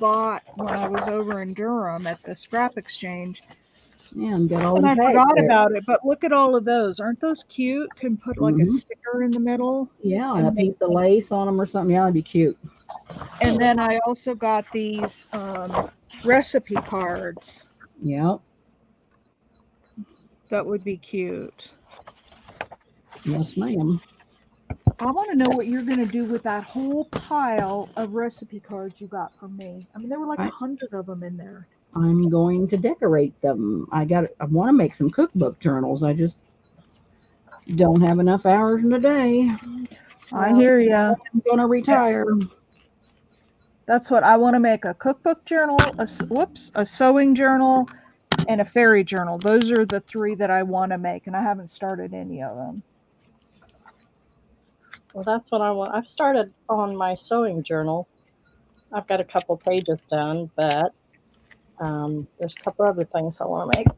bought when I was over in Durham at the scrap exchange. Yeah, and got all And them I tags forgot there. about it, but look at all of those. Aren't those cute? Can put like a Mhm. sticker in the middle. Yeah, and a And, piece of lace on them or something. Yeah, that'd be cute. and then I also got these recipe cards. Yeah. That would be cute. Yes, ma'am. I want to know what you're going to do with that whole pile of recipe cards you got from me. I mean, there were like 100 of them in there. I'm going to decorate them. I want to make some cookbook journals. I just don't have enough hours in the day. I hear ya. I'm going to retire. That's what I want to make: a cookbook journal, a sewing journal, and a fairy journal. Those are the 3 that I want to make, and I haven't started any of them. Well, that's what I want. I've started on my sewing journal. I've got a couple pages done, but there's a couple other things I want to make.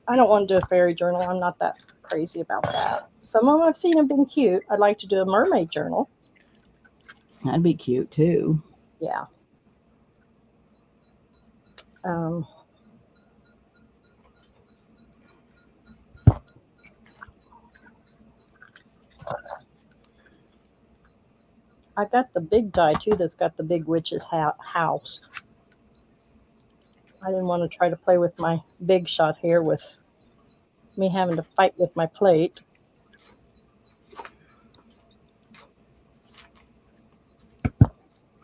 I don't want to do a fairy journal. I'm not that crazy about that. Some of them I've seen have been cute. I'd like to do a mermaid journal. That'd be cute too. Yeah. I got the big die too that's got the big witch's house. I didn't want to try to play with my big shot here with me having to fight with my plate.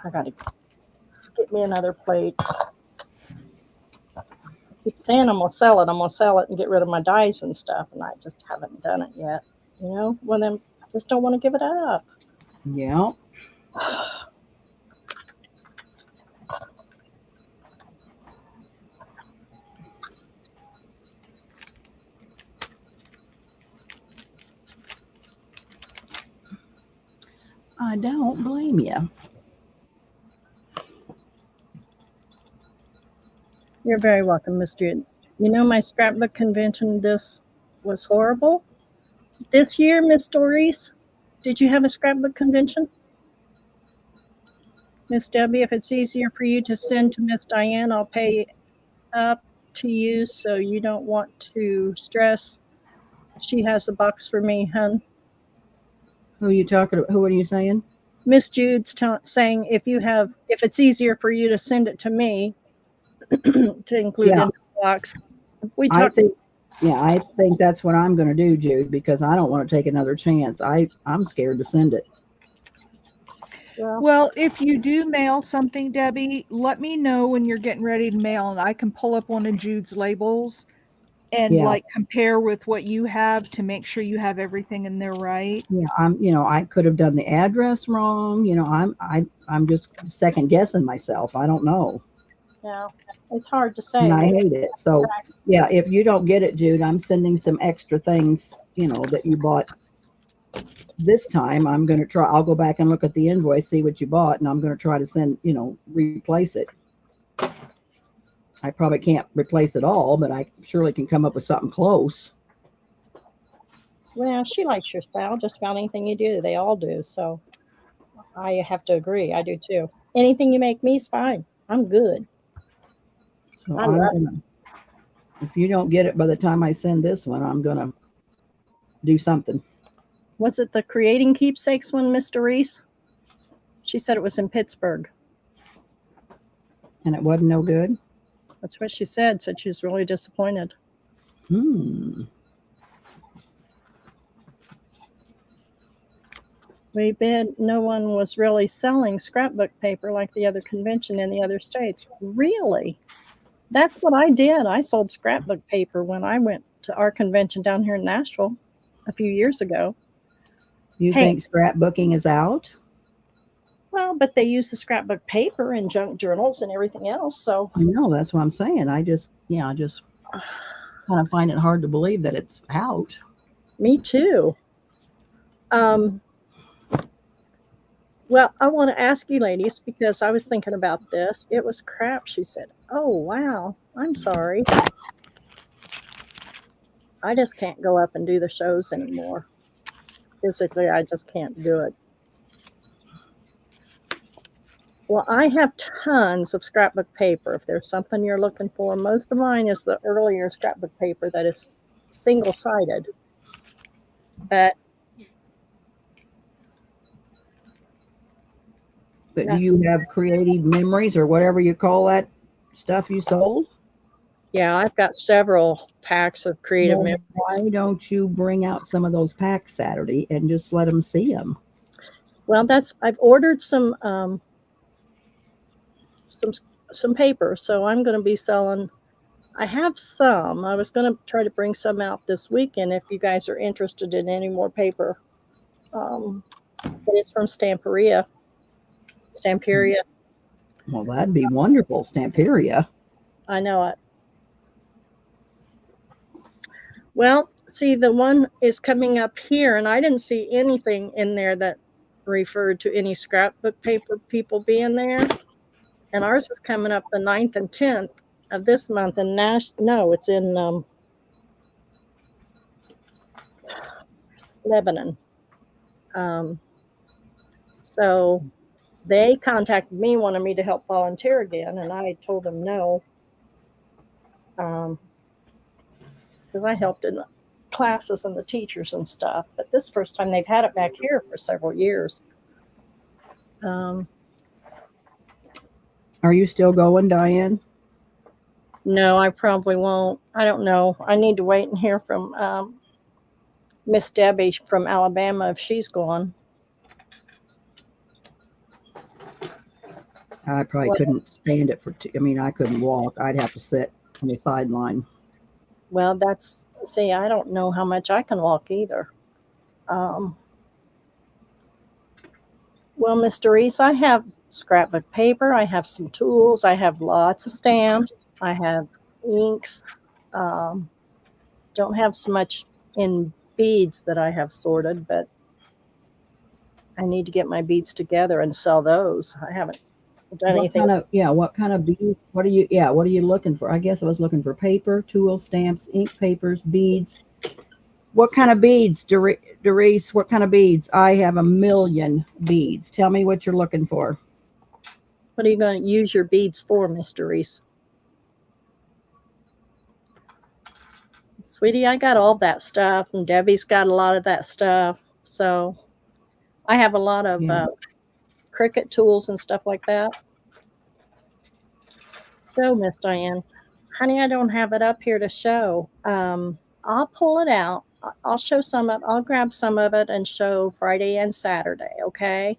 I gotta get me another plate. I keep saying I'm gonna sell it and get rid of my dies and stuff, and I just haven't done it yet. You know, well then I just don't want to give it up. Yeah. I don't blame you. You're very welcome, Miss Jude. You know, my scrapbook convention, this was horrible. This year, Miss Doris, did you have a scrapbook convention? Miss Debbie, if it's easier for you to send to Miss Diane, I'll pay up to you so you don't want to stress. She has a box for me, hun. Who are you talking about? Who are you saying? Miss Jude's saying if it's easier for you to send it to me to include in the box. I think that's what I'm going to do, Jude, because I don't want to take another chance. I'm scared to send it. Well, if you do mail something, Debbie, let me know when you're getting ready to mail, and I can pull up one of Jude's labels and like compare with what you have to make sure you have everything in there right. Yeah, I could have done the address wrong. I'm just second guessing myself. I don't know. Yeah, it's hard to say. And I hate it. So yeah, if you don't get it, Jude, I'm sending some extra things, that you bought this time. I'm going to try, I'll go back and look at the invoice, see what you bought, and I'm going to try to send, replace it. I probably can't replace it all, but I surely can come up with something close. Well, she likes your style. Just about anything you do, they all do. So I have to agree. I do too. Anything you make me is fine. I'm good. So I love if you don't get it by the time I send this one, I'm going to do something. Was it the Creating Keepsakes one, Mr. Reese? She said it was in Pittsburgh. And it wasn't no good? That's what she said. Said she was really disappointed. We bet no one was really selling scrapbook paper like the other convention in the other states. Really? That's what I did. I sold scrapbook paper when I went to our convention down here in Nashville a few years ago. You think scrapbooking is out? Well, but they use the scrapbook paper in junk journals and everything else. So I know, that's what I'm saying. I just kind of find it hard to believe that it's out. Me too. Well, I want to ask you ladies, because I was thinking about this. It was crap, she said. Oh, wow. I'm sorry. I just can't go up and do the shows anymore. Physically, I just can't do it. Well, I have tons of scrapbook paper. If there's something you're looking for, most of mine is the earlier scrapbook paper that is single-sided. But do you have creative memories or whatever you call that stuff you sold? Yeah, I've got several packs of creative memories. Why don't you bring out some of those packs Saturday and just let them see them? Well, I've ordered some paper, so I'm going to be selling. I have some. I was going to try to bring some out this weekend if you guys are interested in any more paper. But it's from Stamperia. Well, that'd be wonderful, Stamperia. I know it. Well, see, the one is coming up here, and I didn't see anything in there that referred to any scrapbook paper people being there. And ours is coming up the 9th and 10th of this month in it's in Lebanon. So they contacted me, wanted me to help volunteer again, and I told them no. Because I helped in the classes and the teachers and stuff. But this first time they've had it back here for several years. Are you still going, Diane? No, I probably won't. I don't know. I need to wait and hear from Miss Debbie from Alabama if she's going. I probably couldn't stand it I couldn't walk. I'd have to sit on the sideline. Well, I don't know how much I can walk either. Well, Mr. Reese, I have scrapbook paper. I have some tools. I have lots of stamps. I have inks. Don't have so much in beads that I have sorted, but I need to get my beads together and sell those. I haven't done anything. What kind of beads? What are you looking for? I guess I was looking for paper, tools, stamps, ink, papers, beads. What kind of beads, Doris? What kind of beads? I have a million beads. Tell me what you're looking for. What are you going to use your beads for, Mr. Reese? Sweetie, I got all that stuff, and Debbie's got a lot of that stuff. So I have a lot of Cricut tools and stuff like that. So, Miss Diane, honey, I don't have it up here to show. I'll pull it out. I'll show some of it. I'll grab some of it and show Friday and Saturday, okay?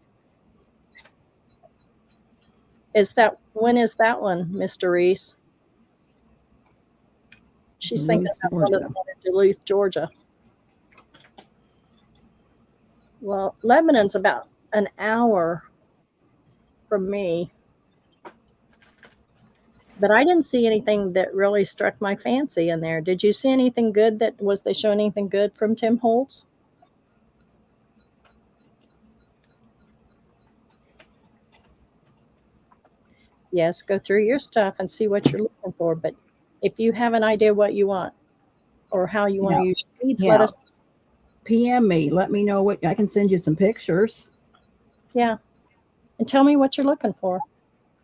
When is that one, Mr. Reese? She's thinking that one is in Duluth, Georgia. Well, Lebanon's about an hour from me. But I didn't see anything that really struck my fancy in there. Did you see anything good was they showing anything good from Tim Holtz? Yes, go through your stuff and see what you're looking for. But if you have an idea what you want or how you want to use your beads, let Yeah. us. PM me. Let me know what I can send you some pictures. Yeah, and tell me what you're looking for.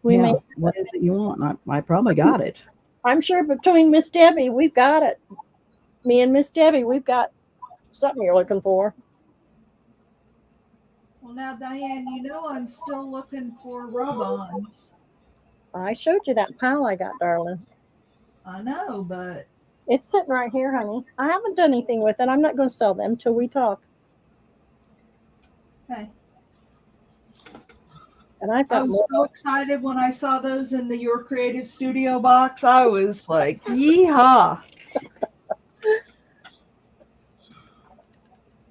We Yeah. may. What is it you want? I probably got it. I'm sure between Miss Debbie, we've got it. Me and Miss Debbie, we've got something you're looking for. Well, now, Diane, you know I'm still looking for rub-ons. I showed you that pile I got, darling. I know, but It's sitting right here, honey. I haven't done anything with it. I'm not going to sell them till we talk. hey, And I've I got was so more. excited when I saw those in the Your Creative Studio box. I was like, yeehaw.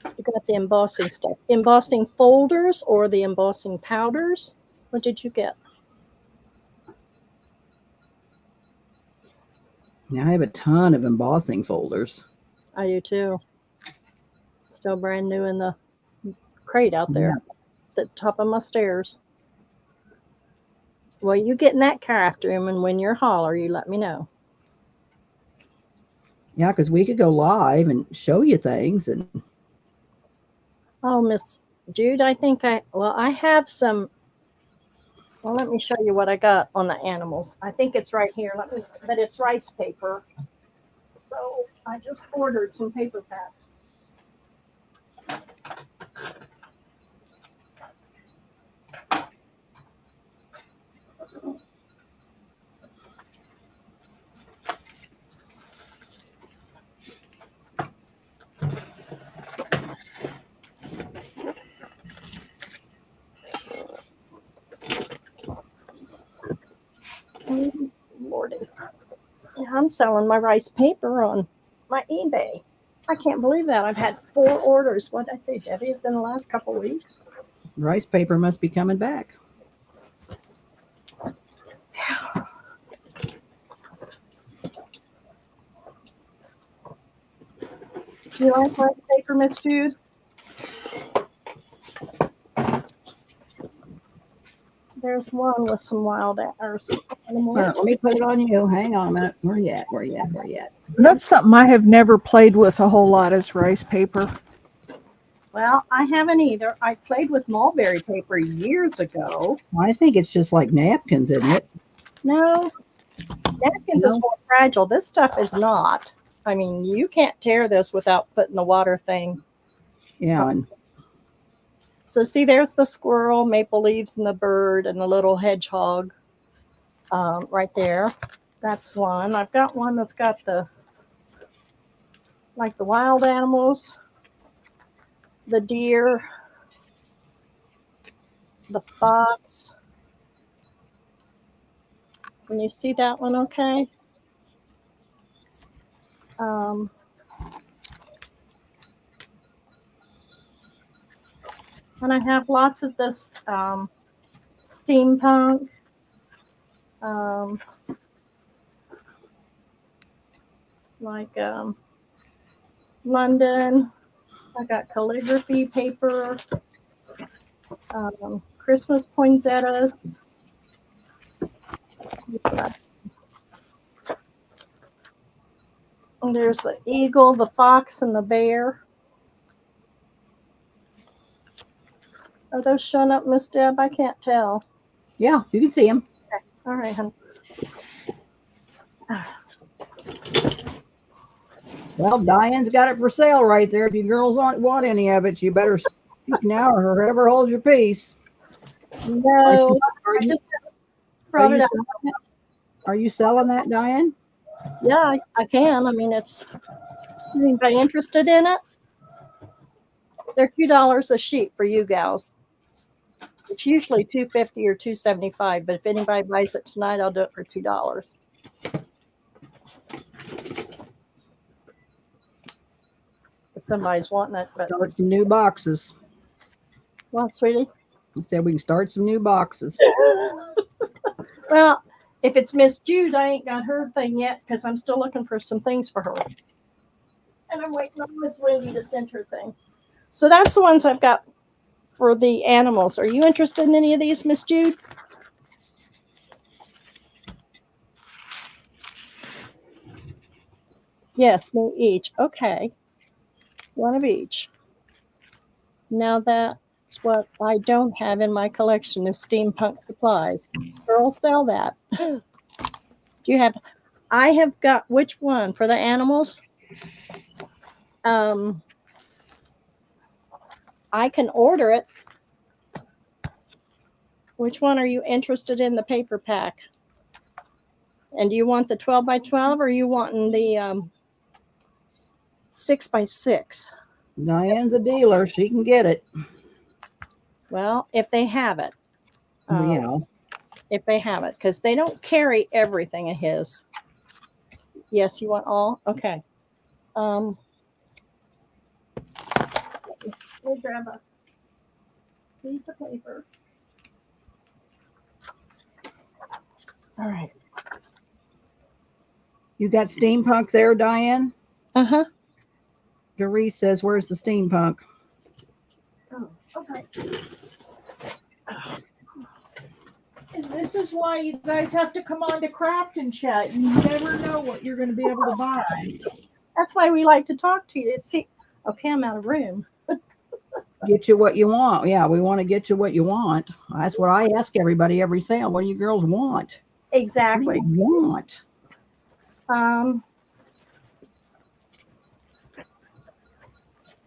You got the embossing stuff. Embossing folders or the embossing powders? What did you get? Now I have a ton of embossing folders. I do too. Still brand new in the crate out there at the top of my stairs. Well, you get in that craft room, and when you're holler, you let me know. Yeah, because we could go live and show you things. And Oh, Miss Jude, I have some. Well, let me show you what I got on the animals. I think it's right here. But it's rice paper. So I just ordered some paper packs. Lordy. I'm selling my rice paper on my eBay. I can't believe that. I've had 4 orders. What did I say, Debbie, within the last couple of weeks? rice paper must be coming back. Do you like rice paper, Miss Jude? There's one with some wild animals. All right, let me put it on you. Hang on a minute. Where you at? Where you at? Where you at? That's something I have never played with a whole lot is rice paper. Well, I haven't either. I played with mulberry paper years ago. I think it's just like napkins, isn't it? No, napkins is No? more fragile. This stuff is not. I mean, you can't tear this without putting the water thing. Yeah. And So see, there's the squirrel, maple leaves, and the bird, and the little hedgehog right there. That's one. I've got one that's got the wild animals, the deer, the fox. Can you see that one okay? And I have lots of this steampunk. London. I got calligraphy paper, Christmas poinsettias. And there's the eagle, the fox, and the bear. Are those showing up, Miss Deb? I can't tell. yeah, you can see them. Okay. All right, honey. Well, Diane's got it for sale right there. If you girls aren't want any of it, you better speak now or forever hold your peace. No, Are you brought it up. selling it? Are you selling that, Diane? Yeah, I can. I mean, it's anybody interested in it? They're $2 a sheet for you gals. It's usually $2.50 or $2.75, but if anybody buys it tonight, I'll do it for $2. If somebody's wanting it, but Start some new boxes. well, sweetie. I said we can start some new boxes. Well, If it's Miss Jude, I ain't got her thing yet because I'm still looking for some things for her. And I'm waiting on Miss Wendy to send her thing. So that's the ones I've got for the animals. Are you interested in any of these, Miss Jude? Yes, me each. Okay. One of each. Now that's what I don't have in my collection is steampunk supplies. Girls sell that. Do you have? I have got which one for the animals? I can order it. Which one are you interested in the paper pack? And do you want the 12 by 12 or are you wanting the 6 by 6? Diane's a dealer. She can get it. Well, if they have it. Yeah. If they have it, because they don't carry everything of his. Yes, you want all? Okay. Let me grab a piece of paper. All right. You got steampunk there, Diane? Uh-huh. Doris says, where's the steampunk? Oh, okay. And this is why you guys have to come on to Craft and Chat. You never know what you're going to be able to buy. That's why we like to talk to you. See, okay, I'm out of room. Get you what you want. Yeah, we want to get you what you want. That's what I ask everybody every sale. What do you girls want? Exactly. What do you want?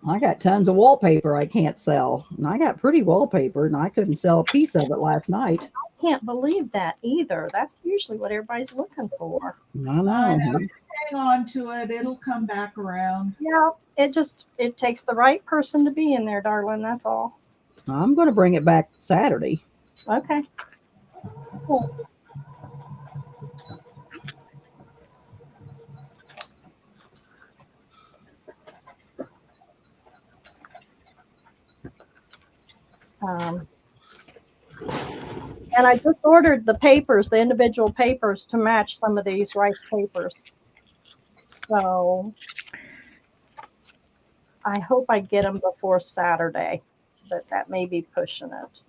I got tons of wallpaper I can't sell. And I got pretty wallpaper, and I couldn't sell a piece of it last night. I can't believe that either. That's usually what everybody's looking for. I know. Just hang on to it. It'll come back around. Yeah, it takes the right person to be in there, darling. That's all. I'm going to bring it back Saturday. Okay. Cool. And I just ordered the papers, the individual papers, to match some of these rice papers. So I hope I get them before Saturday, but that may be pushing it.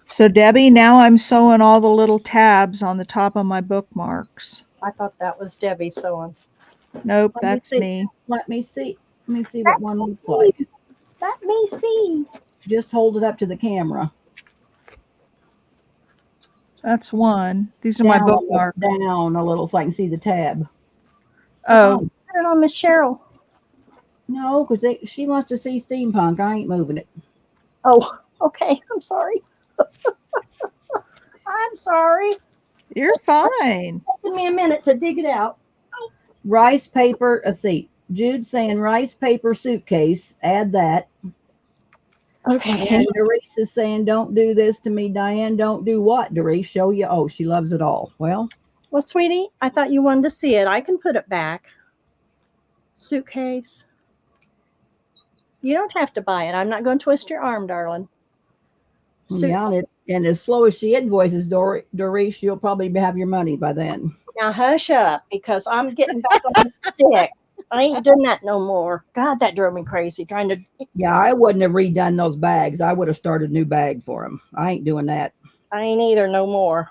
So Debbie, now I'm sewing all the little tabs on the top of my bookmarks. I thought that was Debbie sewing. Nope, Let me that's see. me. Let me see. Let me see what one looks like. Let me see. Just hold it up to the camera. That's one. These are my bookmarks. Down a little so I can see the tab. Oh, Put it on Miss Cheryl. No, because she wants to see steampunk. I ain't moving it. Oh, okay. I'm sorry. I'm sorry. you're fine. It's taking me a minute to dig it out. Rice paper. Let's see. Jude's saying rice paper suitcase. Add that. Okay. And Doris is saying, don't do this to me, Diane. Don't do what, Doris? Show you. Oh, she loves it all. Well, Sweetie, I thought you wanted to see it. I can put it back. Suitcase. You don't have to buy it. I'm not going to twist your arm, darling. yeah, and as slow as she invoices, Doris, you'll probably have your money by then. Now hush up, because I'm getting back on the stick. I ain't doing that no more. God, that drove me crazy trying to. Yeah, I wouldn't have redone those bags. I would have started a new bag for them. I ain't doing that. I ain't either no more.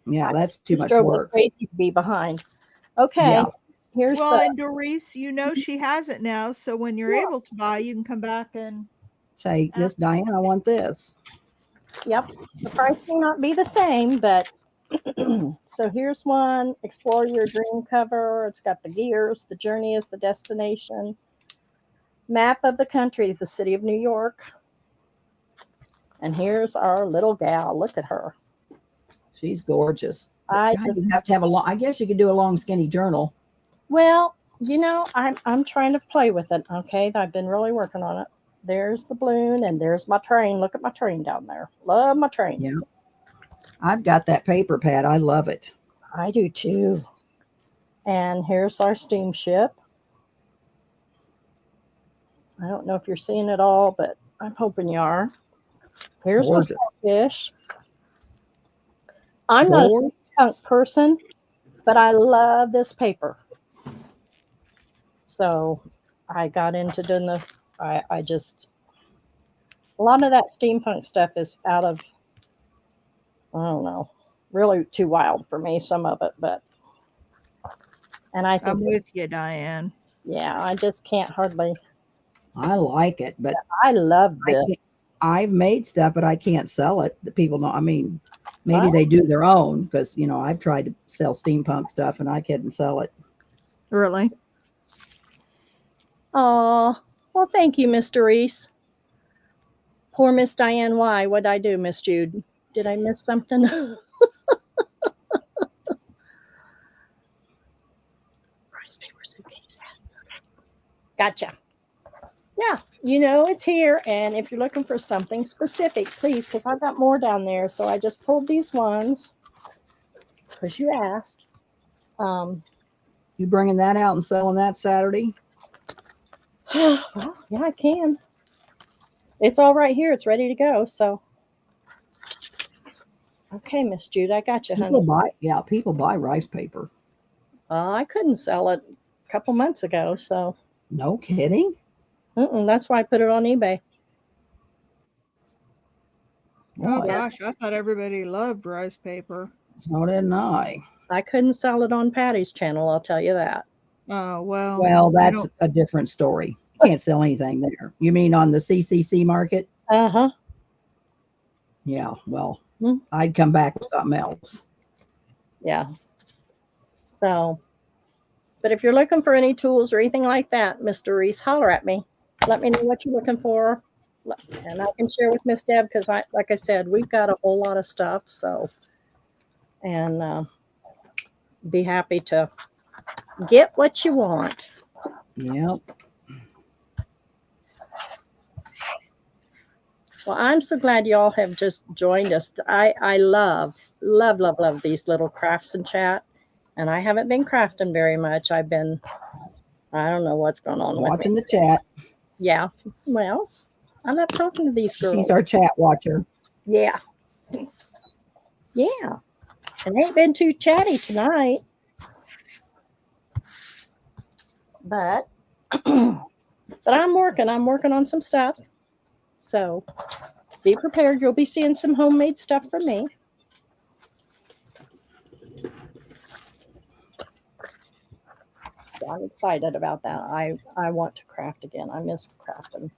Yeah, that's too much drove me work. crazy to be behind. Okay. Yeah. Here's Well, and Doris, you know she has it now, so when you're able to buy, you can come back and Say, this, Diane, I want this. Yep. The price may not be the same, but so here's one. Explore your dream cover. It's got the gears. The journey is the destination. Map of the country, the city of New York. And here's our little gal. Look at her. She's gorgeous. I God, you have to have a long. I guess you could do a long, skinny journal. Well, you know, I'm trying to play with it. Okay, I've been really working on it. There's the balloon, and there's my train. Look at my train down there. Love my train. Yeah, I've got that paper pad. I love it. I do too. And here's our steamship. I don't know if you're seeing it all, but I'm hoping you are. Here's my fish. I'm not a Board? steampunk person, but I love this paper. So I got into doing I just, a lot of that steampunk stuff is out of, I don't know, really too wild for me, some of it, but, and I think, I'm with you, Diane. yeah, I just can't hardly, I like it, but I love I this. can't, I've made stuff, but I can't sell it. The people know. I mean, maybe What? they do their own because I've tried to sell steampunk stuff and I couldn't sell it. Really? Oh, well, thank you, Mr. Reese. Poor Miss Diane. Why? What'd I do, Miss Jude? Did I miss something? Rice paper suitcase. Okay. Gotcha. Yeah, it's here. And if you're looking for something specific, please, because I've got more down there. So I just pulled these ones because you asked. You bringing that out and selling that Saturday? Well, yeah, I can. It's all right here. It's ready to go. So, okay, Miss Jude, I got you, honey. People buy rice paper. I couldn't sell it a couple months ago. So, No kidding. that's why I put it on eBay. Oh Boy, gosh, I thought everybody loved rice paper. so didn't I. I couldn't sell it on Patty's channel. I'll tell you that. Oh well. Well, I that's don't- a different story. You can't sell anything there. You mean on the CCC market? Uh-huh. Yeah, well, Hmm. I'd come back with something else. Yeah. So, but if you're looking for any tools or anything like that, Mr. Reese, holler at me. Let me know what you're looking for. And I can share with Miss Deb because like I said, we've got a whole lot of stuff. So, and be happy to get what you want. Yep. Well, I'm so glad y'all have just joined us. I love these little crafts and chat. And I haven't been crafting very much. I don't know what's going on with Watching me. the chat. Yeah. Well, I love talking to these girls. She's our chat watcher. Yeah. Yeah. And ain't been too chatty tonight. But I'm working on some stuff. So be prepared. You'll be seeing some homemade stuff from me. So I'm excited about that. I want to craft again. I missed crafting.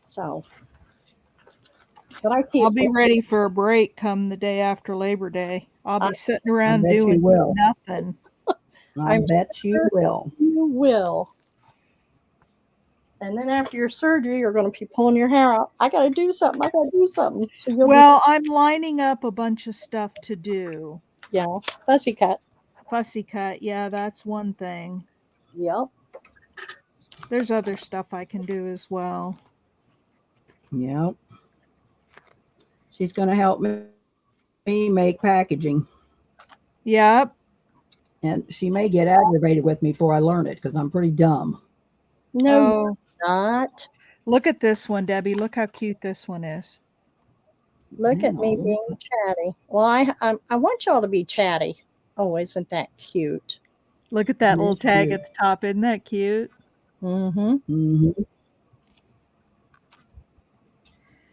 So, but I'll be ready for a break come the day after Labor Day. I'll be sitting around bet you doing will. nothing. I bet you will. You will. And then after your surgery, you're going to be pulling your hair out. I got to do something. So Well, I'm lining up a bunch of stuff to do. Yeah, fussy cut. Fussy cut, yeah, that's one thing. Yep. There's other stuff I can do as well. Yep. She's going to help me make packaging. Yep. And she may get aggravated with me before I learn it because I'm pretty dumb. No, not. Look at this one, Debbie. Look how cute this one is. Look at me being chatty. Well, I want y'all to be chatty. Oh, isn't that cute? Look at that little It's tag cute. at the top. Isn't that cute? Mm-hmm. Mm-hmm.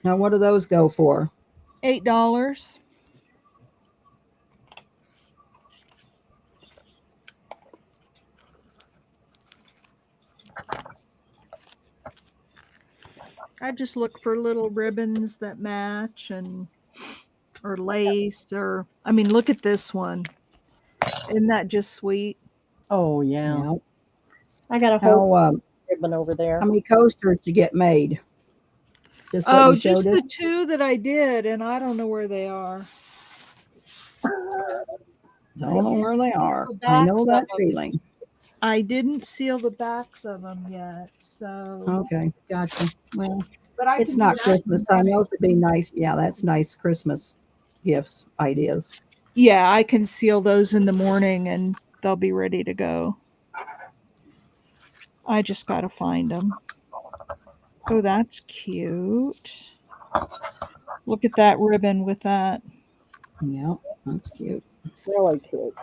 Now, what do those go for? $8. I just look for little ribbons that match or lace look at this one. Isn't that just sweet? Oh, yeah. Yep. I got a whole How ribbon over there. many coasters to get made? Just what you just showed us? the 2 that I did, and I don't know where they are. Don't know where they are. The I know backs that of them. feeling. I didn't seal the backs of them yet, so. Okay, gotcha. Well, But I it's can not do that Christmas in the time. morning. Those would be nice. Yeah, that's nice Christmas gifts ideas. Yeah, I can seal those in the morning, and they'll be ready to go. I just got to find them. Oh, that's cute. Look at that ribbon with that. Yep, that's cute. Really cute.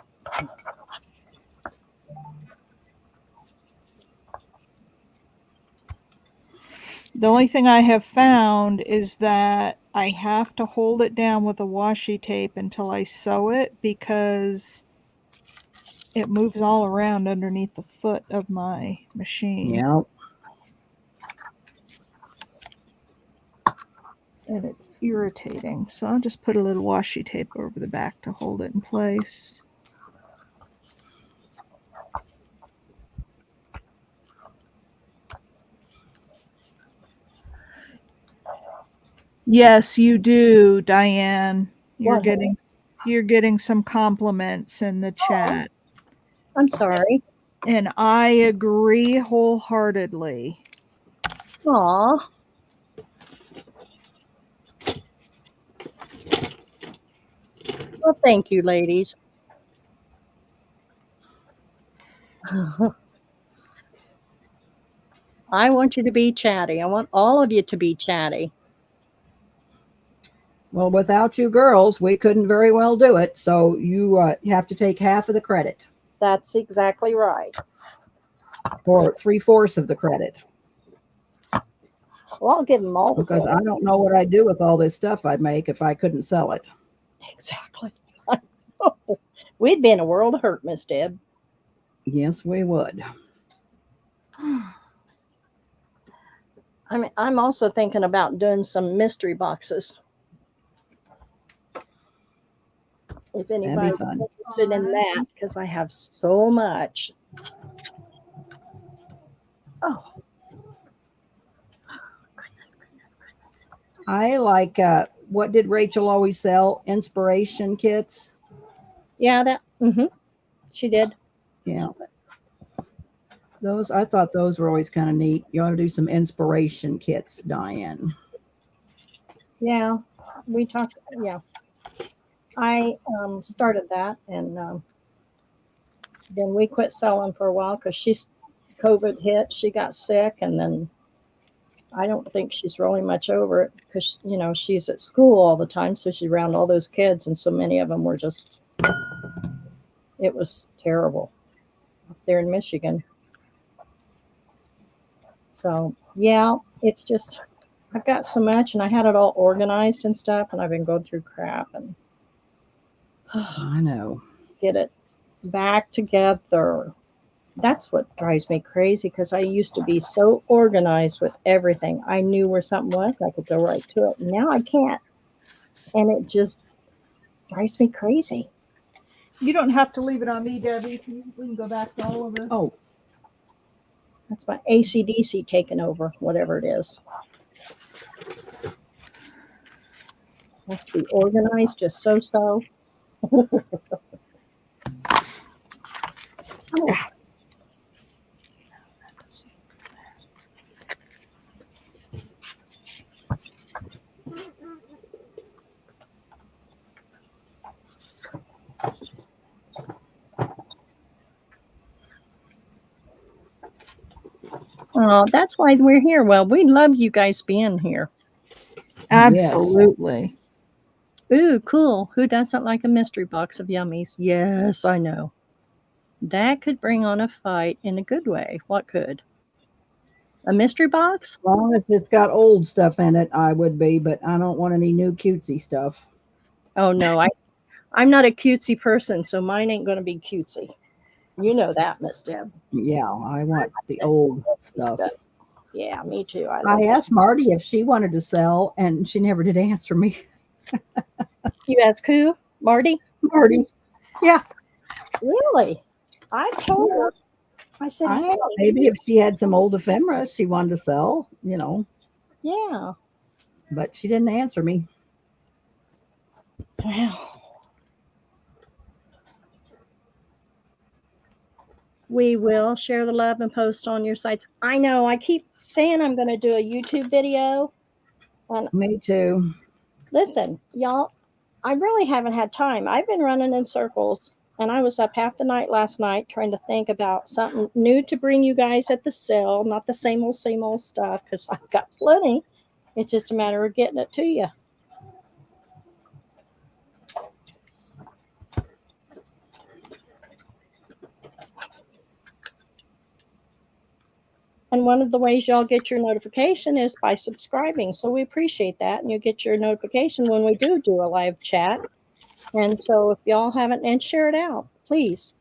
The only thing I have found is that I have to hold it down with a washi tape until I sew it because it moves all around underneath the foot of my machine. Yep. And it's irritating. So I'll just put a little washi tape over the back to hold it in place. Yes, you do, Diane. You're What? getting some compliments in the chat. I'm sorry. And I agree wholeheartedly. Aw. Well, thank you, ladies. I want you to be chatty. I want all of you to be chatty. Well, without you girls, we couldn't very well do it. So you have to take half of the credit. That's exactly right. Or 3/4 of the credit. Well, I'll give them all the Because credit. I don't know what I'd do with all this stuff I'd make if I couldn't sell it. Exactly. We'd be in a world of hurt, Miss Deb. Yes, we would. I'm also thinking about doing some mystery boxes. If anybody's fun. interested in that, because I have so much. Oh. Goodness. I like, what did Rachel always sell? Inspiration kits. Yeah, that. She did. Yeah. Those, I thought those were always kind of neat. You ought to do some inspiration kits, Diane. Yeah, we talked. Yeah, I started that, and then we quit selling for a while because COVID hit. She got sick, and then I don't think she's really much over it because she's at school all the time, so she's around all those kids, and so many of them were just. It was terrible up there in Michigan. So yeah, it's just I've got so much, and I had it all organized and stuff, and I've been going through crap and I know. get it back together. That's what drives me crazy because I used to be so organized with everything. I knew where something was, I could go right to it. Now I can't, and it just drives me crazy. You don't have to leave it on me, Debbie. We can go back to all of this. Oh, that's my ACDC taking over, whatever it is. Has to be organized, just so. Oh. Oh, that's why we're here. Well, we love you guys being here. Absolutely. Yes. Ooh, cool. Who doesn't like a mystery box of yummies? Yes, I know. That could bring on a fight in a good way. What could? A mystery box? As long as it's got old stuff in it, I would be, but I don't want any new cutesy stuff. Oh, no. I'm not a cutesy person, so mine ain't going to be cutesy. You know that, Miss Deb. Yeah, I want the old stuff. Yeah, me too. I asked Marty if she wanted to sell, and she never did answer me. You asked who? Marty? Marty. Yeah. Really? I told her. I said, I don't know, maybe if she had some old ephemeras she wanted to sell, Yeah. But she didn't answer me. Well, we will share the love and post on your sites. I know. I keep saying I'm going to do a YouTube video. And me too. Listen, y'all, I really haven't had time. I've been running in circles, and I was up half the night last night trying to think about something new to bring you guys at the sale, not the same old stuff, because I've got plenty. It's just a matter of getting it to you. And one of the ways y'all get your notification is by subscribing. So we appreciate that. And you get your notification when we do a live chat. And so if y'all haven't, and share it out, please.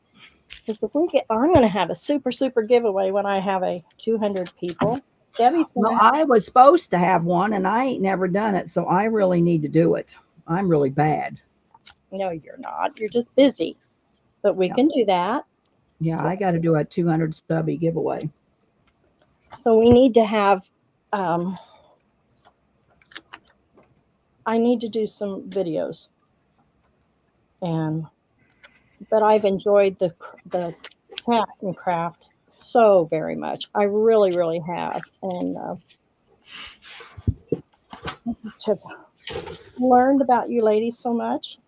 Because if we get, I'm going to have a super giveaway when I have a 200 people. Debbie's going Well, to have. I was supposed to have one and I ain't never done it. So I really need to do it. I'm really bad. No, you're not. You're just busy. But we can do that. Yeah, I got to do a 200 stubby giveaway. So we need to have, I need to do some videos. But I've enjoyed the cat and craft so very much. I really have. And I just have learned about you ladies so much.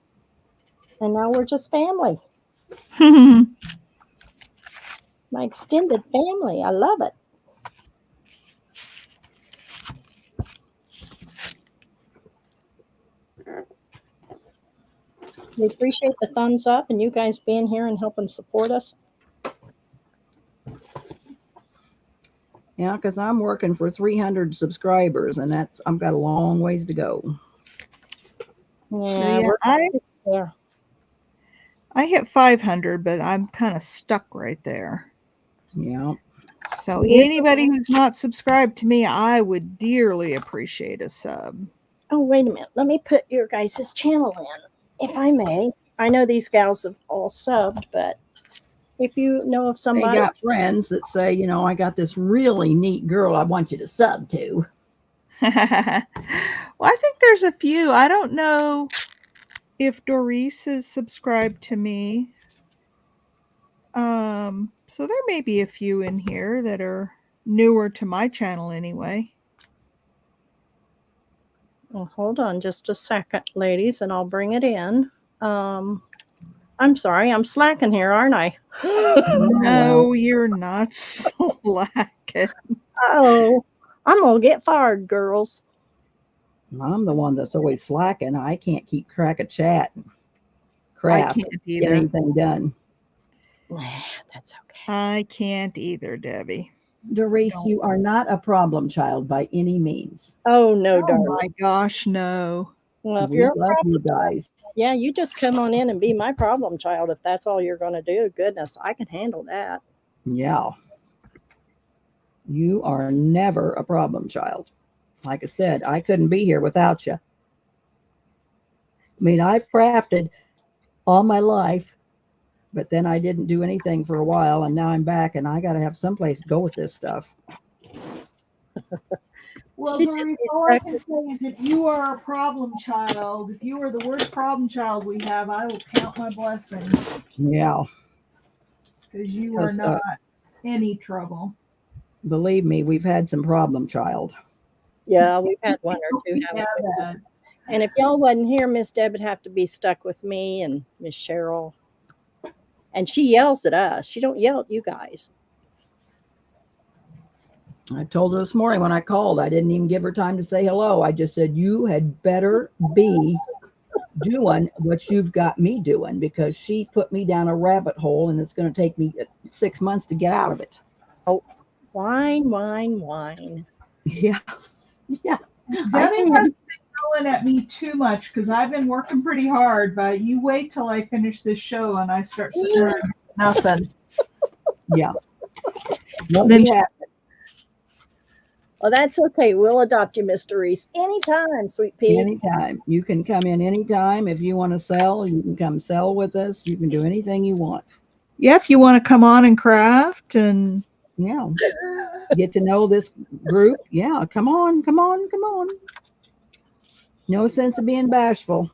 And now we're just family. My extended family. I love it. We appreciate the thumbs up and you guys being here and helping support us. Yeah, because I'm working for 300 subscribers and I've got a long ways to go. Yeah, Yeah, we're there. I hit 500, but I'm kind of stuck right there. Yeah. So anybody who's not subscribed to me, I would dearly appreciate a sub. Oh, wait a minute. Let me put your guys' channel in, if I may. I know these gals have all subbed, but if you know of They somebody. got friends that say, you know, I got this really neat girl I want you to sub to. Well, I think there's a few. I don't know if Doris is subscribed to me. So there may be a few in here that are newer to my channel anyway. Well, hold on just a second, ladies, and I'll bring it in. I'm sorry, I'm slacking here, aren't I? No, you're not slacking. Oh, I'm gonna get fired, girls. I'm the one that's always slacking. I can't keep track of chat and I craft, can't get either. anything done. That's okay. I can't either, Debbie. Doris, you are not a problem child by any means. Oh no, Oh darling. my gosh, no. Well, if We you're a love you problem, guys. yeah, you just come on in and be my problem child if that's all you're gonna do. Goodness, I can handle that. Yeah. You are never a problem child. Like I said, I couldn't be here without you. I mean, I've crafted all my life, but then I didn't do anything for a while, and now I'm back, and I got to have someplace to go with this stuff. Well, She Doris, just all I can say is if you are a problem child, if you are the worst problem child we have, I will count my blessings. Yeah. Because you are not any trouble. Believe me, we've had some problem child. Yeah, we've had one or two. Yeah, Haven't we? that. And if y'all wasn't here, Miss Deb would have to be stuck with me and Miss Cheryl. And she yells at us. She don't yell at you guys. I told her this morning when I called, I didn't even give her time to say hello. I just said, you had better be doing what you've got me doing, because she put me down a rabbit hole and it's going to take me 6 months to get out of it. Oh, whine, whine, whine. Yeah. Yeah. Debbie has been yelling at me too much because I've been working pretty hard, but you wait till I finish this show and I start sitting around doing nothing. Yeah. Won't be happening. Well, that's okay. We'll adopt you, Mr. Reese. Anytime, sweet pea. Anytime. You can come in anytime. If you want to sell, you can come sell with us. You can do anything you want. Yeah, if you want to come on and craft and Yeah. Get to know this group. Yeah. Come on. Come on. Come on. No sense of being bashful.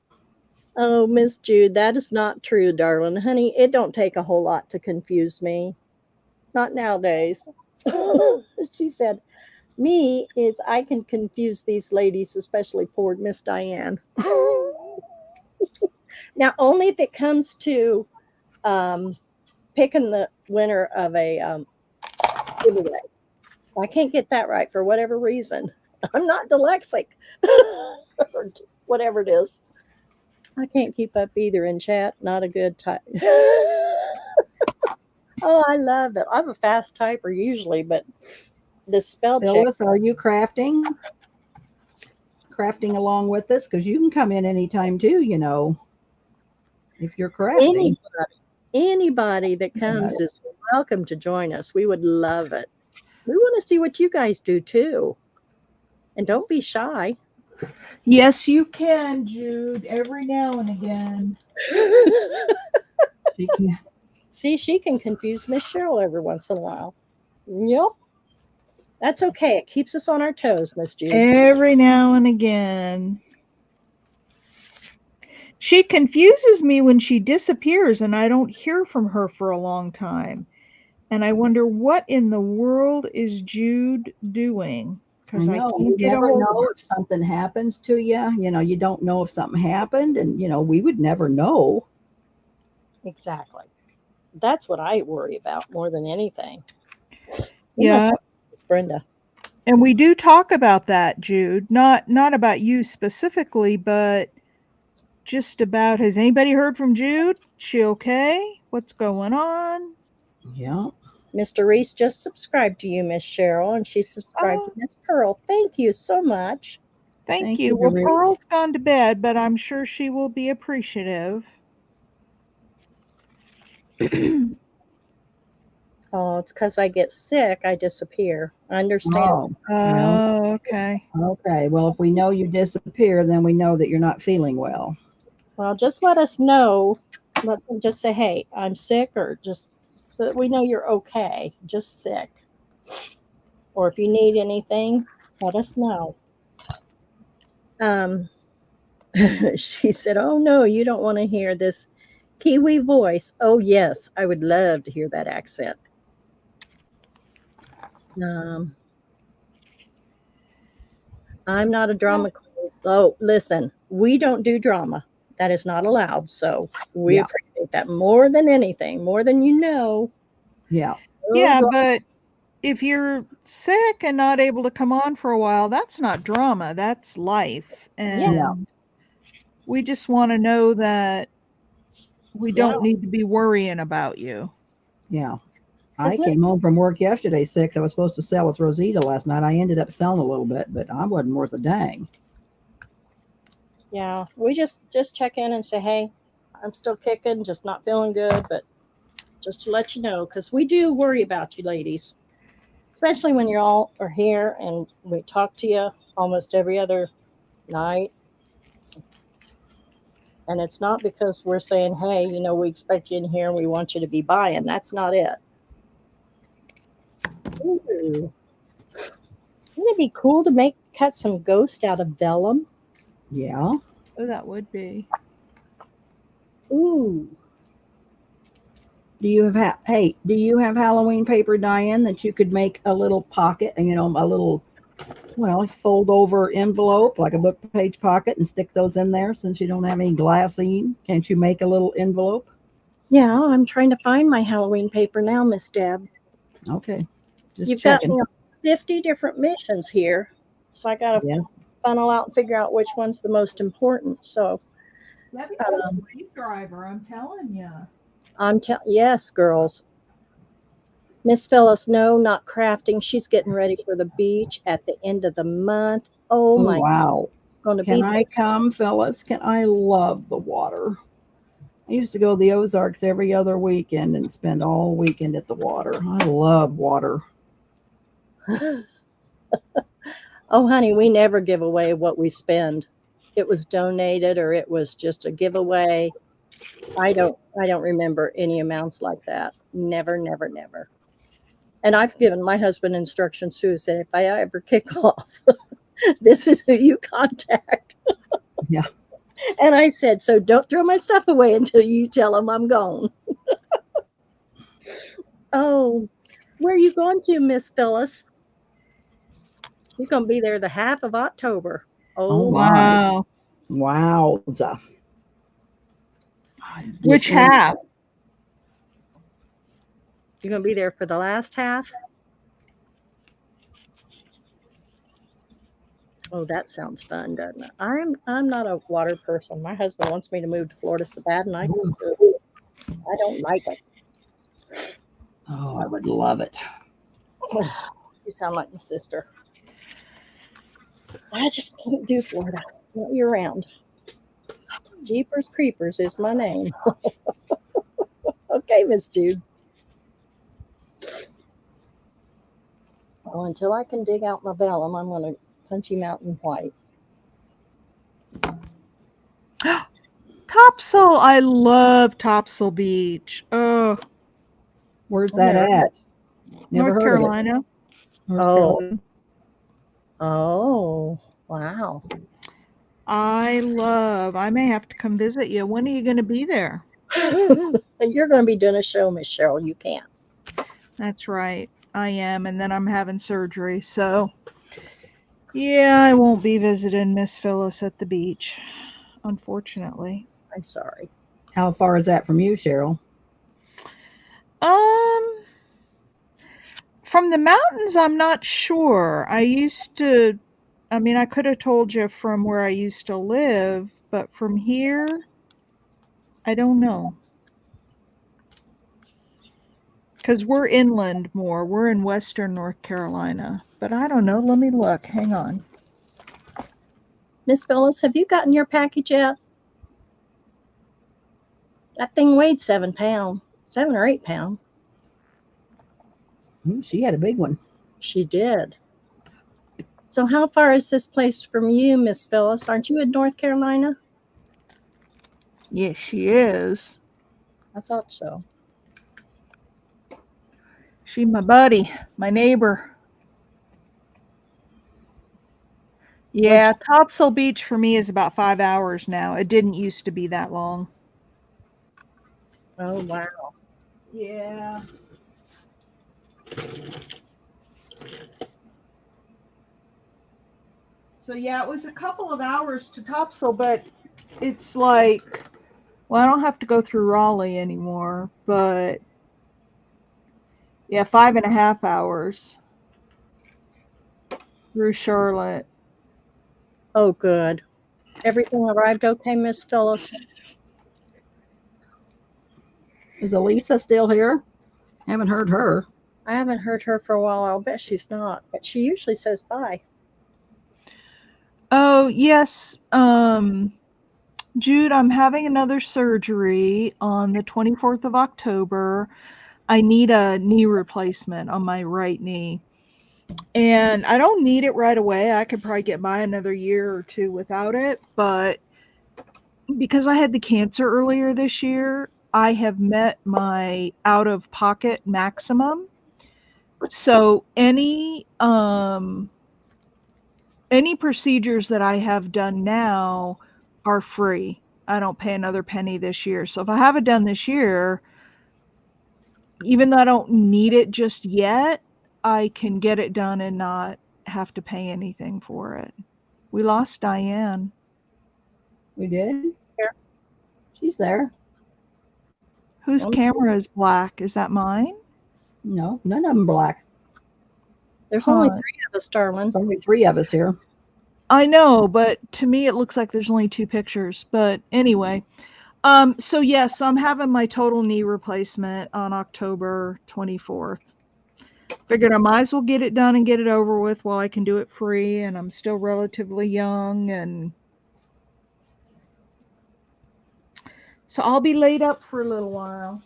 Oh, Miss Jude, that is not true, darling. Honey, it don't take a whole lot to confuse me. Not nowadays. She said, me is I can confuse these ladies, especially poor Miss Diane. Now, only if it comes to picking the winner of a giveaway. I can't get that right for whatever reason. I'm not dyslexic or whatever it is. I can't keep up either in chat. Not a good type. Oh, I love it. I'm a fast typer usually, but the spell check. Phyllis, are you crafting along with us? Because you can come in anytime too, if you're crafting. Anybody that comes is welcome to join us. We would love it. We want to see what you guys do too. And don't be shy. Yes, you can, Jude, every now and again. She can. See, she can confuse Miss Cheryl every once in a while. Yep. That's okay. It keeps us on our toes, Miss Jude. Every now and again. She confuses me when she disappears and I don't hear from her for a long time. And I wonder what in the world is Jude doing? I Because I know. You can't get a never hold of know her. if something happens to you. You don't know if something happened, and we would never know. Exactly. That's what I worry about more than anything. Yeah. It's Brenda. And we do talk about that, Jude. Not about you specifically, but just about, has anybody heard from Jude? She okay? What's going on? Yeah. Mr. Reese just subscribed to you, Miss Cheryl, and she subscribed to Miss Pearl. Thank you so much. Thank you. Well, Pearl's gone to bed, but I'm sure she will be appreciative. Oh, it's because I get sick, I disappear. I understand. Oh, okay. Okay. Well, if we know you disappear, then we know that you're not feeling well. Well, just let us know. Just say, hey, I'm sick, or just so that we know you're okay, just sick. Or if you need anything, let us know. She said, oh, no, you don't want to hear this Kiwi voice. Oh, yes, I would love to hear that accent. I'm not a drama queen. Oh, listen, we don't do drama. That is not allowed. So we appreciate that more than anything, more than you know. Yeah. Yeah, but if you're sick and not able to come on for a while, that's not drama. That's life. And we just want to know that we don't need to be worrying about you. Yeah. I came home from work yesterday sick. I was supposed to sell with Rosita last night. I ended up selling a little bit, but I wasn't worth a dang. Yeah, we just check in and say, hey, I'm still kicking, just not feeling good, but just to let you know, because we do worry about you ladies, especially when you all are here and we talk to you almost every other night. And it's not because we're saying, hey, we expect you in here and we want you to be buying. That's not it. Ooh. Wouldn't it be cool to cut some ghost out of vellum? Yeah. Oh, that would be. Ooh. Do you have Halloween paper, Diane, that you could make a little pocket and a little fold over envelope, like a book page pocket, and stick those in there since you don't have any glassine? Can't you make a little envelope? Yeah, I'm trying to find my Halloween paper now, Miss Deb. Okay. You've got 50 different missions here. So I got to funnel out and figure out which one's the most important. So That is a sleep driver, I'm telling you. Yes, girls. Miss Phyllis, no, not crafting. She's getting ready for the beach at the end of the month. Oh my wow. God. Can I come, Phyllis? I love the water. I used to go to the Ozarks every other weekend and spend all weekend at the water. I love water. Oh, honey, we never give away what we spend. It was donated or it was just a giveaway. I don't remember any amounts like that. Never, never, never. And I've given my husband instructions too. Said if I ever kick off, this is who you contact. Yeah. And I said, so don't throw my stuff away until you tell him I'm gone. Oh, where are you going to, Miss Phyllis? You're going to be there the half of October. Oh wow. Wowza. Which half? You're going to be there for the last half? Oh, that sounds fun, doesn't it? I'm not a water person. My husband wants me to move to Florida so bad, and I don't like it. Oh, I would love it. You sound like my sister. I just can't do Florida. Not year round. Jeepers Creepers is my name. Okay, Miss Jude. Well, until I can dig out my vellum, I'm going to punch him out in white. Topsail. I love Topsail Beach. Oh, Where's that Never- at? Never North heard Carolina. of it. North Oh. Carolina. Oh, wow. I may have to come visit you. When are you going to be there? And you're going to be doing a show, Miss Cheryl. You can't. That's right. I am. And then I'm having surgery. So, yeah, I won't be visiting Miss Phyllis at the beach, unfortunately. I'm sorry. How far is that from you, Cheryl? From the mountains, I'm not sure. I could have told you from where I used to live, but from here, I don't know. Because we're inland more. We're in western North Carolina. But I don't know. Let me look. Hang on. Miss Phyllis, have you gotten your package yet? That thing weighed 7 pounds, 7 or 8 pounds. She had a big one. She did. So how far is this place from you, Miss Phyllis? Aren't you in North Carolina? Yes, she is. I thought so. She my buddy, my neighbor. Yeah, Topsail Beach for me is about 5 hours now. It didn't used to be that long. Oh, wow. Yeah. So yeah, it was a couple of hours to Topsail, but it's like, well, I don't have to go through Raleigh anymore, but yeah, 5.5 hours through Charlotte. Oh, good. Everything arrived okay, Miss Phyllis? Is Elisa still here? Haven't heard her. I haven't heard her for a while. I'll bet she's not. But she usually says bye. Oh, yes. Jude, I'm having another surgery on the 24th of October. I need a knee replacement on my right knee. And I don't need it right away. I could probably get by another year or two without it. But because I had the cancer earlier this year, I have met my out-of-pocket maximum. So any procedures that I have done now are free. I don't pay another penny this year. So if I have it done this year, even though I don't need it just yet, I can get it done and not have to pay anything for it. We lost Diane. We did? Here. She's there. Whose camera is black? Is that mine? No, none of them black. There's only 3 of us, darling. There's only 3 of us here. I know, but to me it looks like there's only 2 pictures. But anyway, so yes, I'm having my total knee replacement on October 24th. Figured I might as well get it done and get it over with while I can do it free, and I'm still relatively young, and so I'll be laid up for a little while.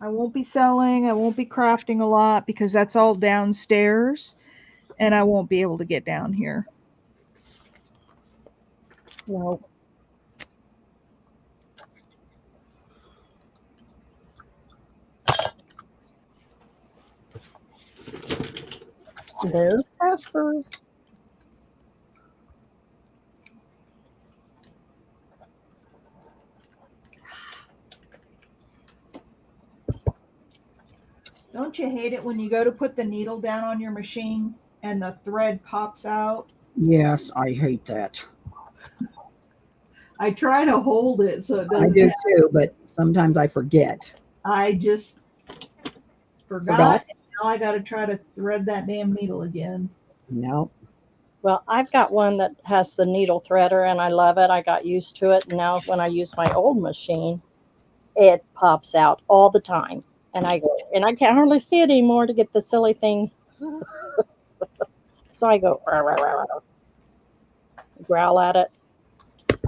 I won't be selling, I won't be crafting a lot because that's all downstairs, and I won't be able to get down here. No. There's Casper. Don't you hate it when you go to put the needle down on your machine and the thread pops out? Yes, I hate that. I try to hold it so it I doesn't. do too, but sometimes I forget. I just forgot. And now I got to try to thread that damn needle again. No. Well, I've got one that has the needle threader, and I love it. I got used to it. And now when I use my old machine, it pops out all the time. And I go, and I can't hardly see it anymore to get the silly thing So I go, "Rah, rah, rah, rah," growl at it.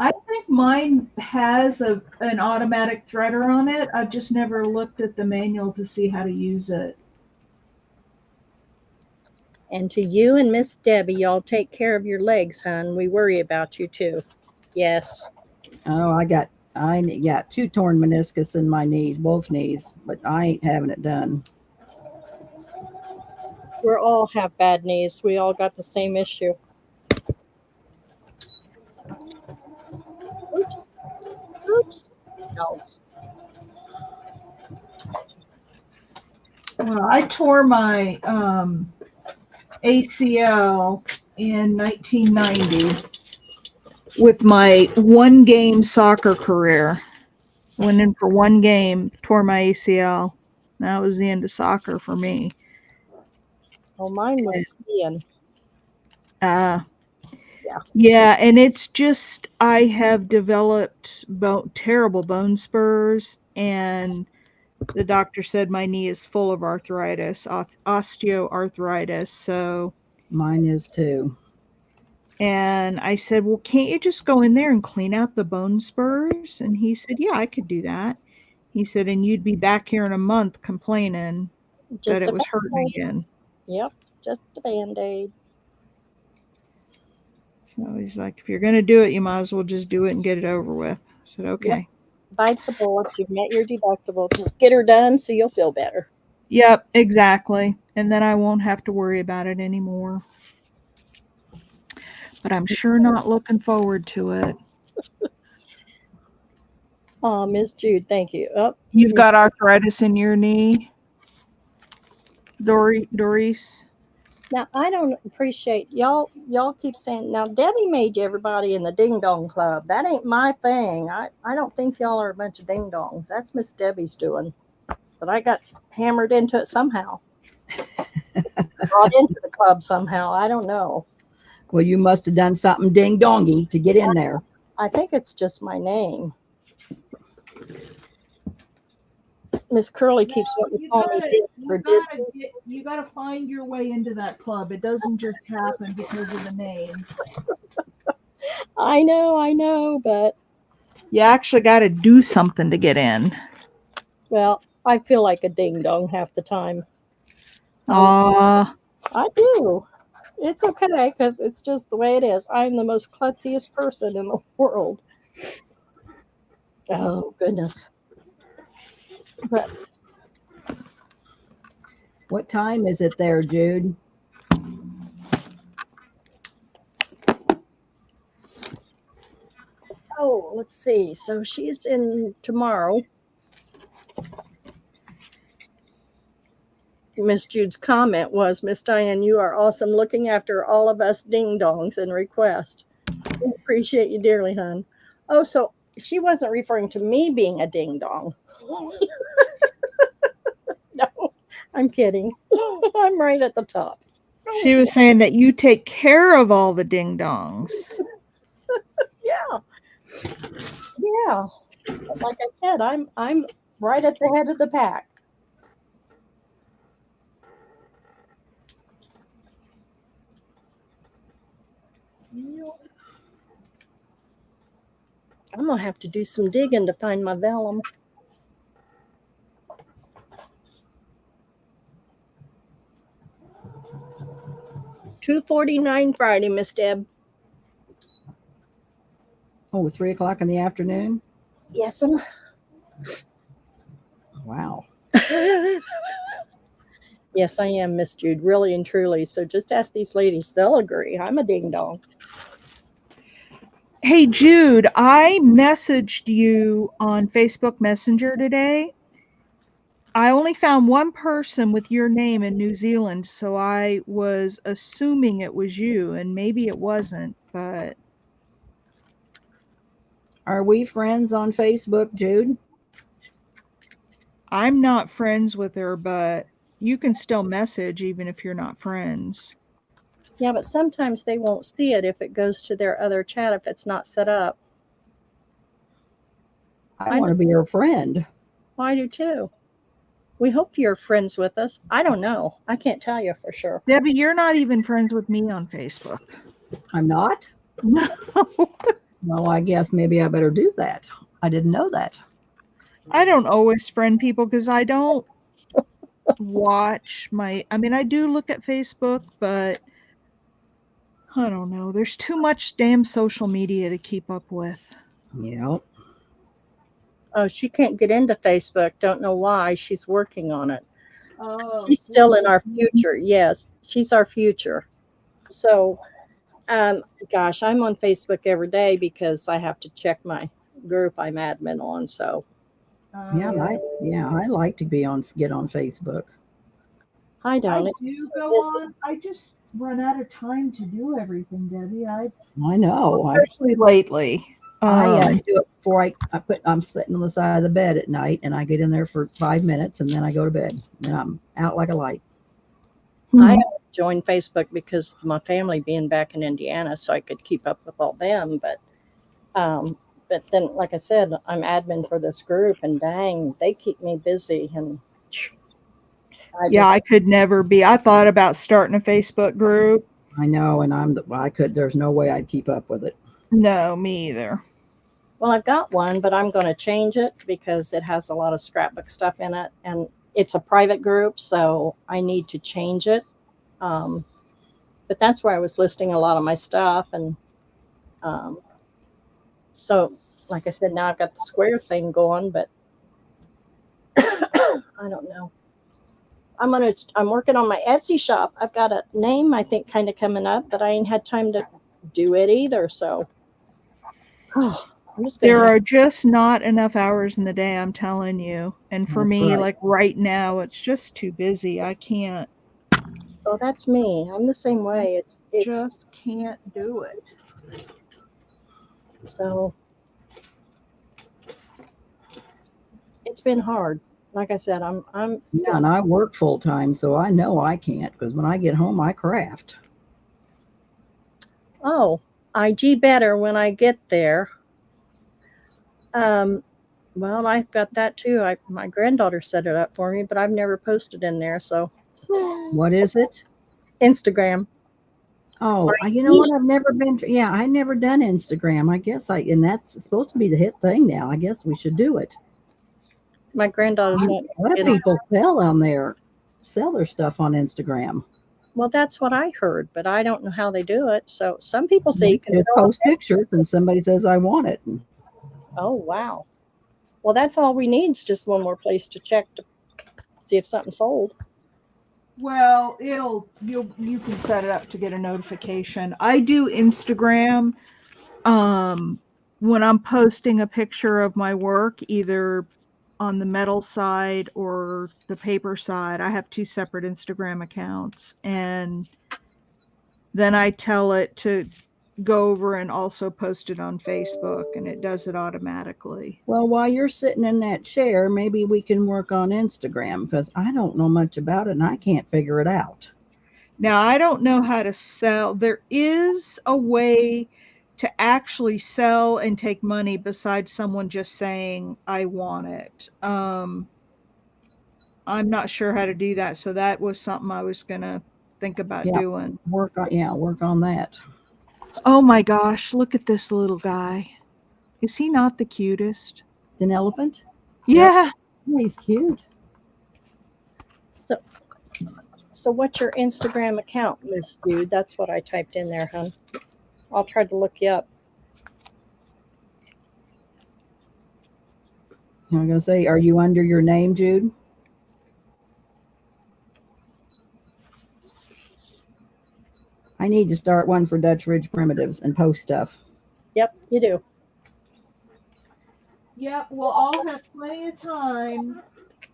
I think mine has an automatic threader on it. I've just never looked at the manual to see how to use it. And to you and Miss Debbie, y'all take care of your legs, hon. We worry about you too. Yes. Oh, I got 2 torn meniscus in my knees, both knees, but I ain't having it done. We all have bad knees. We all got the same issue. Oops. Oops. Dogs. I tore my ACL in 1990 with my one game soccer career. Went in for one game, tore my ACL. That was the end of soccer for me. Oh, mine was skiing. Yeah. Yeah. And it's just I have developed terrible bone spurs, and the doctor said my knee is full of arthritis, osteoarthritis. So Mine is too. And I said, well, can't you just go in there and clean out the bone spurs? And he said, yeah, I could do that. He said, and you'd be back here in a month complaining that it was hurting again. Yep, just a Band-Aid. So he's like, if you're going to do it, you might as well just do it and get it over with. I said, okay. Yep. Bite the bullet. You've met your deductible. Just get her done so you'll feel better. Yep, exactly. And then I won't have to worry about it anymore. But I'm sure not looking forward to it. Oh, Miss Jude, thank you. Oh, You've got arthritis in your knee, Doris? Now, I don't appreciate y'all keep saying, now Debbie made everybody in the Ding Dong Club. That ain't my thing. I don't think y'all are a bunch of ding dongs. That's Miss Debbie's doing. But I got hammered into it somehow. Brought into the club somehow. I don't know. Well, you must have done something ding dongy to get in there. I think it's just my name. Miss Curly keeps wanting to call me. You gotta find your way into that club. It doesn't just happen because of the name. I know, but you actually got to do something to get in. Well, I feel like a ding dong half the time. I do. It's okay because it's just the way it is. I'm the most klutziest person in the world. Oh, goodness. But what time is it there, Jude? Oh, let's see. So she's in tomorrow. Miss Jude's comment was, Miss Diane, you are awesome looking after all of us ding dongs and request. We appreciate you dearly, hon. Oh, so she wasn't referring to me being a ding dong. No, I'm kidding. I'm right at the top. She was saying that you take care of all the ding dongs. Yeah. Like I said, I'm right at the head of the pack. I'm gonna have to do some digging to find my vellum. $2:49 Friday, Miss Deb. Oh, 3 o'clock in the afternoon? Yes, Wow. Yes, I am, Miss Jude, really and truly. So just ask these ladies; they'll agree. I'm a ding dong. Hey, Jude, I messaged you on Facebook Messenger today. I only found one person with your name in New Zealand, so I was assuming it was you, and maybe it wasn't, but... Are we friends on Facebook, Jude? I'm not friends with her, but you can still message even if you're not friends. Yeah, but sometimes they won't see it if it goes to their other chat if it's not set up. I want to be your friend. I do too. We hope you're friends with us. I don't know. I can't tell you for sure. Debbie, you're not even friends with me on Facebook. I'm not. No. Well, I guess maybe I better do that. I didn't know that. I don't always friend people because I don't watch I mean, I do look at Facebook, but I don't know. There's too much damn social media to keep up with. Yeah. Oh, she can't get into Facebook. Don't know why. She's working on it. Oh, She's still in our future. Yes, she's our future. So, gosh, I'm on Facebook every day because I have to check my group I'm admin on. So, Yeah, I like to get on Facebook. I I don't. do go on. I just run out of time to do everything, Debbie. I know. Especially lately. I do it before I'm sitting on the side of the bed at night, and I get in there for 5 minutes, and then I go to bed, and I'm out like a light. I joined Facebook because of my family being back in Indiana, so I could keep up with all them. But then, like I said, I'm admin for this group, and dang, they keep me busy. And I could never be. I thought about starting a Facebook group. I know, and there's no way I'd keep up with it. No, me either. Well, I've got one, but I'm going to change it because it has a lot of scrapbook stuff in it, and it's a private group, so I need to change it. But that's where I was listing a lot of my stuff, and so, like I said, now I've got the square thing going, but I don't know. I'm working on my Etsy shop. I've got a name I think kind of coming up, but I ain't had time to do it either. So there are just not enough hours in the day, I'm telling you. And for me, like right now, it's just too busy. I can't. Oh, that's me. I'm the same way. It's just can't do it. So it's been hard. Like I said, I'm yeah, and I work full time, so I know I can't, because when I get home, I craft. Oh, I do better when I get there. Well, I've got that too. My granddaughter set it up for me, but I've never posted in there. So, what is it? Instagram. Oh, you know what? I've never been. Yeah, I never done Instagram. I guess and that's supposed to be the hit thing now. I guess we should do it. My granddaughter's a lot of people sell their stuff on Instagram. Well, that's what I heard, but I don't know how they do it. So some people say you can just post pictures, and somebody says I want it. Oh wow! Well, that's all we need is just one more place to check to see if something's sold. Well, you can set it up to get a notification. I do Instagram when I'm posting a picture of my work, either on the metal side or the paper side. I have 2 separate Instagram accounts, and then I tell it to go over and also post it on Facebook, and it does it automatically. Well, while you're sitting in that chair, maybe we can work on Instagram, because I don't know much about it and I can't figure it out. Now, I don't know how to sell. There is a way to actually sell and take money besides someone just saying, I want it. I'm not sure how to do that. So that was something I was going to think about doing. Work on that. Oh my gosh, look at this little guy. Is he not the cutest? It's an elephant? Yeah. Yeah, he's cute. So what's your Instagram account, Miss Dude? That's what I typed in there, hon. I'll try to look you up. I'm going to say, are you under your name, Jude? I need to start one for Dutch Ridge Primitives and post stuff. Yep, you do. Yep, well, I'll have plenty of time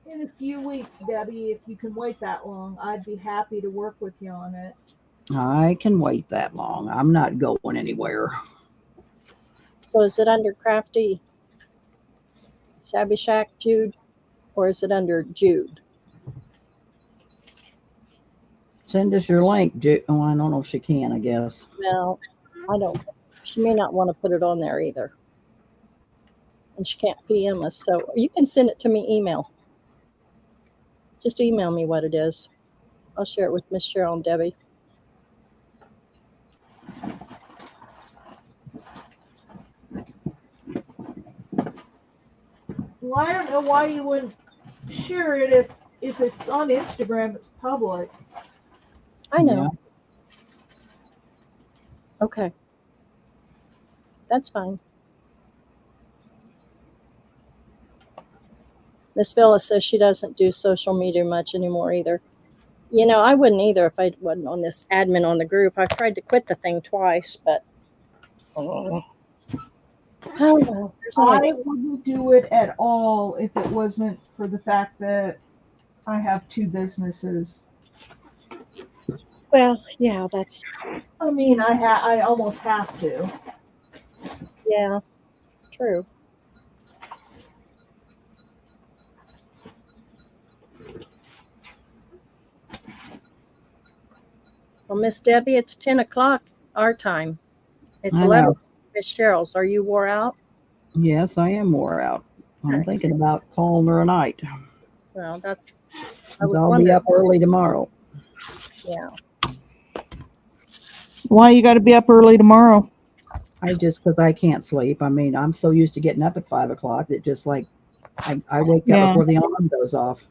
in a few weeks, Debbie. If you can wait that long, I'd be happy to work with you on it. I can wait that long. I'm not going anywhere. So is it under Crafty Shabby Shack Jude, or is it under Jude? Send us your link, Jude. Oh, I don't know if she can, I guess. No, I don't. She may not want to put it on there either. And she can't PM us, so you can send it to me email. Just email me what it is. I'll share it with Miss Cheryl and Debbie. Well, I don't know why you wouldn't share it if it's on Instagram, it's public. I know. Okay. That's fine. Miss Phyllis says she doesn't do social media much anymore either. You know, I wouldn't either if I wasn't on this admin on the group. I've tried to quit the thing twice, but oh, well, there's only I wouldn't do it at all if it wasn't for the fact that I have 2 businesses. well, yeah, that's I mean, I almost have to. yeah, true. Well, Miss Debbie, it's 10 o'clock our time. It's I 11. know. Miss Cheryl's. Are you wore out? Yes, I am wore out. I'm thinking about calling her a night. Well, that's. I 'Cause was I'll be wondering. up early tomorrow. Yeah. Why you got to be up early tomorrow? Because I can't sleep. I mean, I'm so used to getting up at 5 o'clock that just like I wake up Yeah. before the alarm goes off.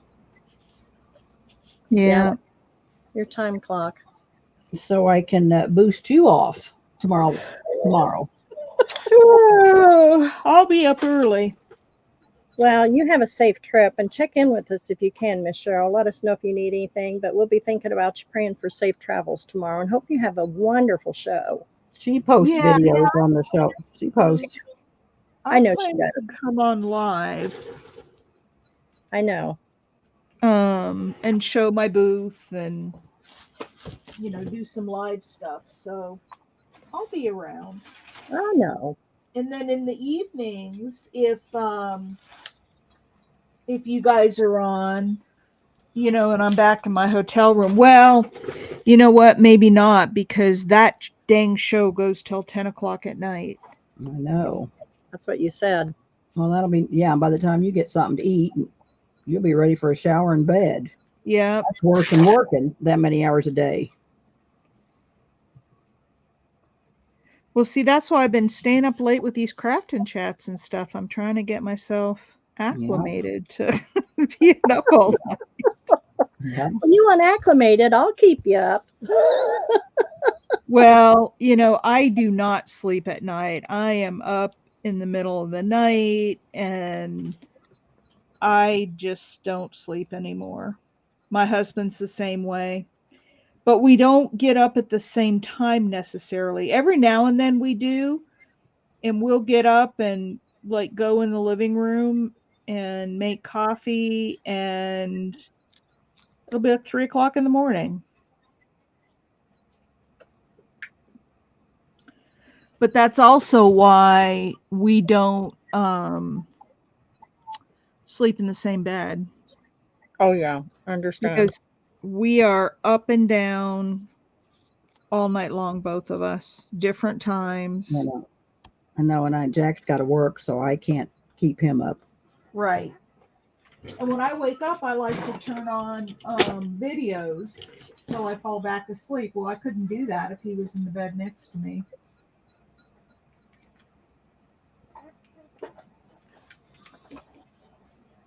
Yeah. Your time clock. So I can boost you off tomorrow. I'll be up early. Well, you have a safe trip and check in with us if you can, Miss Cheryl. Let us know if you need anything, but we'll be thinking about you, praying for safe travels tomorrow, and hope you have a wonderful show. She posts Yeah. videos on the show. She posts. I know she plan does. to come on live I know. and show my booth and do some live stuff. So I'll be around. I know. And then in the evenings, if you guys are on, and I'm back in my hotel room, well, you know what? Maybe not, because that dang show goes till 10 o'clock at night. I know. That's what you said. Well, that'll be, yeah, by the time you get something to eat, you'll be ready for a shower and bed. Yeah. That's worse than working that many hours a day. Well, see, that's why I've been staying up late with these crafting chats and stuff. I'm trying to get myself acclimated to being up all night. Yeah. When you unacclimated, I'll keep you up. Well, I do not sleep at night. I am up in the middle of the night and I just don't sleep anymore. My husband's the same way. But we don't get up at the same time necessarily. Every now and then we do, and we'll get up and like go in the living room and make coffee, and it'll be at 3 o'clock in the morning. But that's also why we don't sleep in the same bed. Oh, yeah. I understand. Because we are up and down all night long, both of us, different times. I know, and Jack's got to work, so I can't keep him up. Right. And when I wake up, I like to turn on videos till I fall back asleep. Well, I couldn't do that if he was in the bed next to me.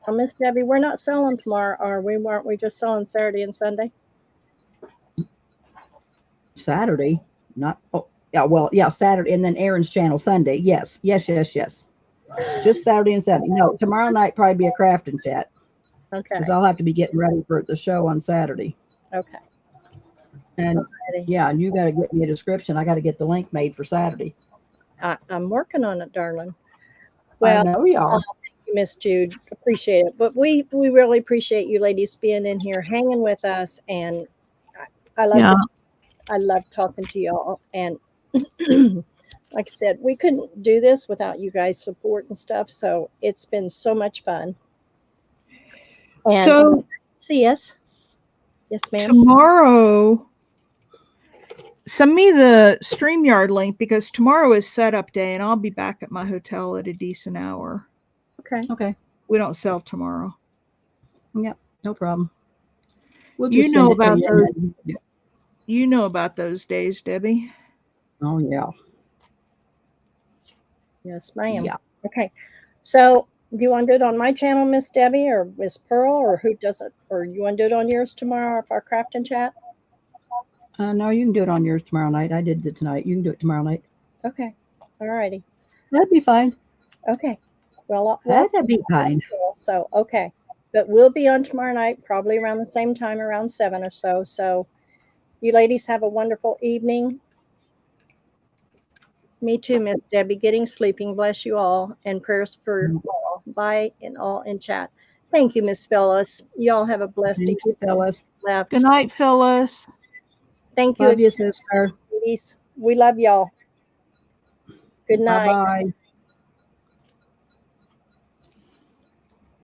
Well, Miss Debbie, we're not selling tomorrow, are we? Weren't we just selling Saturday and Sunday? Saturday, not, oh, yeah, well, yeah, Saturday, and then Aaron's channel Sunday. Yes. Just Saturday and Sunday. No, tomorrow night probably be a crafting chat. Okay. Because I'll have to be getting ready for the show on Saturday. Okay. And yeah, and you got to get me a description. I got to get the link made for Saturday. I'm working on it, darling. Well, I know you are. Thank you, Miss Jude. Appreciate it. But we really appreciate you ladies being in here, hanging with us, and I love I love talking to y'all. And like I said, we couldn't do this without you guys' support and stuff. So it's been so much fun. And So see us. Yes, ma'am. Tomorrow, send me the StreamYard link because tomorrow is setup day and I'll be back at my hotel at a decent hour. Okay. Okay. We don't sell tomorrow. Yep. No problem. We'll You just know send it to about you. those. And then, You know about those days, Debbie. oh yeah, Yes, ma'am. yeah. Okay. So do you want to do it on my channel, Miss Debbie or Miss Pearl, or who does it? Or you want to do it on yours tomorrow for our craft and chat? No, you can do it on yours tomorrow night. I did it tonight. You can do it tomorrow night. Okay. All righty. That'd be fine. Okay. Well, That'd be fine. so okay. But we'll be on tomorrow night, probably around the same time, around 7 or so. So you ladies have a wonderful evening. Me too, Miss Debbie. Getting sleeping. Bless you all. And prayers for all. Bye and all in chat. Thank you, Miss Phyllis. You all have a blessed Thank you, Phyllis. left. Good night, Phyllis. Thank you, Love you, sister. ladies. We love y'all. Good Bye night. bye.